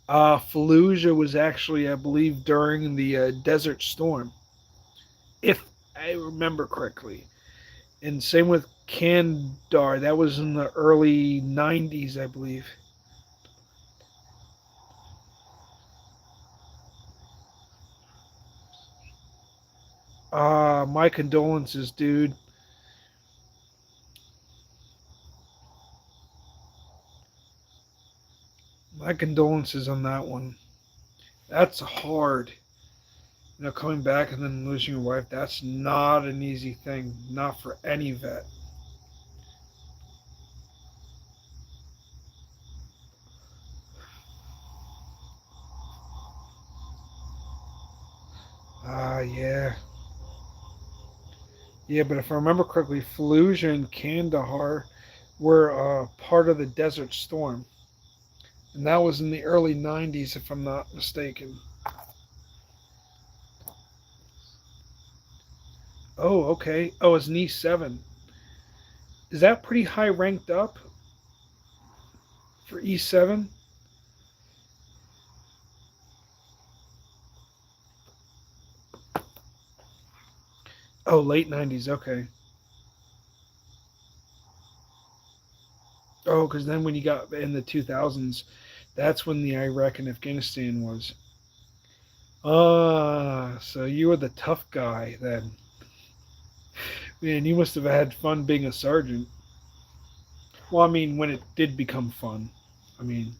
[SPEAKER 1] Fallujah was actually, I believe, during the Desert Storm, if I remember correctly. And same with Kandar. That was in the early 90s, I believe. My condolences, dude. My condolences on that one. That's hard. Coming back and then losing your wife, that's not an easy thing. Not for any vet. Yeah. Yeah, but if I remember correctly, Fallujah and Kandahar were part of the Desert Storm. And that was in the early 90s, if I'm not mistaken. Oh, okay. Oh, it's an E7. Is that pretty high ranked up for E7? Oh, late 90s. Okay. Oh, because then when you got in the 2000s, that's when the Iraq and Afghanistan was. Ah, so you were the tough guy then. Man, you must have had fun being a sergeant. Well, I mean, when it did become fun. I mean,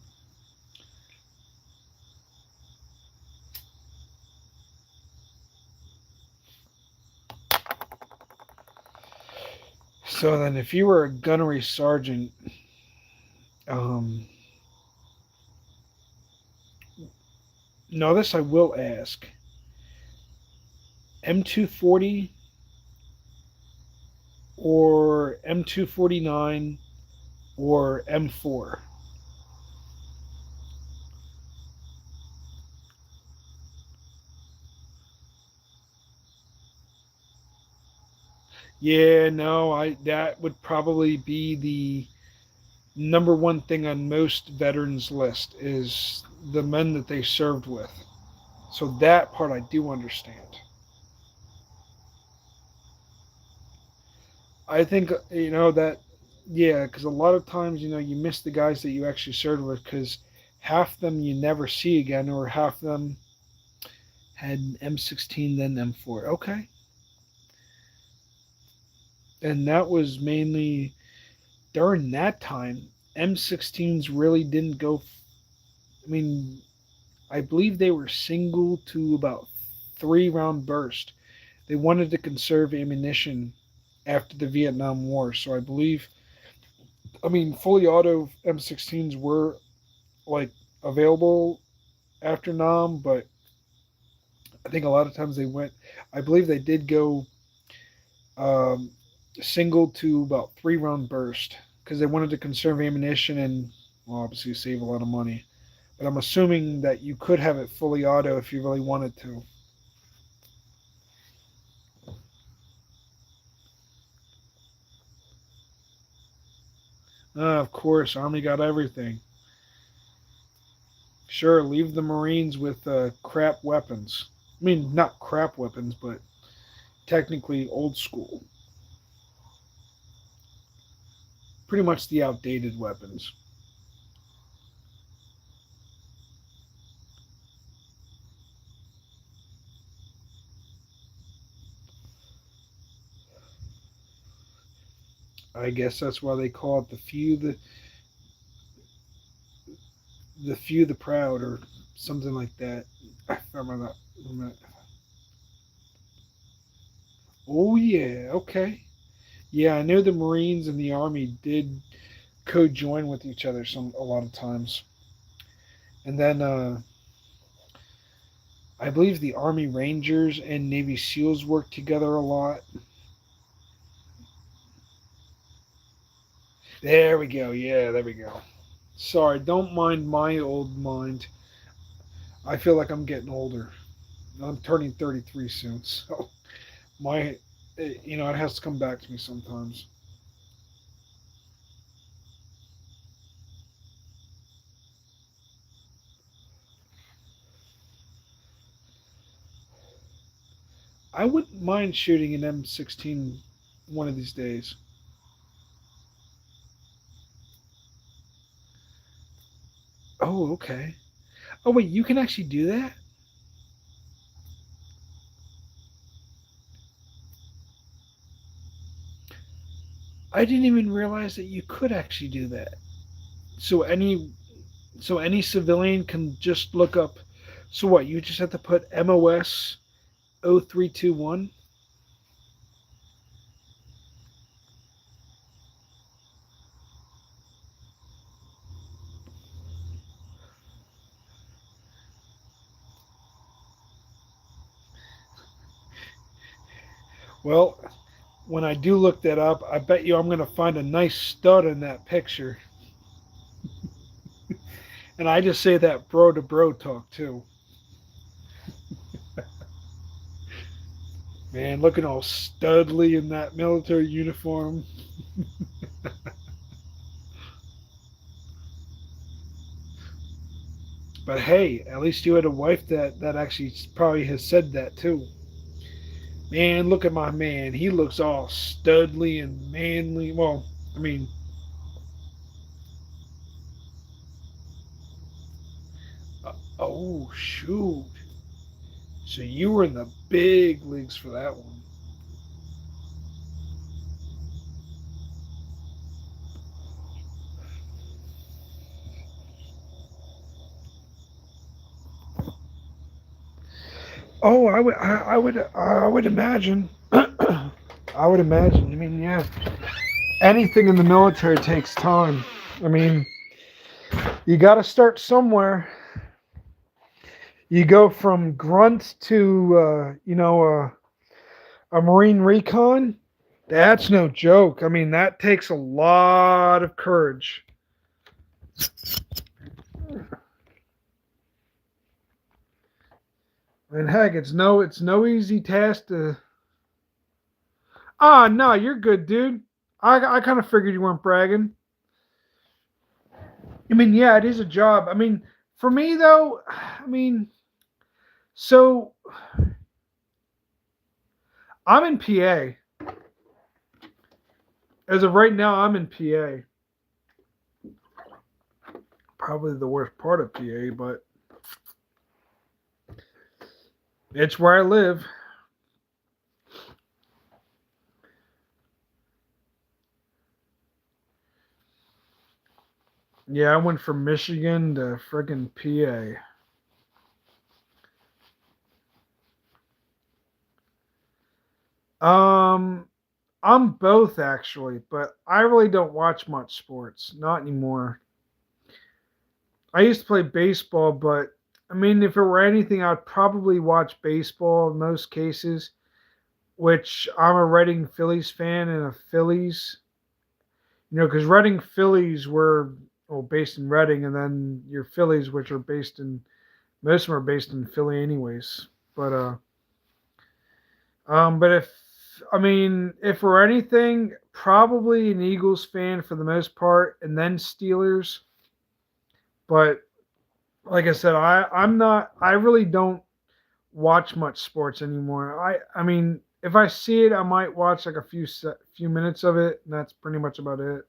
[SPEAKER 1] so then if you were a gunnery sergeant, um, no, this I will ask. M240 or M249 or M4? Yeah, no, I that would probably be the number one thing on most veterans' list is the men that they served with. So that part I do understand. I think that yeah, because a lot of times you miss the guys that you actually served with because half them you never see again, or half them had M16 then M4. Okay, and that was mainly during that time. M16s really didn't go. I mean, I believe they were single to about 3 round burst. They wanted to conserve ammunition after the Vietnam War, so I believe. I mean, fully auto M16s were like available after Nam, but I think a lot of times they went. I believe they did go um, single to about 3 round burst because they wanted to conserve ammunition and well, obviously save a lot of money. But I'm assuming that you could have it fully auto if you really wanted to. Of course, Army got everything. Sure, leave the Marines with crap weapons. I mean, not crap weapons, but technically old school. Pretty much the outdated weapons. I guess that's why they call it the few the proud or something like that. I remember that. Oh yeah, okay. Yeah, I know the Marines and the Army did co-join with each other a lot of times, and then I believe the Army Rangers and Navy SEALs worked together a lot. There we go. Yeah, there we go. Sorry, don't mind my old mind. I feel like I'm getting older. I'm turning 33 soon, so my, it has to come back to me sometimes. I wouldn't mind shooting an M16 one of these days. Oh, okay. Oh, wait, you can actually do that? I didn't even realize that you could actually do that. So any civilian can just look up. So what? You just have to put MOS 0321. Well, when I do look that up, I bet you I'm going to find a nice stud in that picture. And I just say that bro to bro talk too. Man, looking all studly in that military uniform. But hey, at least you had a wife that actually probably has said that too. Man, look at my man. He looks all studly and manly. Well, I mean, oh shoot. So you were in the big leagues for that one. Oh, I would imagine. I would imagine. I mean, yeah, anything in the military takes time. I mean, you got to start somewhere. You go from grunt to, a Marine recon. That's no joke. I mean, that takes a lot of courage. And heck, it's no easy task to. Ah, no, you're good, dude. I kind of figured you weren't bragging. I mean, yeah, it is a job. I mean, for me though, I mean, so I'm in PA. As of right now, I'm in PA. Probably the worst part of PA, but it's where I live. Yeah, I went from Michigan to friggin' PA. I'm both actually, but I really don't watch much sports. Not anymore. I used to play baseball, but I mean, if it were anything, I'd probably watch baseball in most cases, which I'm a Reading Phillies fan and a Phillies, because Reading Phillies were well based in Reading, and then your Phillies, which are based in most of them are based in Philly, anyways. But if I mean, if we're anything, probably an Eagles fan for the most part, and then Steelers. But like I said, I'm not. I really don't watch much sports anymore. I mean, if I see it, I might watch like a few minutes of it, and that's pretty much about it.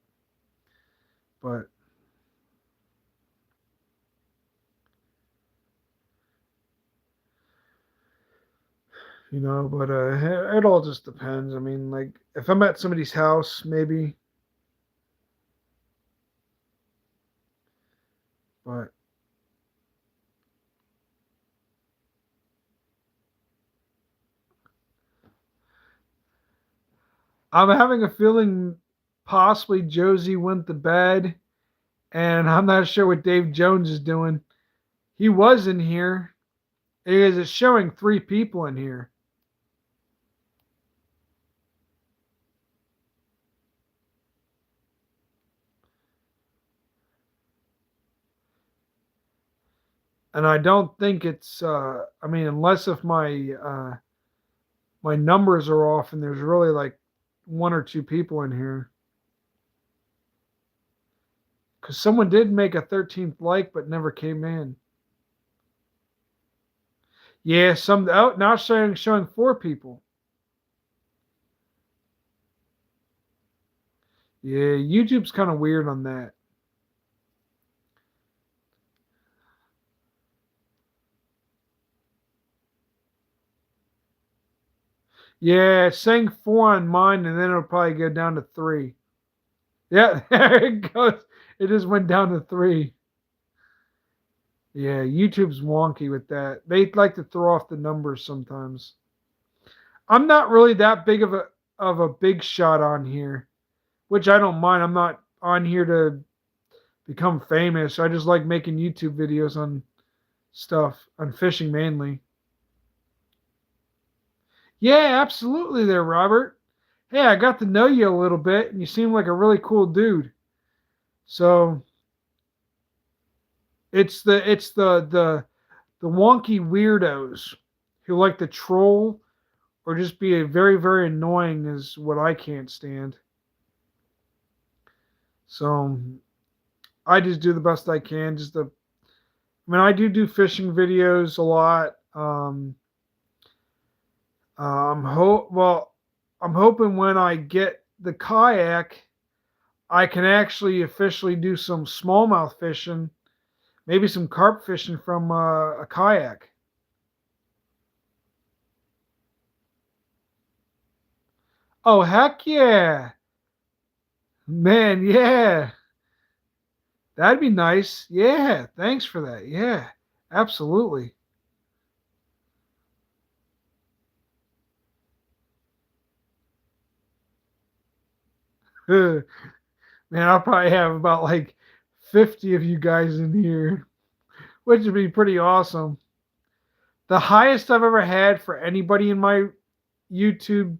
[SPEAKER 1] But it all just depends. I mean, like if I'm at somebody's house, maybe. But I'm having a feeling possibly Josie went to bed, and I'm not sure what Dave Jones is doing. He was in here. It's showing 3 people in here. And I don't think it's. I mean, unless if my numbers are off, and there's really like 1 or 2 people in here. Because someone did make a 13th like, but never came in. Yeah, some now showing 4 people. Yeah, YouTube's kind of weird on that. Yeah, it's saying 4 on mine, and then it'll probably go down to 3. Yeah, there it goes. It just went down to 3. Yeah, YouTube's wonky with that. They like to throw off the numbers sometimes. I'm not really that big of a big shot on here, which I don't mind. I'm not on here to become famous. I just like making YouTube videos on stuff, on fishing mainly. Yeah, absolutely there, Robert. Hey, I got to know you a little bit, and you seem like a really cool dude. So it's the wonky weirdos who like to troll or just be a very, very annoying is what I can't stand. So I just do the best I can. I do fishing videos a lot. Well, I'm hoping when I get the kayak, I can actually officially do some smallmouth fishing, maybe some carp fishing from a kayak. Oh heck yeah, man! Yeah, that'd be nice. Yeah, thanks for that. Yeah, absolutely. Man, I'll probably have about like 50 of you guys in here, which would be pretty awesome. The highest I've ever had for anybody in my YouTube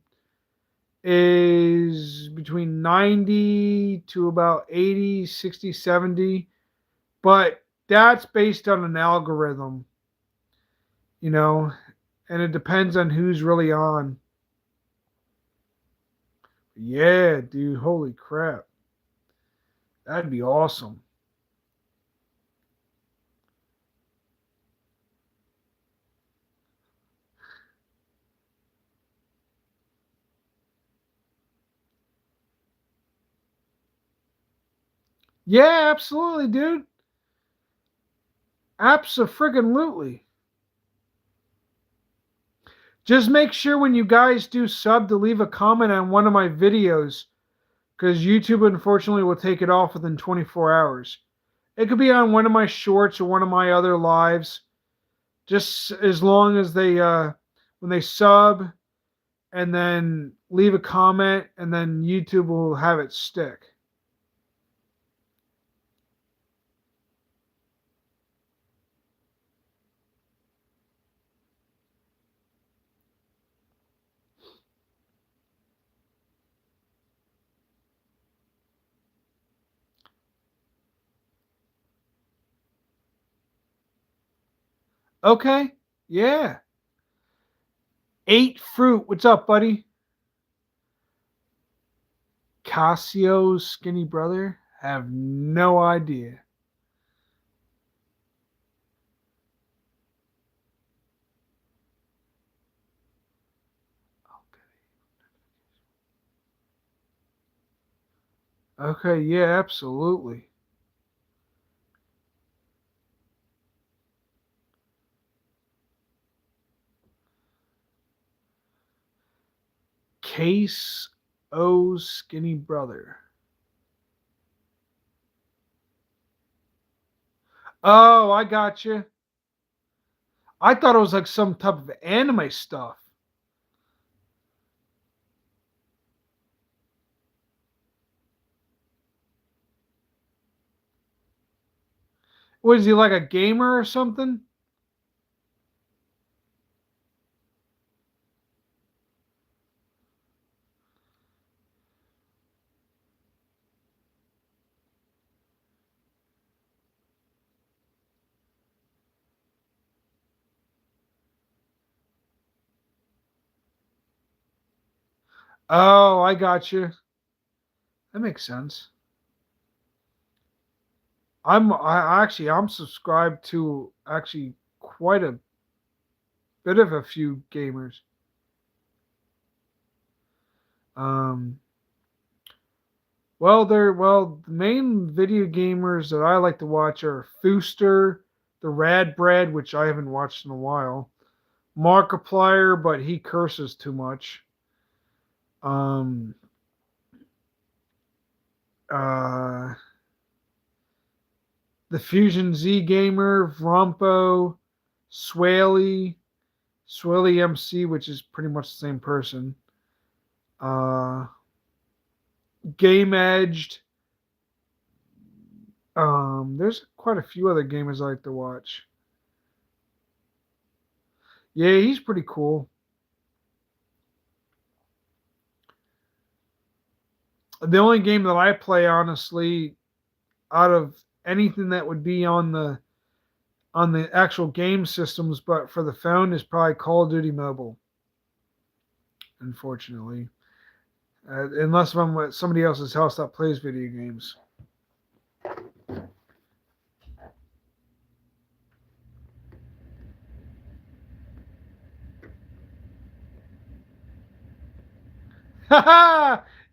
[SPEAKER 1] is between 90 to about 80, 60, 70. But that's based on an algorithm, you know, and it depends on who's really on. Yeah, dude, holy crap. That'd be awesome. Yeah, absolutely, dude. Abso-friggin-lutely. Just make sure when you guys do sub to leave a comment on one of my videos because YouTube unfortunately will take it off within 24 hours. It could be on one of my shorts or one of my other lives. Just as long as they when they sub and then leave a comment and then YouTube will have it stick. Okay. Yeah. Eight fruit. What's up, buddy? Cassio's skinny brother? Have no idea. Okay, yeah, absolutely. Case O's skinny brother. Oh, I got you. I thought it was like some type of anime stuff. Was he like a gamer or something? Oh, I got you. That makes sense. I'm subscribed to actually quite a bit of a few gamers. Um, the main video gamers that I like to watch are Fooster, the Rad Bread, which I haven't watched in a while, Markiplier, but he curses too much. Um, uh, the Fusion Z Gamer, Vrompo, Swaley, Swilly MC, which is pretty much the same person. Uh, Game Edged. There's quite a few other gamers I like to watch. Yeah, he's pretty cool. The only game that I play, honestly, out of anything that would be on the actual game systems, but for the phone, is probably Call of Duty Mobile. Unfortunately, unless I'm at somebody else's house that plays video games.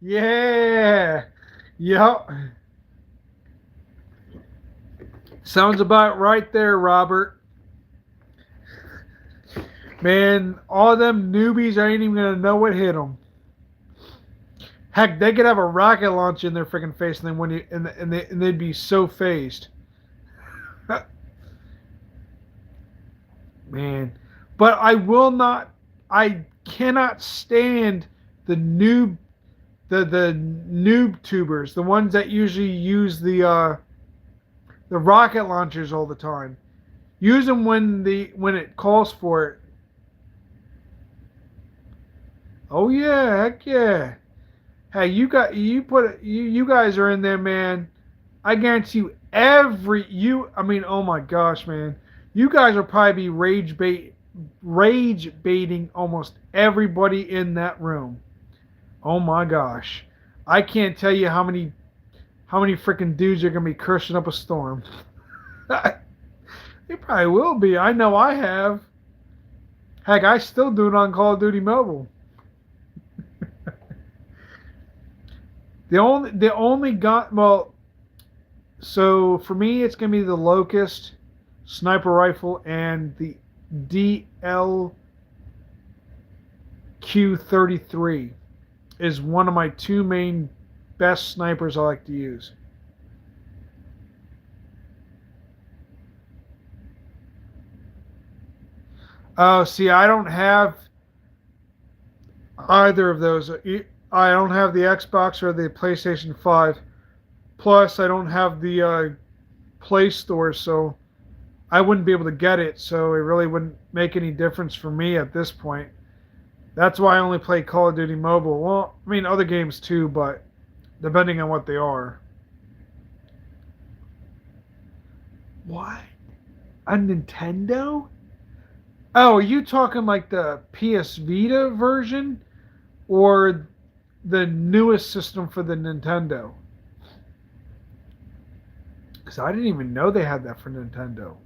[SPEAKER 1] Yeah. Yep. Sounds about right there, Robert. Man, all them newbies ain't even gonna know what hit them. Heck, they could have a rocket launch in their freaking face, and then when you and they'd be so phased. Man, but I will not. I cannot stand the the noob tubers, the ones that usually use the rocket launchers all the time. Use them when it calls for it. Oh yeah, heck yeah. Hey, you guys are in there, man. I guarantee you I mean, oh my gosh, man. You guys will probably be rage baiting almost everybody in that room. Oh my gosh. I can't tell you how many freaking dudes are gonna be cursing up a storm. They probably will be. I know I have. Heck, I still do it on Call of Duty Mobile. The only gun, well, so for me it's gonna be the Locust sniper rifle and the DLQ-33 is one of my two main best snipers I like to use. Oh, see, I don't have either of those. I don't have the Xbox or the PlayStation 5. Plus, I don't have the Play Store, so I wouldn't be able to get it. So it really wouldn't make any difference for me at this point. That's why I only play Call of Duty Mobile. Well, I mean, other games too, but depending on what they are. What? A Nintendo? Oh, are you talking like the PS Vita version or the newest system for the Nintendo? Because I didn't even know they had that for Nintendo.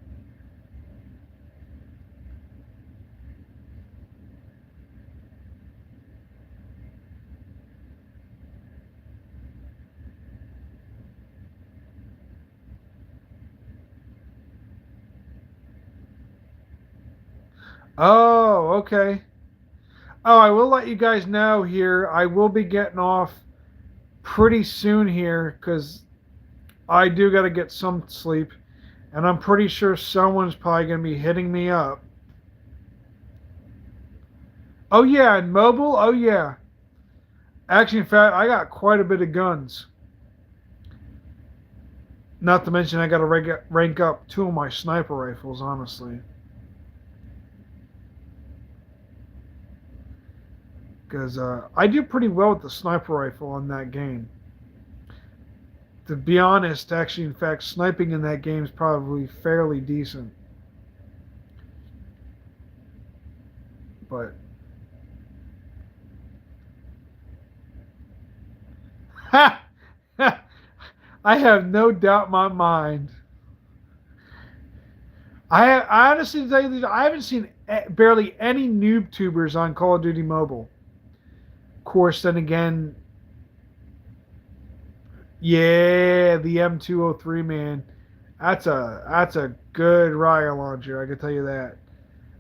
[SPEAKER 1] Oh, okay. Oh, I will let you guys know here. I will be getting off pretty soon here because I do got to get some sleep. And I'm pretty sure someone's probably going to be hitting me up. Oh, yeah, and mobile? Oh, yeah. Actually, in fact, I got quite a bit of guns. Not to mention, I got to rank up two of my sniper rifles, honestly. Because I do pretty well with the sniper rifle on that game. To be honest, actually, in fact, sniping in that game is probably fairly decent. But ha! I have no doubt in my mind. I honestly tell you, I haven't seen barely any noob tubers on Call of Duty Mobile. Of course, then again, yeah, the M203, man. That's a good riot launcher, I can tell you that.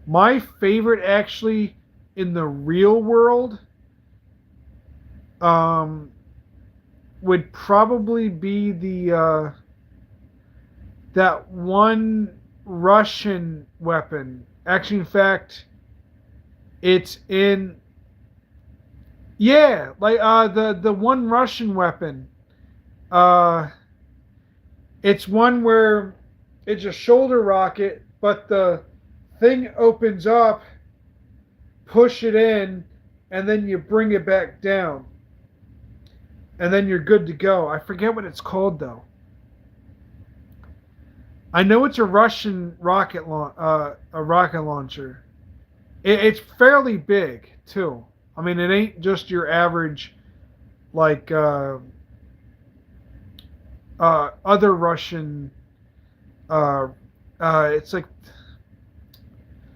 [SPEAKER 1] My favorite actually in the real world um would probably be the that one Russian weapon. Actually, in fact, it's in yeah, like the one Russian weapon. Uh, it's one where it's a shoulder rocket, but the thing opens up, push it in, and then you bring it back down. and then you're good to go. I forget what it's called though. I know it's a Russian a rocket launcher. It's fairly big too. I mean, it ain't just your average like other Russian. Uh, it's like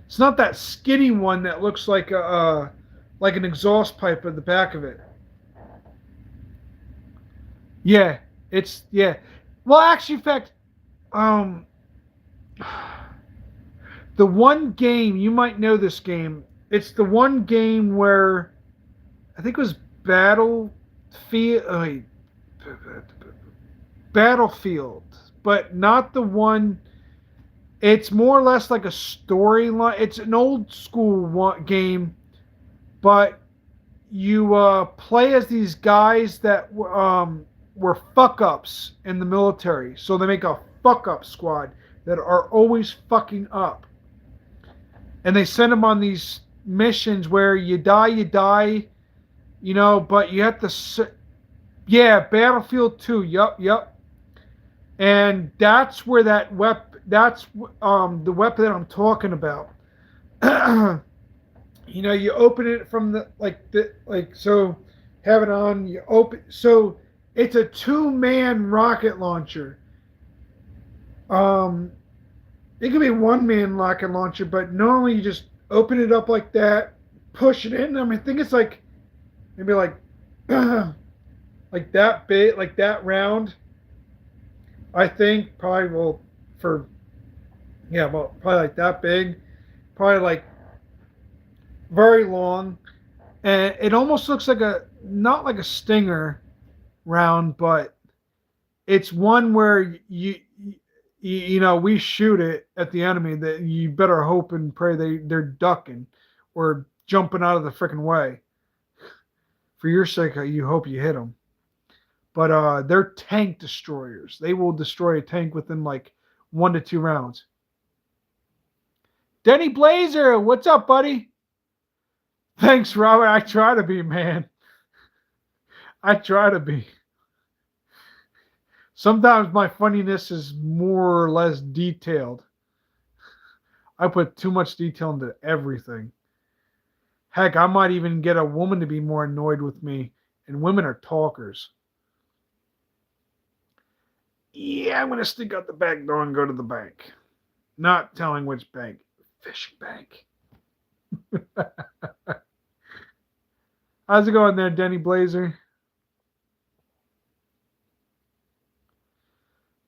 [SPEAKER 1] it's not that skinny one that looks like an exhaust pipe at the back of it. Yeah, it's yeah. Well, actually, in fact, um, the one game you might know this game. It's the one game where I think it was Battlefield, but not the one. It's more or less like a storyline. It's an old school game, but you play as these guys that were fuck ups in the military. So they make a fuck up squad that are always fucking up, and they send them on these missions where you die, you know. But you have to, yeah, Battlefield 2. Yup, yup. And that's where that that's the weapon that I'm talking about. You know, you open it from the so have it on, you open, so it's a two-man rocket launcher. Um it could be one-man rocket launcher, but normally you just open it up like that, push it in. I mean, I think it's like maybe like like that big, like that round. I think probably will for yeah, well, probably like that big, probably like very long, and it almost looks like a not like a stinger round, but it's one where you know, we shoot it at the enemy that you better hope and pray they're ducking or jumping out of the freaking way. For your sake, you hope you hit them. But they're tank destroyers. They will destroy a tank within like 1 to 2 rounds. Denny Blazer, what's up, buddy? Thanks, Robert. I try to be, man. I try to be. Sometimes my funniness is more or less detailed. I put too much detail into everything. Heck, I might even get a woman to be more annoyed with me, and women are talkers. Yeah, I'm going to stick out the back door and go to the bank. Not telling which bank. Fishing bank. How's it going there, Denny Blazer?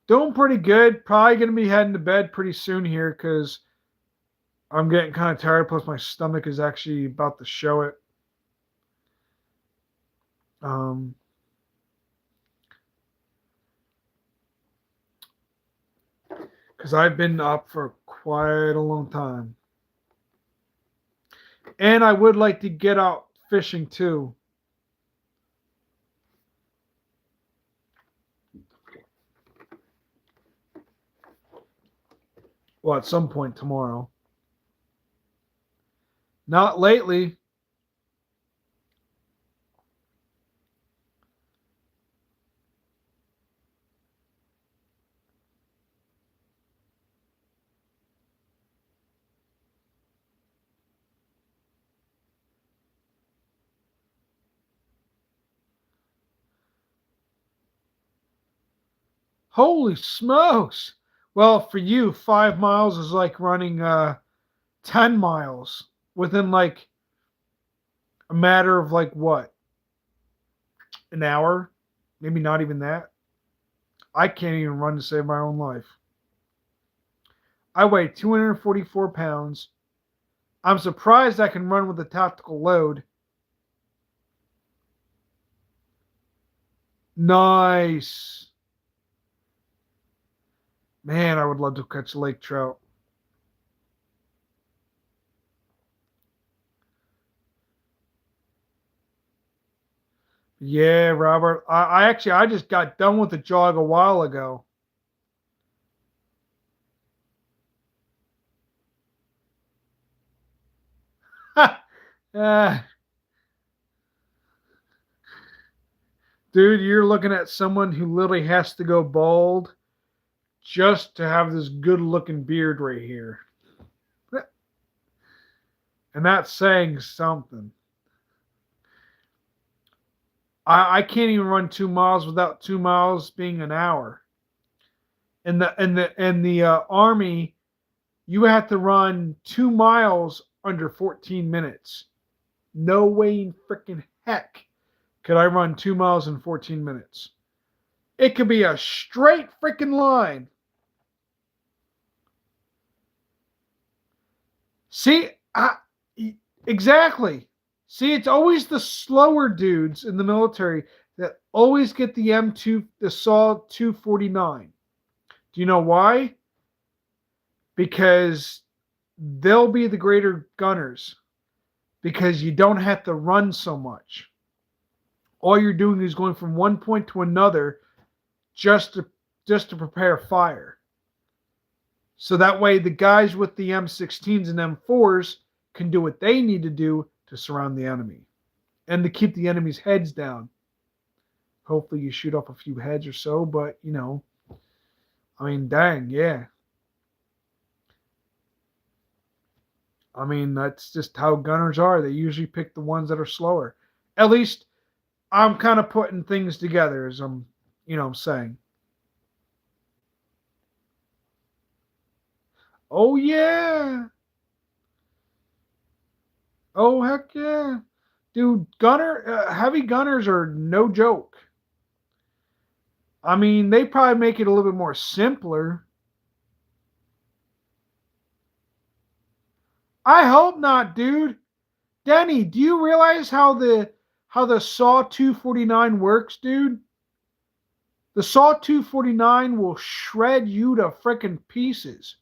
[SPEAKER 1] Doing pretty good. Probably going to be heading to bed pretty soon here because I'm getting kind of tired. Plus, my stomach is actually about to show it. Because I've been up for quite a long time. And I would like to get out fishing too. Well, at some point tomorrow. Not lately. Holy smokes. Well, for you, 5 miles is like running 10 miles within like a matter of like what? An hour? Maybe not even that. I can't even run to save my own life. I weigh 244 pounds. I'm surprised I can run with a tactical load. Nice. Man, I would love to catch lake trout. Yeah, Robert. I just got done with the jog a while ago. uh, Dude, you're looking at someone who literally has to go bald just to have this good looking beard right here. And that's saying something. I can't even run 2 miles without 2 miles being an hour. In the army, you have to run 2 miles under 14 minutes. No way in freaking heck could I run 2 miles in 14 minutes. It could be a straight freaking line. See, exactly. See, it's always the slower dudes in the military that always get the M2, the SAW 249. Do you know why? Because they'll be the greater gunners. Because you don't have to run so much. All you're doing is going from one point to another just to prepare fire. So that way the guys with the M16s and M4s can do what they need to do to surround the enemy and to keep the enemy's heads down. Hopefully you shoot off a few heads or so, but I mean, dang, yeah. I mean, that's just how gunners are. They usually pick the ones that are slower. At least I'm kind of putting things together as I'm saying. Oh, yeah. Oh, heck yeah. Dude, heavy gunners are no joke. I mean, they probably make it a little bit more simpler. I hope not, dude. Denny, do you realize how the SAW 249 works, dude? The SAW 249 will shred you to frickin' pieces.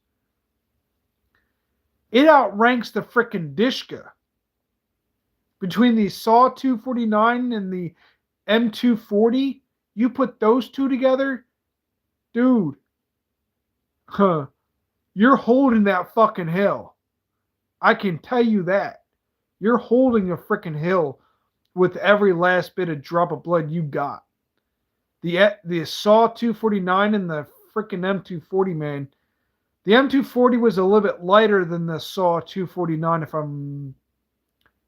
[SPEAKER 1] It outranks the frickin' Dishka. Between the SAW 249 and the M240, you put those two together, dude, you're holding that fucking hill. I can tell you that. You're holding a freaking hill with every last bit of drop of blood you got. The SAW 249 and the freaking M240, man. The M240 was a little bit lighter than the SAW 249, if I'm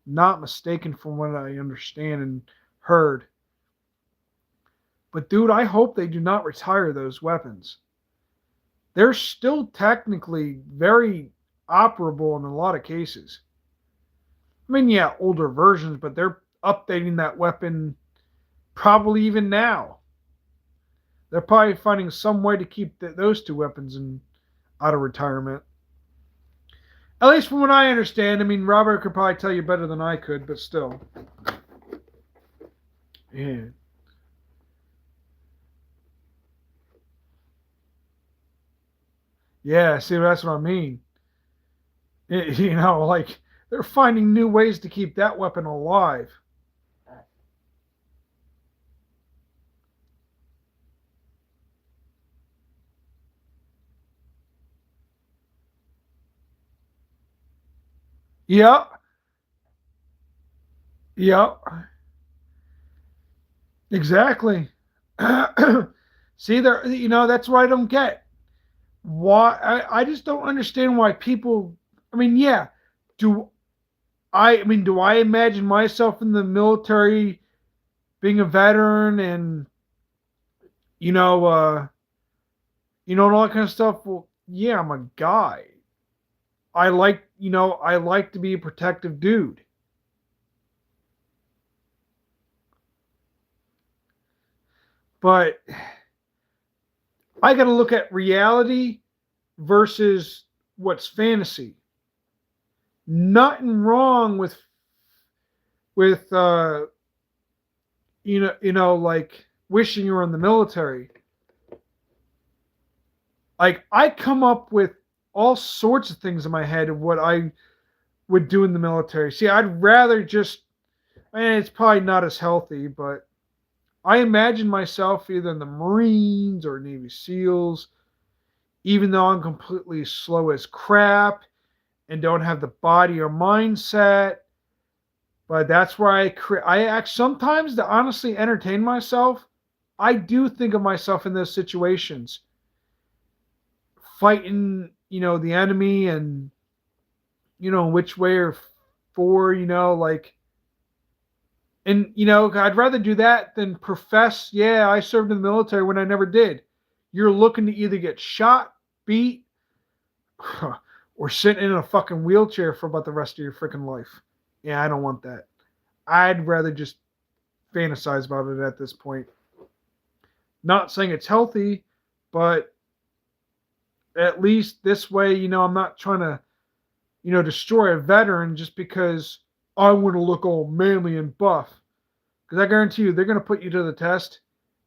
[SPEAKER 1] not mistaken from what I understand and heard. But dude, I hope they do not retire those weapons. They're still technically very operable in a lot of cases. I mean, yeah, older versions, but they're updating that weapon probably even now. They're probably finding some way to keep those two weapons out of retirement. At least from what I understand. I mean, Robert could probably tell you better than I could, but still. Yeah. Yeah, see, that's what I mean. Like, they're finding new ways to keep that weapon alive. Yep. Yep. Exactly. See, there, that's what I don't get. Why? I just don't understand why people. I mean, yeah. Do I imagine myself in the military being a veteran and and all that kind of stuff? Well, yeah, I'm a guy. I like to be a protective dude. But I got to look at reality versus what's fantasy. Nothing wrong with like wishing you were in the military. Like, I come up with all sorts of things in my head of what I would do in the military. See, I'd rather just, and it's probably not as healthy, but I imagine myself either in the Marines or Navy SEALs, even though I'm completely slow as crap and don't have the body or mindset. But that's where I act sometimes to honestly entertain myself. I do think of myself in those situations, fighting, the enemy, and which way or for, like, and I'd rather do that than profess, yeah, I served in the military when I never did. You're looking to either get shot, beat, or sit in a fucking wheelchair for about the rest of your freaking life. Yeah, I don't want that. I'd rather just fantasize about it at this point. Not saying it's healthy, but at least this way, I'm not trying to, destroy a veteran just because I want to look all manly and buff. Because I guarantee you, they're going to put you to the test.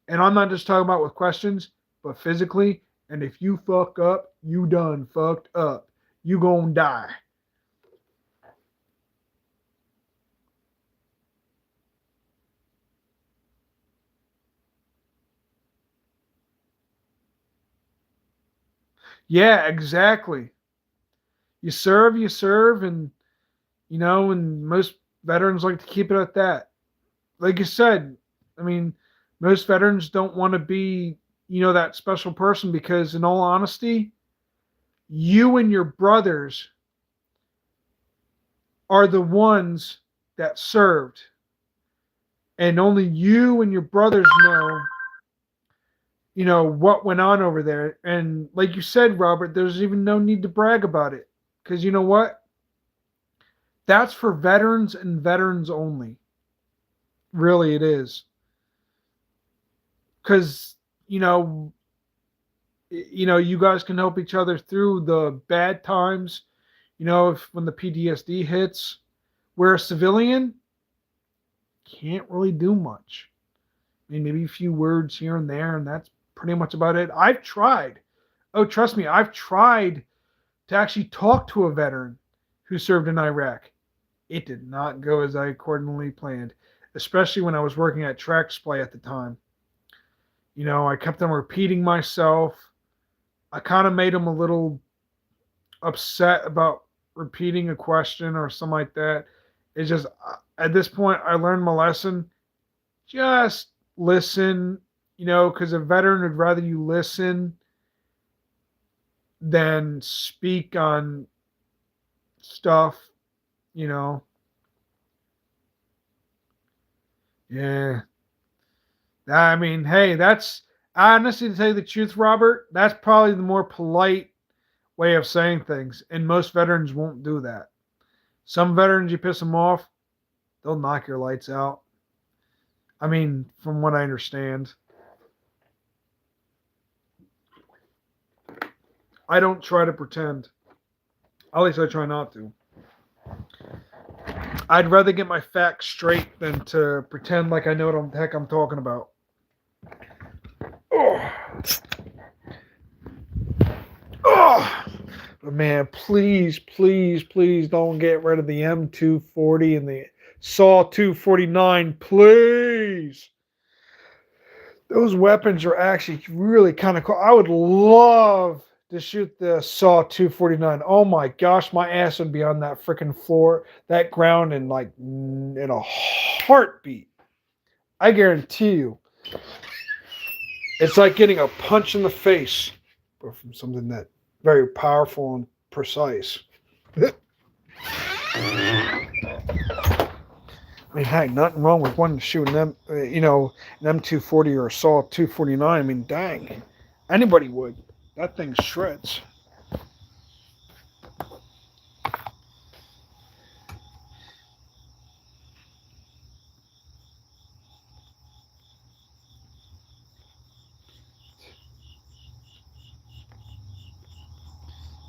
[SPEAKER 1] And I'm not just talking about with questions, but physically. And if you fuck up, you done fucked up. You gonna die. Yeah, exactly. You serve, and and most veterans like to keep it at that. Like you said, I mean, most veterans don't want to be, that special person because, in all honesty, you and your brothers are the ones that served. And only you and your brothers know, what went on over there. And like you said, Robert, there's even no need to brag about it. Because you know what? That's for veterans and veterans only. Really, it is. Because, you know, you guys can help each other through the bad times. If when the PTSD hits, where a civilian can't really do much. I mean, maybe a few words here and there, and that's pretty much about it. I've tried. Oh, trust me, I've tried to actually talk to a veteran who served in Iraq. It did not go as I accordingly planned, especially when I was working at Track Supply at the time. I kept on repeating myself. I kind of made him a little upset about repeating a question or something like that. It's just at this point I learned my lesson. Just listen, because a veteran would rather you listen than speak on stuff, you know. Yeah. I mean, hey, that's honestly, to tell you the truth, Robert, that's probably the more polite way of saying things. And most veterans won't do that. Some veterans, you piss them off, they'll knock your lights out. I mean, from what I understand, I don't try to pretend. At least I try not to. I'd rather get my facts straight than to pretend like I know what the heck I'm talking about. Oh, oh. But man, please, please, please don't get rid of the M240 and the Saw 249, please. Those weapons are actually really kind of cool. I would love to shoot the Saw 249. Oh my gosh, my ass would be on that freaking floor, that ground, in a heartbeat. I guarantee you. It's like getting a punch in the face, but from something that very powerful and precise. I mean, heck, nothing wrong with one shooting them, an M240 or a Saw 249. I mean, dang, anybody would. That thing shreds.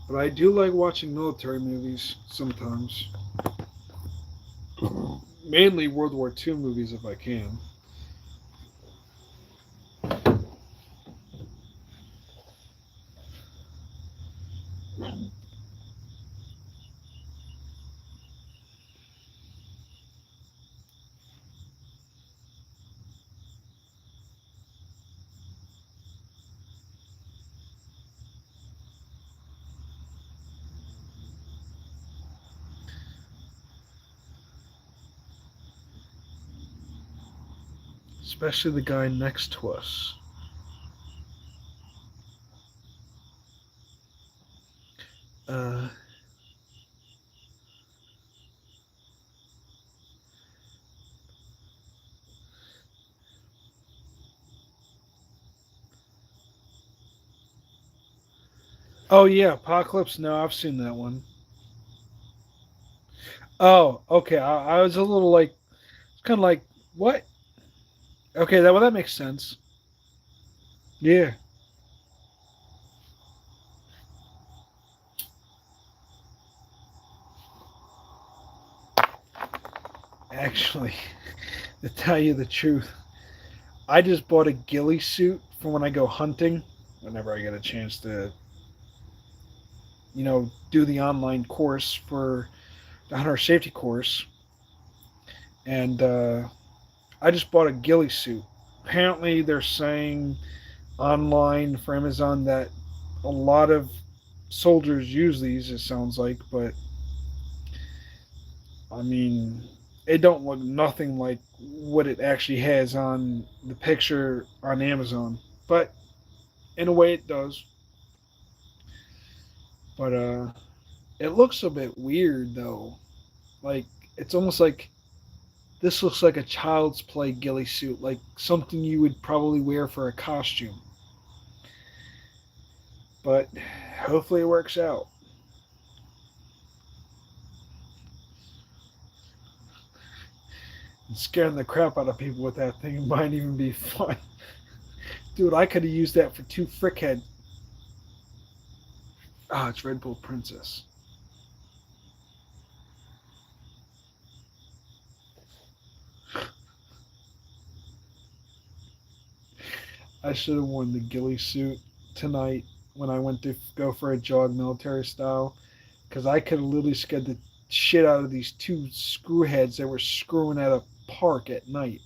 [SPEAKER 1] But I do like watching military movies sometimes. Mainly World War II movies if I can. especially the guy next to us. Uh, oh yeah, Apocalypse. No, I've seen that one. Oh, okay. I was a little like, kind of like, what? Okay, that makes sense. Yeah, actually, to tell you the truth, I just bought a ghillie suit for when I go hunting. Whenever I get a chance to, do the online course for the hunter safety course, and I just bought a ghillie suit. Apparently, they're saying online for Amazon that a lot of soldiers use these. It sounds like, but I mean, it don't look nothing like what it actually has on the picture on Amazon. But in a way, it does. But it looks a bit weird though. Like it's almost like this looks like a child's play ghillie suit, like something you would probably wear for a costume. But hopefully it works out. And scaring the crap out of people with that thing might even be fun. Dude, I could have used that for two frickhead. Ah, it's Red Bull Princess. I should have worn the ghillie suit tonight when I went to go for a jog military style. Because I could have literally scared the shit out of these two screwheads that were screwing at a park at night.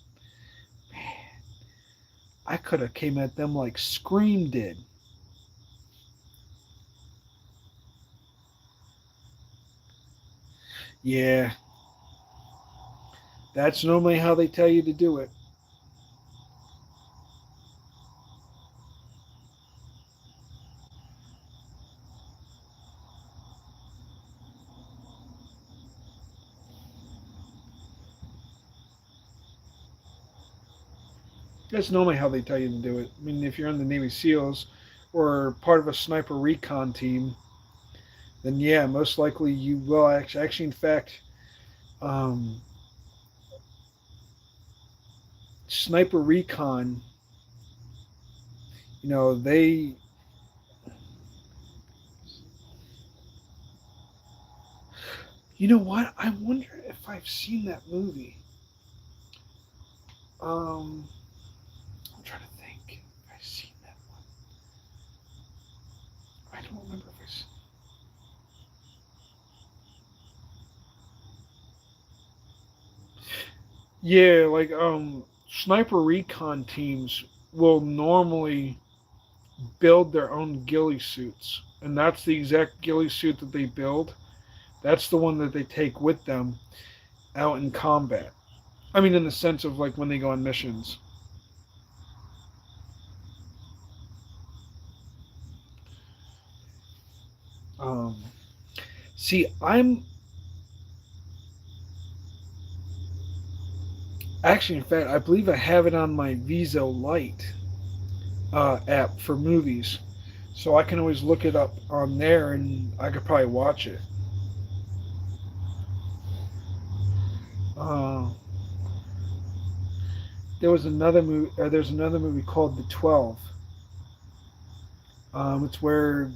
[SPEAKER 1] Man, I could have came at them like Scream did. Yeah, that's normally how they tell you to do it. That's normally how they tell you to do it. I mean, if you're in the Navy SEALs or part of a sniper recon team, then yeah, most likely you will actually in fact, um, sniper recon, they, you know what? I wonder if I've seen that movie. Um, I'm trying to think if I've seen that one. I don't remember if I seen. Yeah, like sniper recon teams will normally build their own ghillie suits, and that's the exact ghillie suit that they build. That's the one that they take with them out in combat. I mean, in the sense of like when they go on missions. Um, see, I'm actually, in fact, I believe I have it on my Viso Lite app for movies, so I can always look it up on there, and I could probably watch it. Uh, there's another movie. There's another movie called The 12. It's where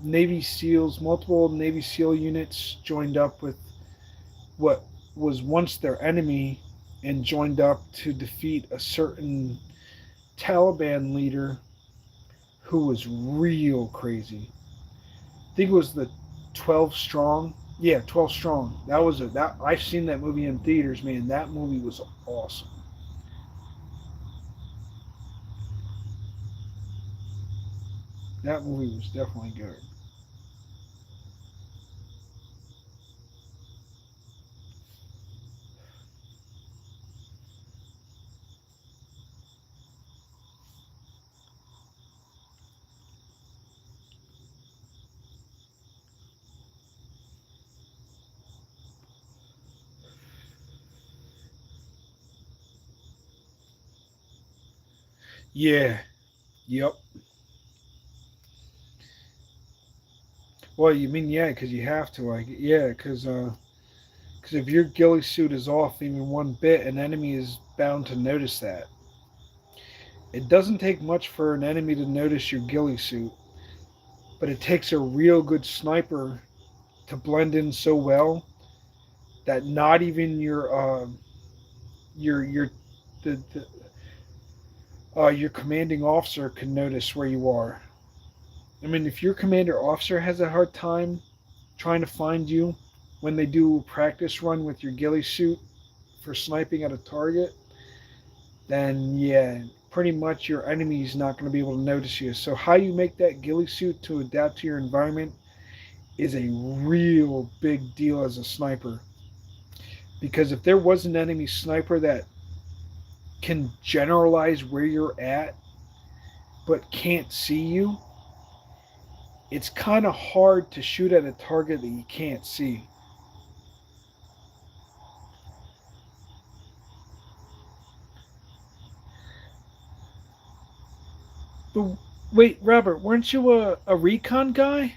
[SPEAKER 1] Navy SEALs, multiple Navy SEAL units joined up with what was once their enemy and joined up to defeat a certain Taliban leader who was real crazy. I think it was the 12 Strong. Yeah, 12 Strong. That I've seen that movie in theaters, man. That movie was awesome. That movie was definitely good. Yeah. Yep. Well, you mean yeah, because you have to, like, yeah, because if your ghillie suit is off even one bit, an enemy is bound to notice that. It doesn't take much for an enemy to notice your ghillie suit, but it takes a real good sniper to blend in so well that not even your your commanding officer can notice where you are. I mean, if your commander officer has a hard time trying to find you when they do a practice run with your ghillie suit for sniping at a target, then yeah, pretty much your enemy's not going to be able to notice you. So how you make that ghillie suit to adapt to your environment is a real big deal as a sniper. Because if there was an enemy sniper that can generalize where you're at but can't see you, it's kind of hard to shoot at a target that you can't see. But wait, Robert, weren't you a recon guy?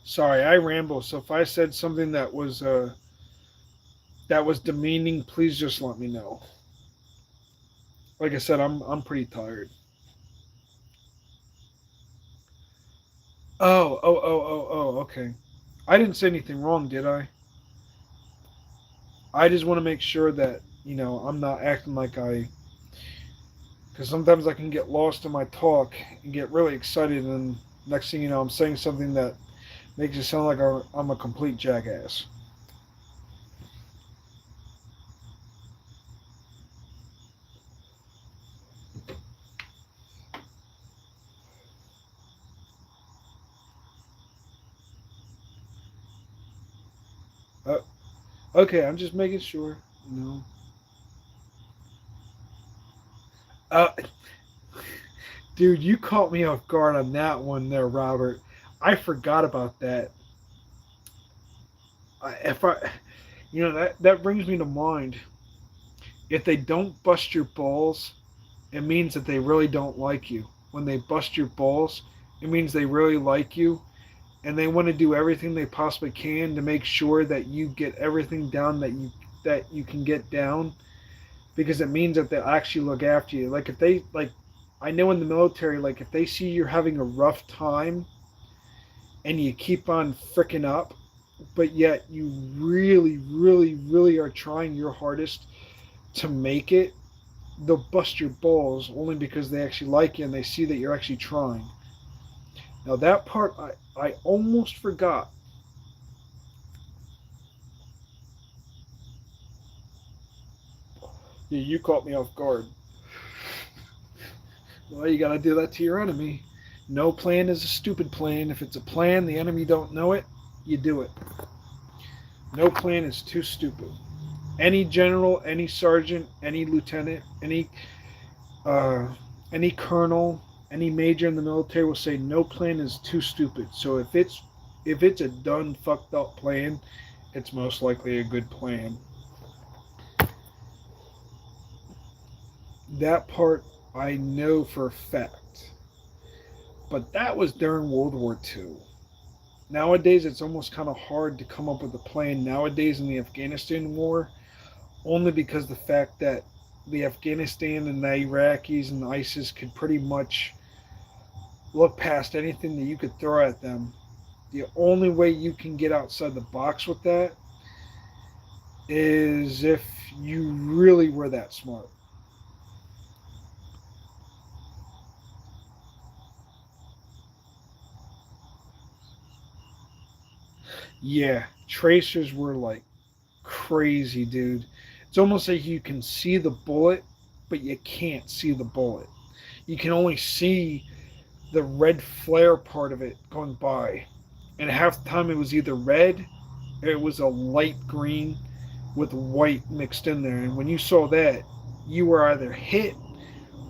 [SPEAKER 1] Sorry, I ramble. So if I said something that was demeaning, please just let me know. Like I said, I'm pretty tired. Okay. I didn't say anything wrong, did I? I just want to make sure that I'm not acting like I. Because sometimes I can get lost in my talk and get really excited, and next thing you know, I'm saying something that makes it sound like I'm a complete jackass. Uh, okay, I'm just making sure. You know. Uh, Dude, you caught me off guard on that one there, Robert. I forgot about that. If I, that brings me to mind. If they don't bust your balls, it means that they really don't like you. When they bust your balls, it means they really like you, and they want to do everything they possibly can to make sure that you get everything down that you can get down, because it means that they'll actually look after you. Like if they like, I know in the military, like if they see you're having a rough time and you keep on fricking up, but yet you really, really, really are trying your hardest to make it, they'll bust your balls only because they actually like you and they see that you're actually trying. Now that part I almost forgot. Yeah, you caught me off guard. Well, you gotta do that to your enemy. No plan is a stupid plan. If it's a plan, the enemy don't know it, you do it. No plan is too stupid. Any general, any sergeant, any lieutenant, uh, any colonel, any major in the military will say no plan is too stupid. So if it's a done fucked up plan, it's most likely a good plan. That part I know for a fact. But that was during World War II. Nowadays, it's almost kind of hard to come up with a plan nowadays in the Afghanistan war, only because the fact that the Afghanistan and the Iraqis and the ISIS could pretty much look past anything that you could throw at them. The only way you can get outside the box with that is if you really were that smart. Yeah, tracers were like crazy, dude. It's almost like you can see the bullet, but you can't see the bullet. You can only see the red flare part of it going by. And half the time it was either red or it was a light green. with white mixed in there. And when you saw that, you were either hit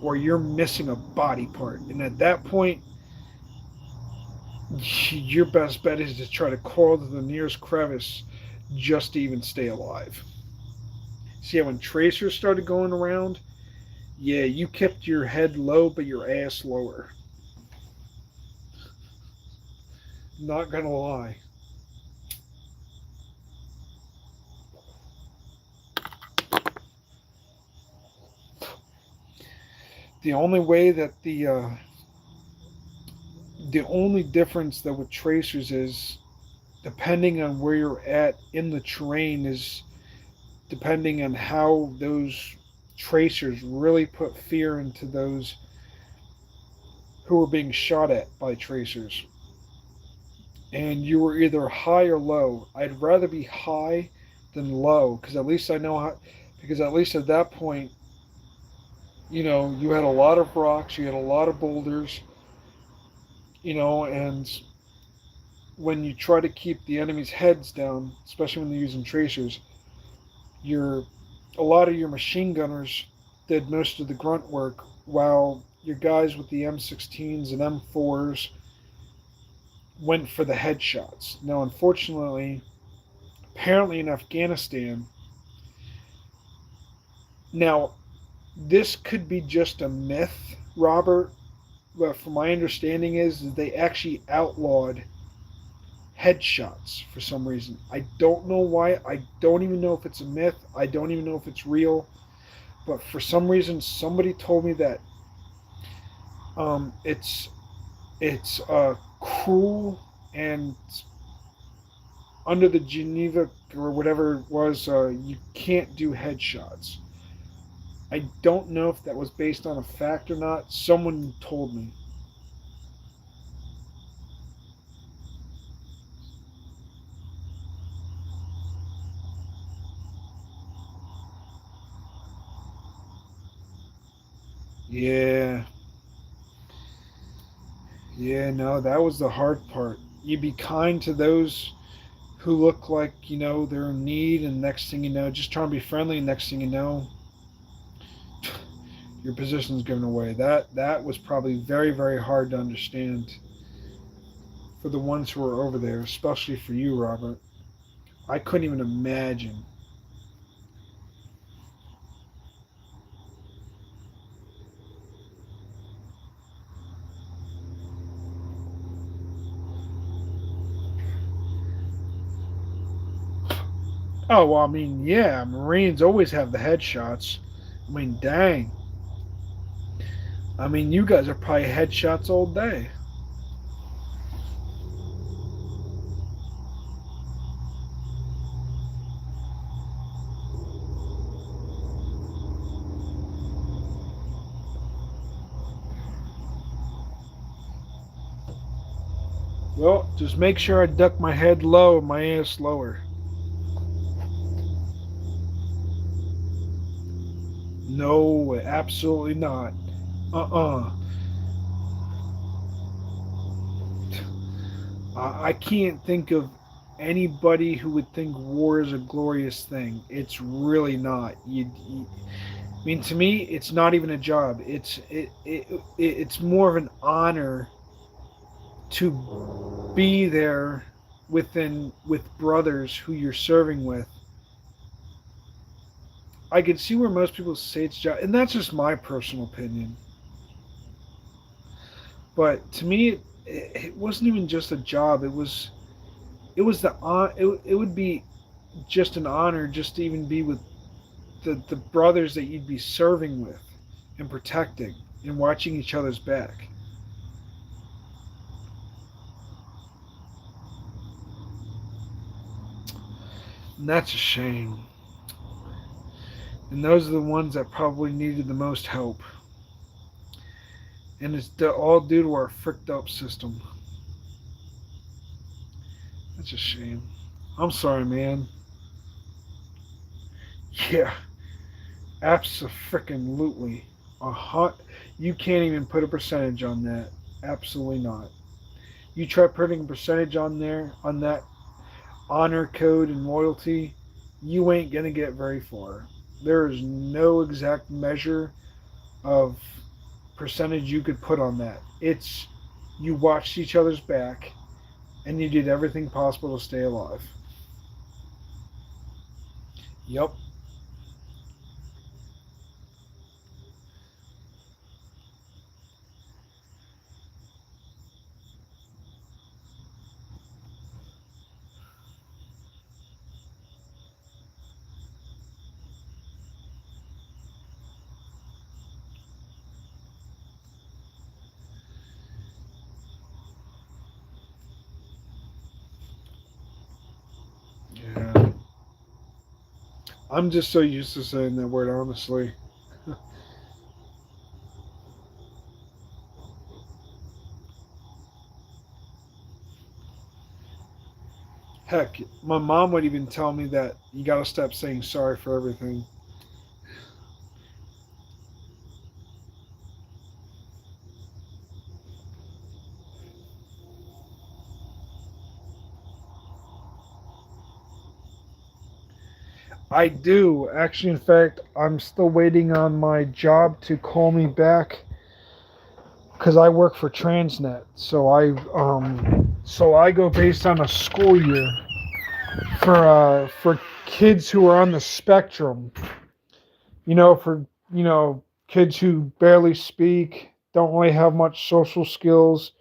[SPEAKER 1] or you're missing a body part. And at that point, your best bet is to try to crawl to the nearest crevice just to even stay alive. See how when tracers started going around, yeah, you kept your head low but your ass lower. Not gonna lie. The only way that the only difference that with tracers is depending on where you're at in the terrain is depending on how those tracers really put fear into those who were being shot at by tracers. And you were either high or low. I'd rather be high than low because at least I know how. Because at least at that point, you had a lot of rocks, you had a lot of boulders, and when you try to keep the enemy's heads down, especially when they're using tracers, your a lot of your machine gunners did most of the grunt work, while your guys with the M16s and M4s went for the headshots. Now, unfortunately, apparently in Afghanistan, now this could be just a myth, Robert, but from my understanding is that they actually outlawed headshots for some reason. I don't know why. I don't even know if it's a myth. I don't even know if it's real. But for some reason, somebody told me that it's cruel and under the Geneva or whatever it was, you can't do headshots. I don't know if that was based on a fact or not. Someone told me. Yeah. Yeah, no, that was the hard part. You be kind to those who look like, they're in need, and next thing you know, just trying to be friendly, and next thing you know, your position's given away. That was probably very, very hard to understand for the ones who were over there, especially for you, Robert. I couldn't even imagine. Oh, well, I mean, yeah, Marines always have the headshots. I mean, dang. I mean, you guys are probably headshots all day. Well, just make sure I duck my head low and my ass lower. No, absolutely not. Uh-uh. I can't think of anybody who would think war is a glorious thing. It's really not. I mean, to me, it's not even a job. It's more of an honor to be there with brothers who you're serving with. I can see where most people say it's job, and that's just my personal opinion. But to me, it wasn't even just a job. It was it would be just an honor just to even be with the brothers that you'd be serving with and protecting and watching each other's back. And that's a shame. And those are the ones that probably needed the most help. And it's all due to our fricked up system. That's a shame. I'm sorry, man. Yeah, absolutely. A hot. You can't even put a percentage on that. Absolutely not. You try putting a percentage on there on that honor code and loyalty. you ain't gonna get very far. There is no exact measure of percentage you could put on that. It's you watched each other's back and you did everything possible to stay alive. Yep. Yeah. I'm just so used to saying that word honestly. Heck, my mom would even tell me that you gotta stop saying sorry for everything. I do. Actually, in fact, I'm still waiting on my job to call me back because I work for Transnet. So I go based on a school year for kids who are on the spectrum. For kids who barely speak, don't really have much social skills,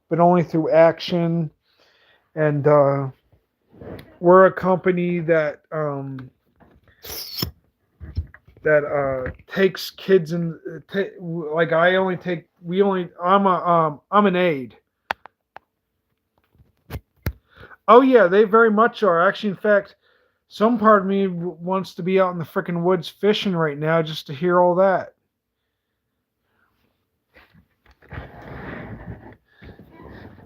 [SPEAKER 1] but only through action. And we're a company that takes kids and like I only take we only I'm an aide. Oh yeah, they very much are. Actually, in fact, some part of me wants to be out in the freaking woods fishing right now just to hear all that.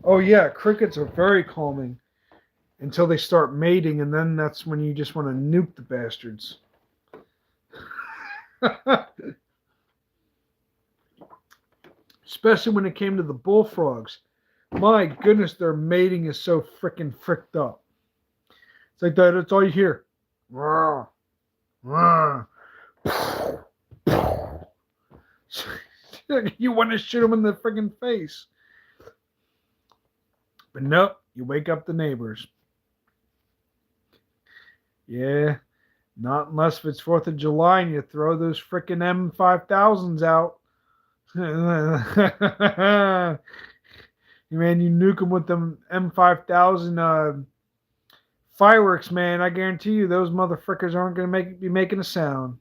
[SPEAKER 1] Oh yeah, crickets are very calming until they start mating, and then that's when you just want to nuke the bastards. Especially when it came to the bullfrogs. My goodness, their mating is so freaking fricked up. It's like that. That's all you hear. You want to shoot them in the freaking face, but nope. You wake up the neighbors. Yeah, not unless it's 4th of July and you throw those freaking M5000s out. Man, you nuke them with them M5000 fireworks, man. I guarantee you those motherfuckers aren't going to be making a sound.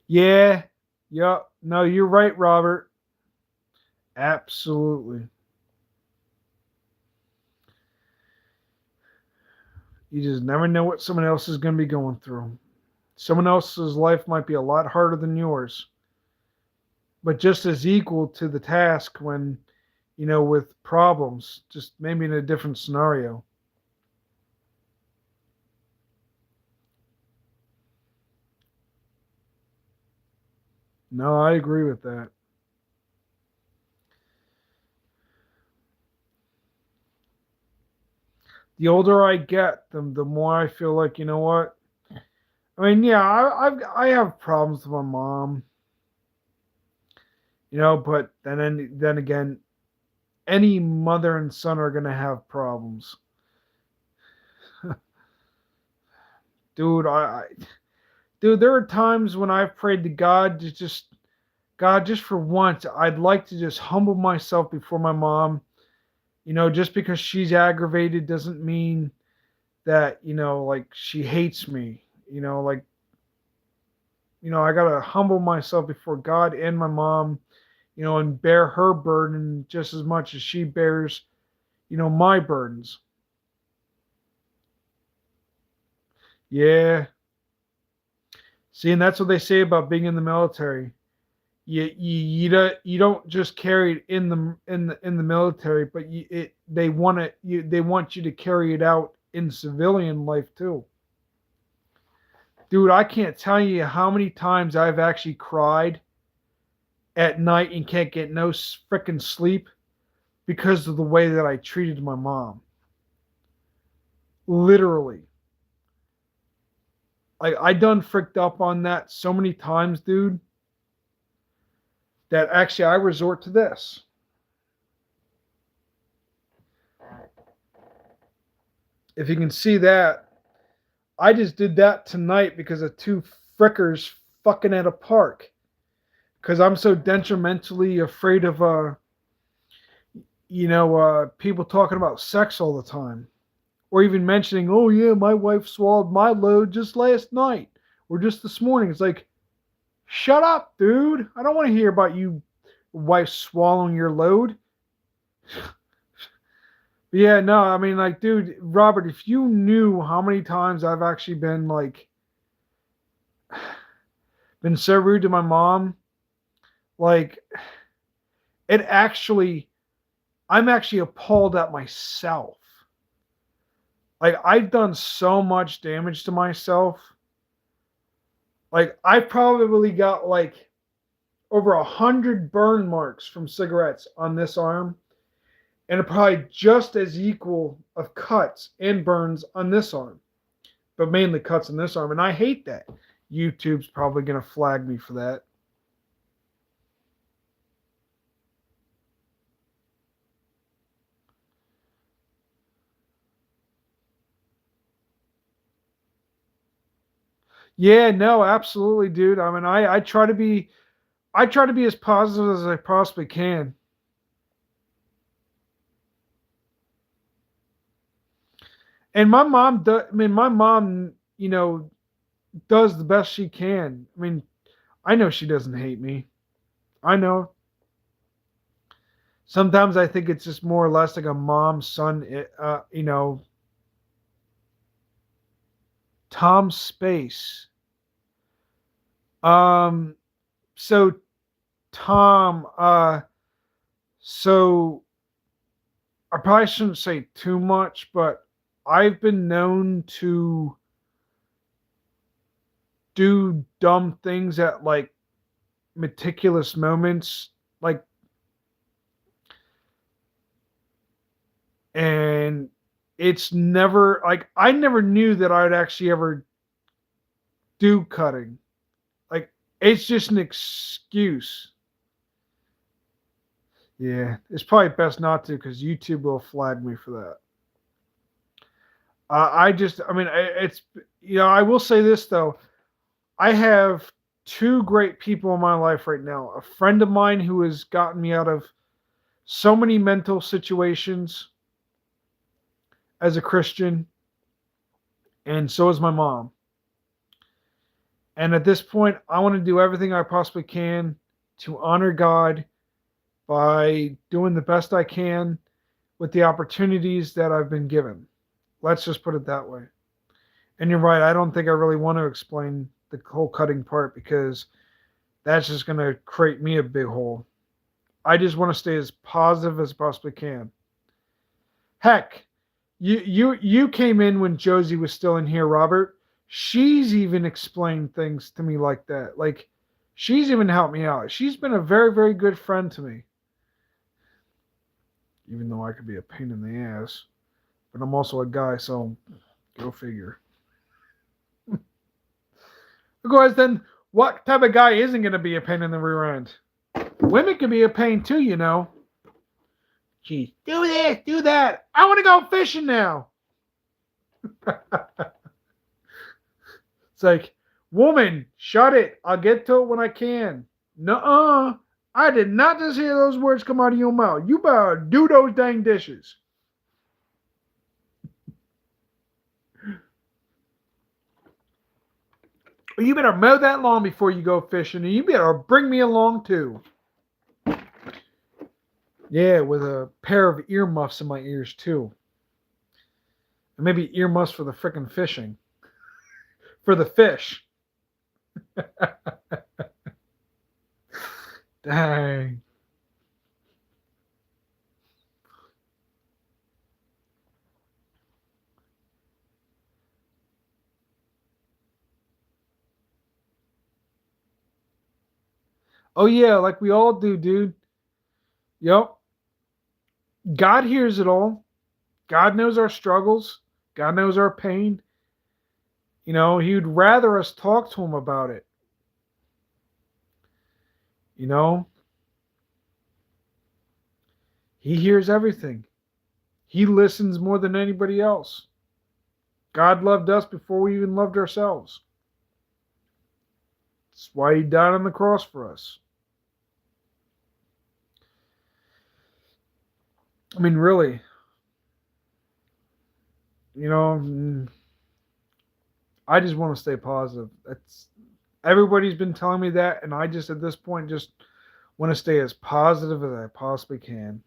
[SPEAKER 1] Yeah. Yep. No, you're right, Robert. Absolutely. You just never know what someone else is going to be going through. Someone else's life might be a lot harder than yours, but just as equal to the task when, with problems, just maybe in a different scenario. No, I agree with that. The older I get, the more I feel like, you know what? I mean, yeah, I have problems with my mom, but then again, any mother and son are gonna have problems. Dude, dude, there are times when I've prayed to God to just God, just for once, I'd like to just humble myself before my mom. Just because she's aggravated doesn't mean that, like she hates me. I gotta humble myself before God and my mom, and bear her burden just as much as she bears, my burdens. Yeah. See, and that's what they say about being in the military. You don't just carry it in the military, but they want you to carry it out in civilian life too. Dude, I can't tell you how many times I've actually cried at night and can't get no freaking sleep because of the way that I treated my mom. Literally. I done fricked up on that so many times, dude, that actually I resort to this. If you can see that, I just did that tonight because of two frickers fucking at a park. Because I'm so detrimentally afraid of, people talking about sex all the time. Or even mentioning, oh yeah, my wife swallowed my load just last night. Or just this morning. It's like, shut up, dude. I don't want to hear about you wife swallowing your load. But yeah, no, I mean, like, dude, Robert, if you knew how many times I've actually been like, been so rude to my mom, like, it actually, I'm actually appalled at myself. Like, I've done so much damage to myself. Like, I probably got like over 100 burn marks from cigarettes on this arm, and probably just as equal of cuts and burns on this arm, but mainly cuts on this arm, and I hate that. YouTube's probably gonna flag me for that. Yeah, no, absolutely, dude. I mean, I try to be as positive as I possibly can. And my mom does. I mean, my mom, does the best she can. I mean, I know she doesn't hate me. I know. Sometimes I think it's just more or less like a mom son. Tom Space. Um. So Tom. So I probably shouldn't say too much, but I've been known to do dumb things at like meticulous moments, like, and it's never like I never knew that I'd actually ever do cutting. Like, it's just an excuse. Yeah, it's probably best not to because YouTube will flag me for that. I mean, it's, I will say this though. I have two great people in my life right now. A friend of mine who has gotten me out of so many mental situations as a Christian, and so is my mom. And at this point, I want to do everything I possibly can to honor God by doing the best I can with the opportunities that I've been given. Let's just put it that way. And you're right, I don't think I really want to explain the whole cutting part because that's just going to create me a big hole. I just want to stay as positive as I possibly can. Heck, you came in when Josie was still in here, Robert. She's even explained things to me like that. Like, she's even helped me out. She's been a very, very good friend to me. Even though I could be a pain in the ass. But I'm also a guy, so go figure. Of course, then what type of guy isn't going to be a pain in the rear end? Women can be a pain too, you know. Gee, do this, do that. I want to go fishing now. It's like, woman, shut it. I'll get to it when I can. Nuh-uh. I did not just hear those words come out of your mouth. You better do those dang dishes. You better mow that lawn before you go fishing, and you better bring me along too. Yeah, with a pair of earmuffs in my ears too. And maybe earmuffs for the frickin' fishing. For the fish. Dang. Oh yeah, like we all do, dude. Yep. God hears it all. God knows our struggles. God knows our pain. You know, He would rather us talk to Him about it. You know, He hears everything. He listens more than anybody else. God loved us before we even loved ourselves. That's why He died on the cross for us. I mean, really, you know, I just want to stay positive. That's everybody's been telling me that, and I just at this point just want to stay as positive as I possibly can.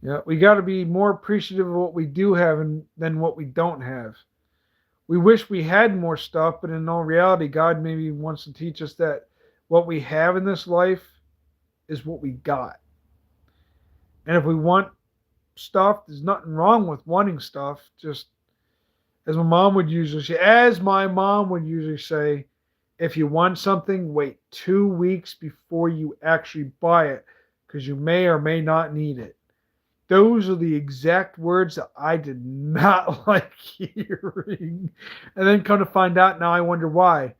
[SPEAKER 1] Yeah, we got to be more appreciative of what we do have than what we don't have. We wish we had more stuff, but in all reality, God maybe wants to teach us that what we have in this life is what we got. And if we want stuff, there's nothing wrong with wanting stuff. Just as my mom would usually say, if you want something, wait 2 weeks before you actually buy it, because you may or may not need it. Those are the exact words that I did not like hearing. And then come to find out, now I wonder why.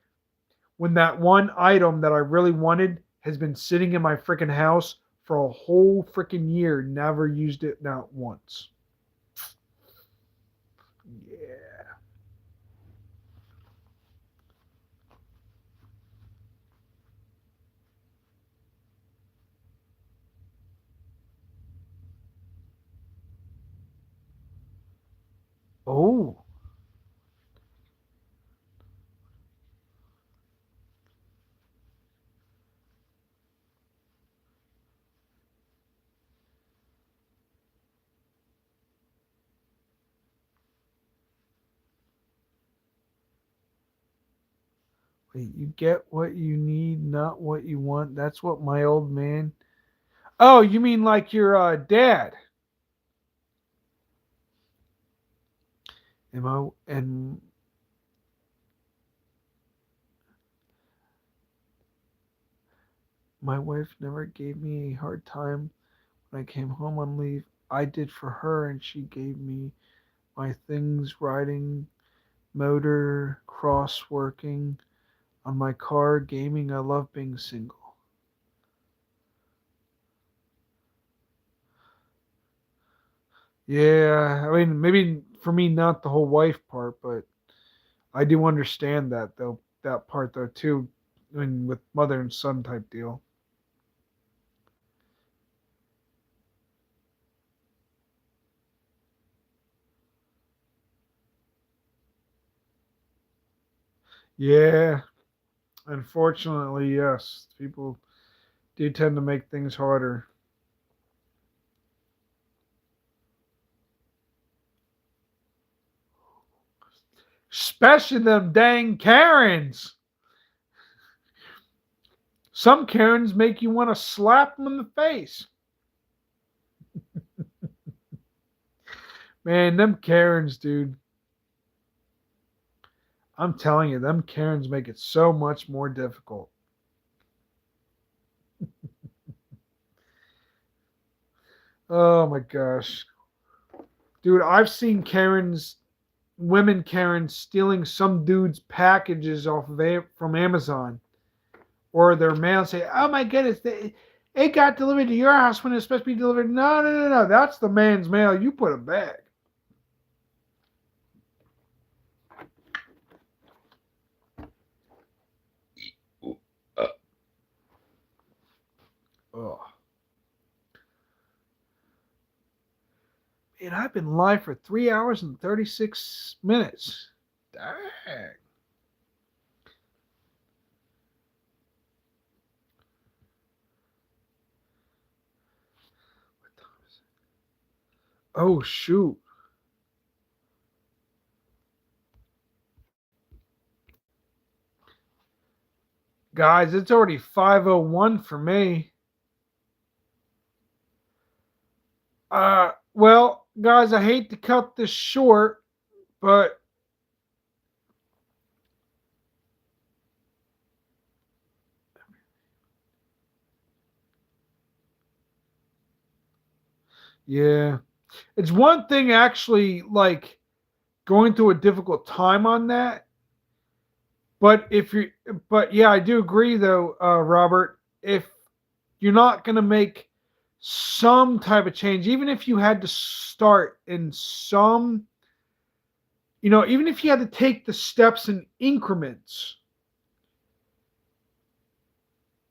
[SPEAKER 1] When that one item that I really wanted has been sitting in my freaking house for a whole freaking year, never used it not once. Yeah. Oh, wait, you get what you need, not what you want. That's what my old man. Oh, you mean like your dad? And my wife never gave me a hard time when I came home on leave. I did for her, and she gave me my things, riding, motor, cross working on my car, gaming. I love being single. Yeah, I mean, maybe for me, not the whole wife part, but I do understand that though, that part though too. I mean, with mother and son type deal. Yeah, unfortunately, yes. People do tend to make things harder. Especially them dang Karens. Some Karens make you want to slap them in the face. Man, them Karens, dude. I'm telling you, them Karens make it so much more difficult. Oh my gosh. Dude, I've seen Karens, women Karens stealing some dude's packages off of from Amazon or their mail, say, "Oh my goodness, it got delivered to your house when it's supposed to be delivered." No, no, no, no. That's the man's mail. You put it back. Oh, man, I've been live for 3 hours and 36 minutes. Dang. What time is it? Oh shoot, guys, it's already 5:01 for me. Well, guys, I hate to cut this short, but Yeah. It's one thing actually like going through a difficult time on that. But if you but yeah, I do agree though, Robert, if you're not gonna make some type of change, even if you had to start in some, even if you had to take the steps in increments,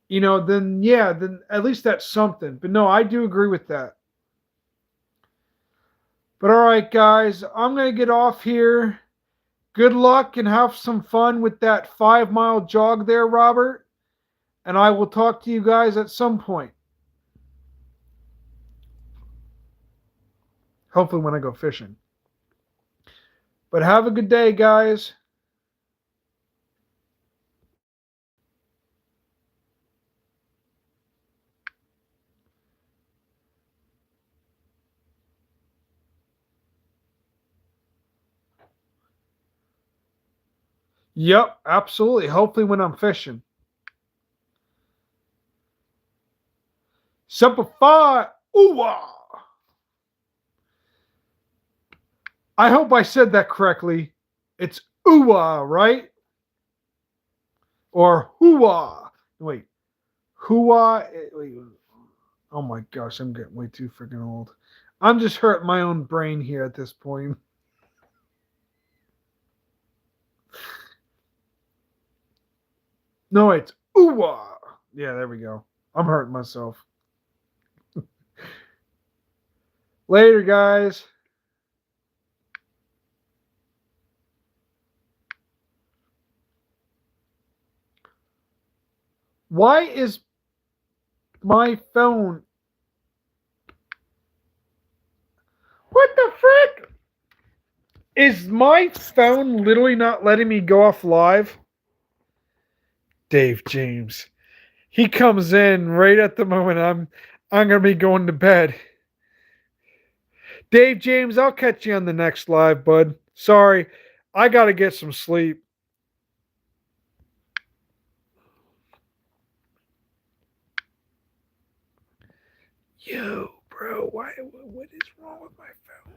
[SPEAKER 1] then yeah, then at least that's something. But no, I do agree with that. But all right, guys, I'm gonna get off here. Good luck and have some fun with that 5 mile jog there, Robert. And I will talk to you guys at some point. Hopefully, when I go fishing. But have a good day, guys. Yep, absolutely. Hopefully, when I'm fishing. Simplify. Ooh. I hope I said that correctly. It's ooh, right? Or hooah. Wait. Hooah. Wait. Oh my gosh, I'm getting way too freaking old. I'm just hurting my own brain here at this point. No, it's ooh. Yeah, there we go. I'm hurting myself. Later, guys. Why is my phone? What the frick? Is my phone literally not letting me go off live? Dave James. He comes in right at the moment I'm gonna be going to bed. Dave James, I'll catch you on the next live, bud. Sorry, I gotta get some sleep. Yo, bro, what is wrong with my phone?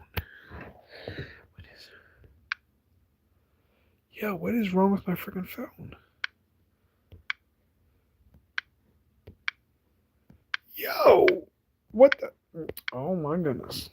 [SPEAKER 1] What is wrong with my freaking phone? Yo, what the? Oh my goodness.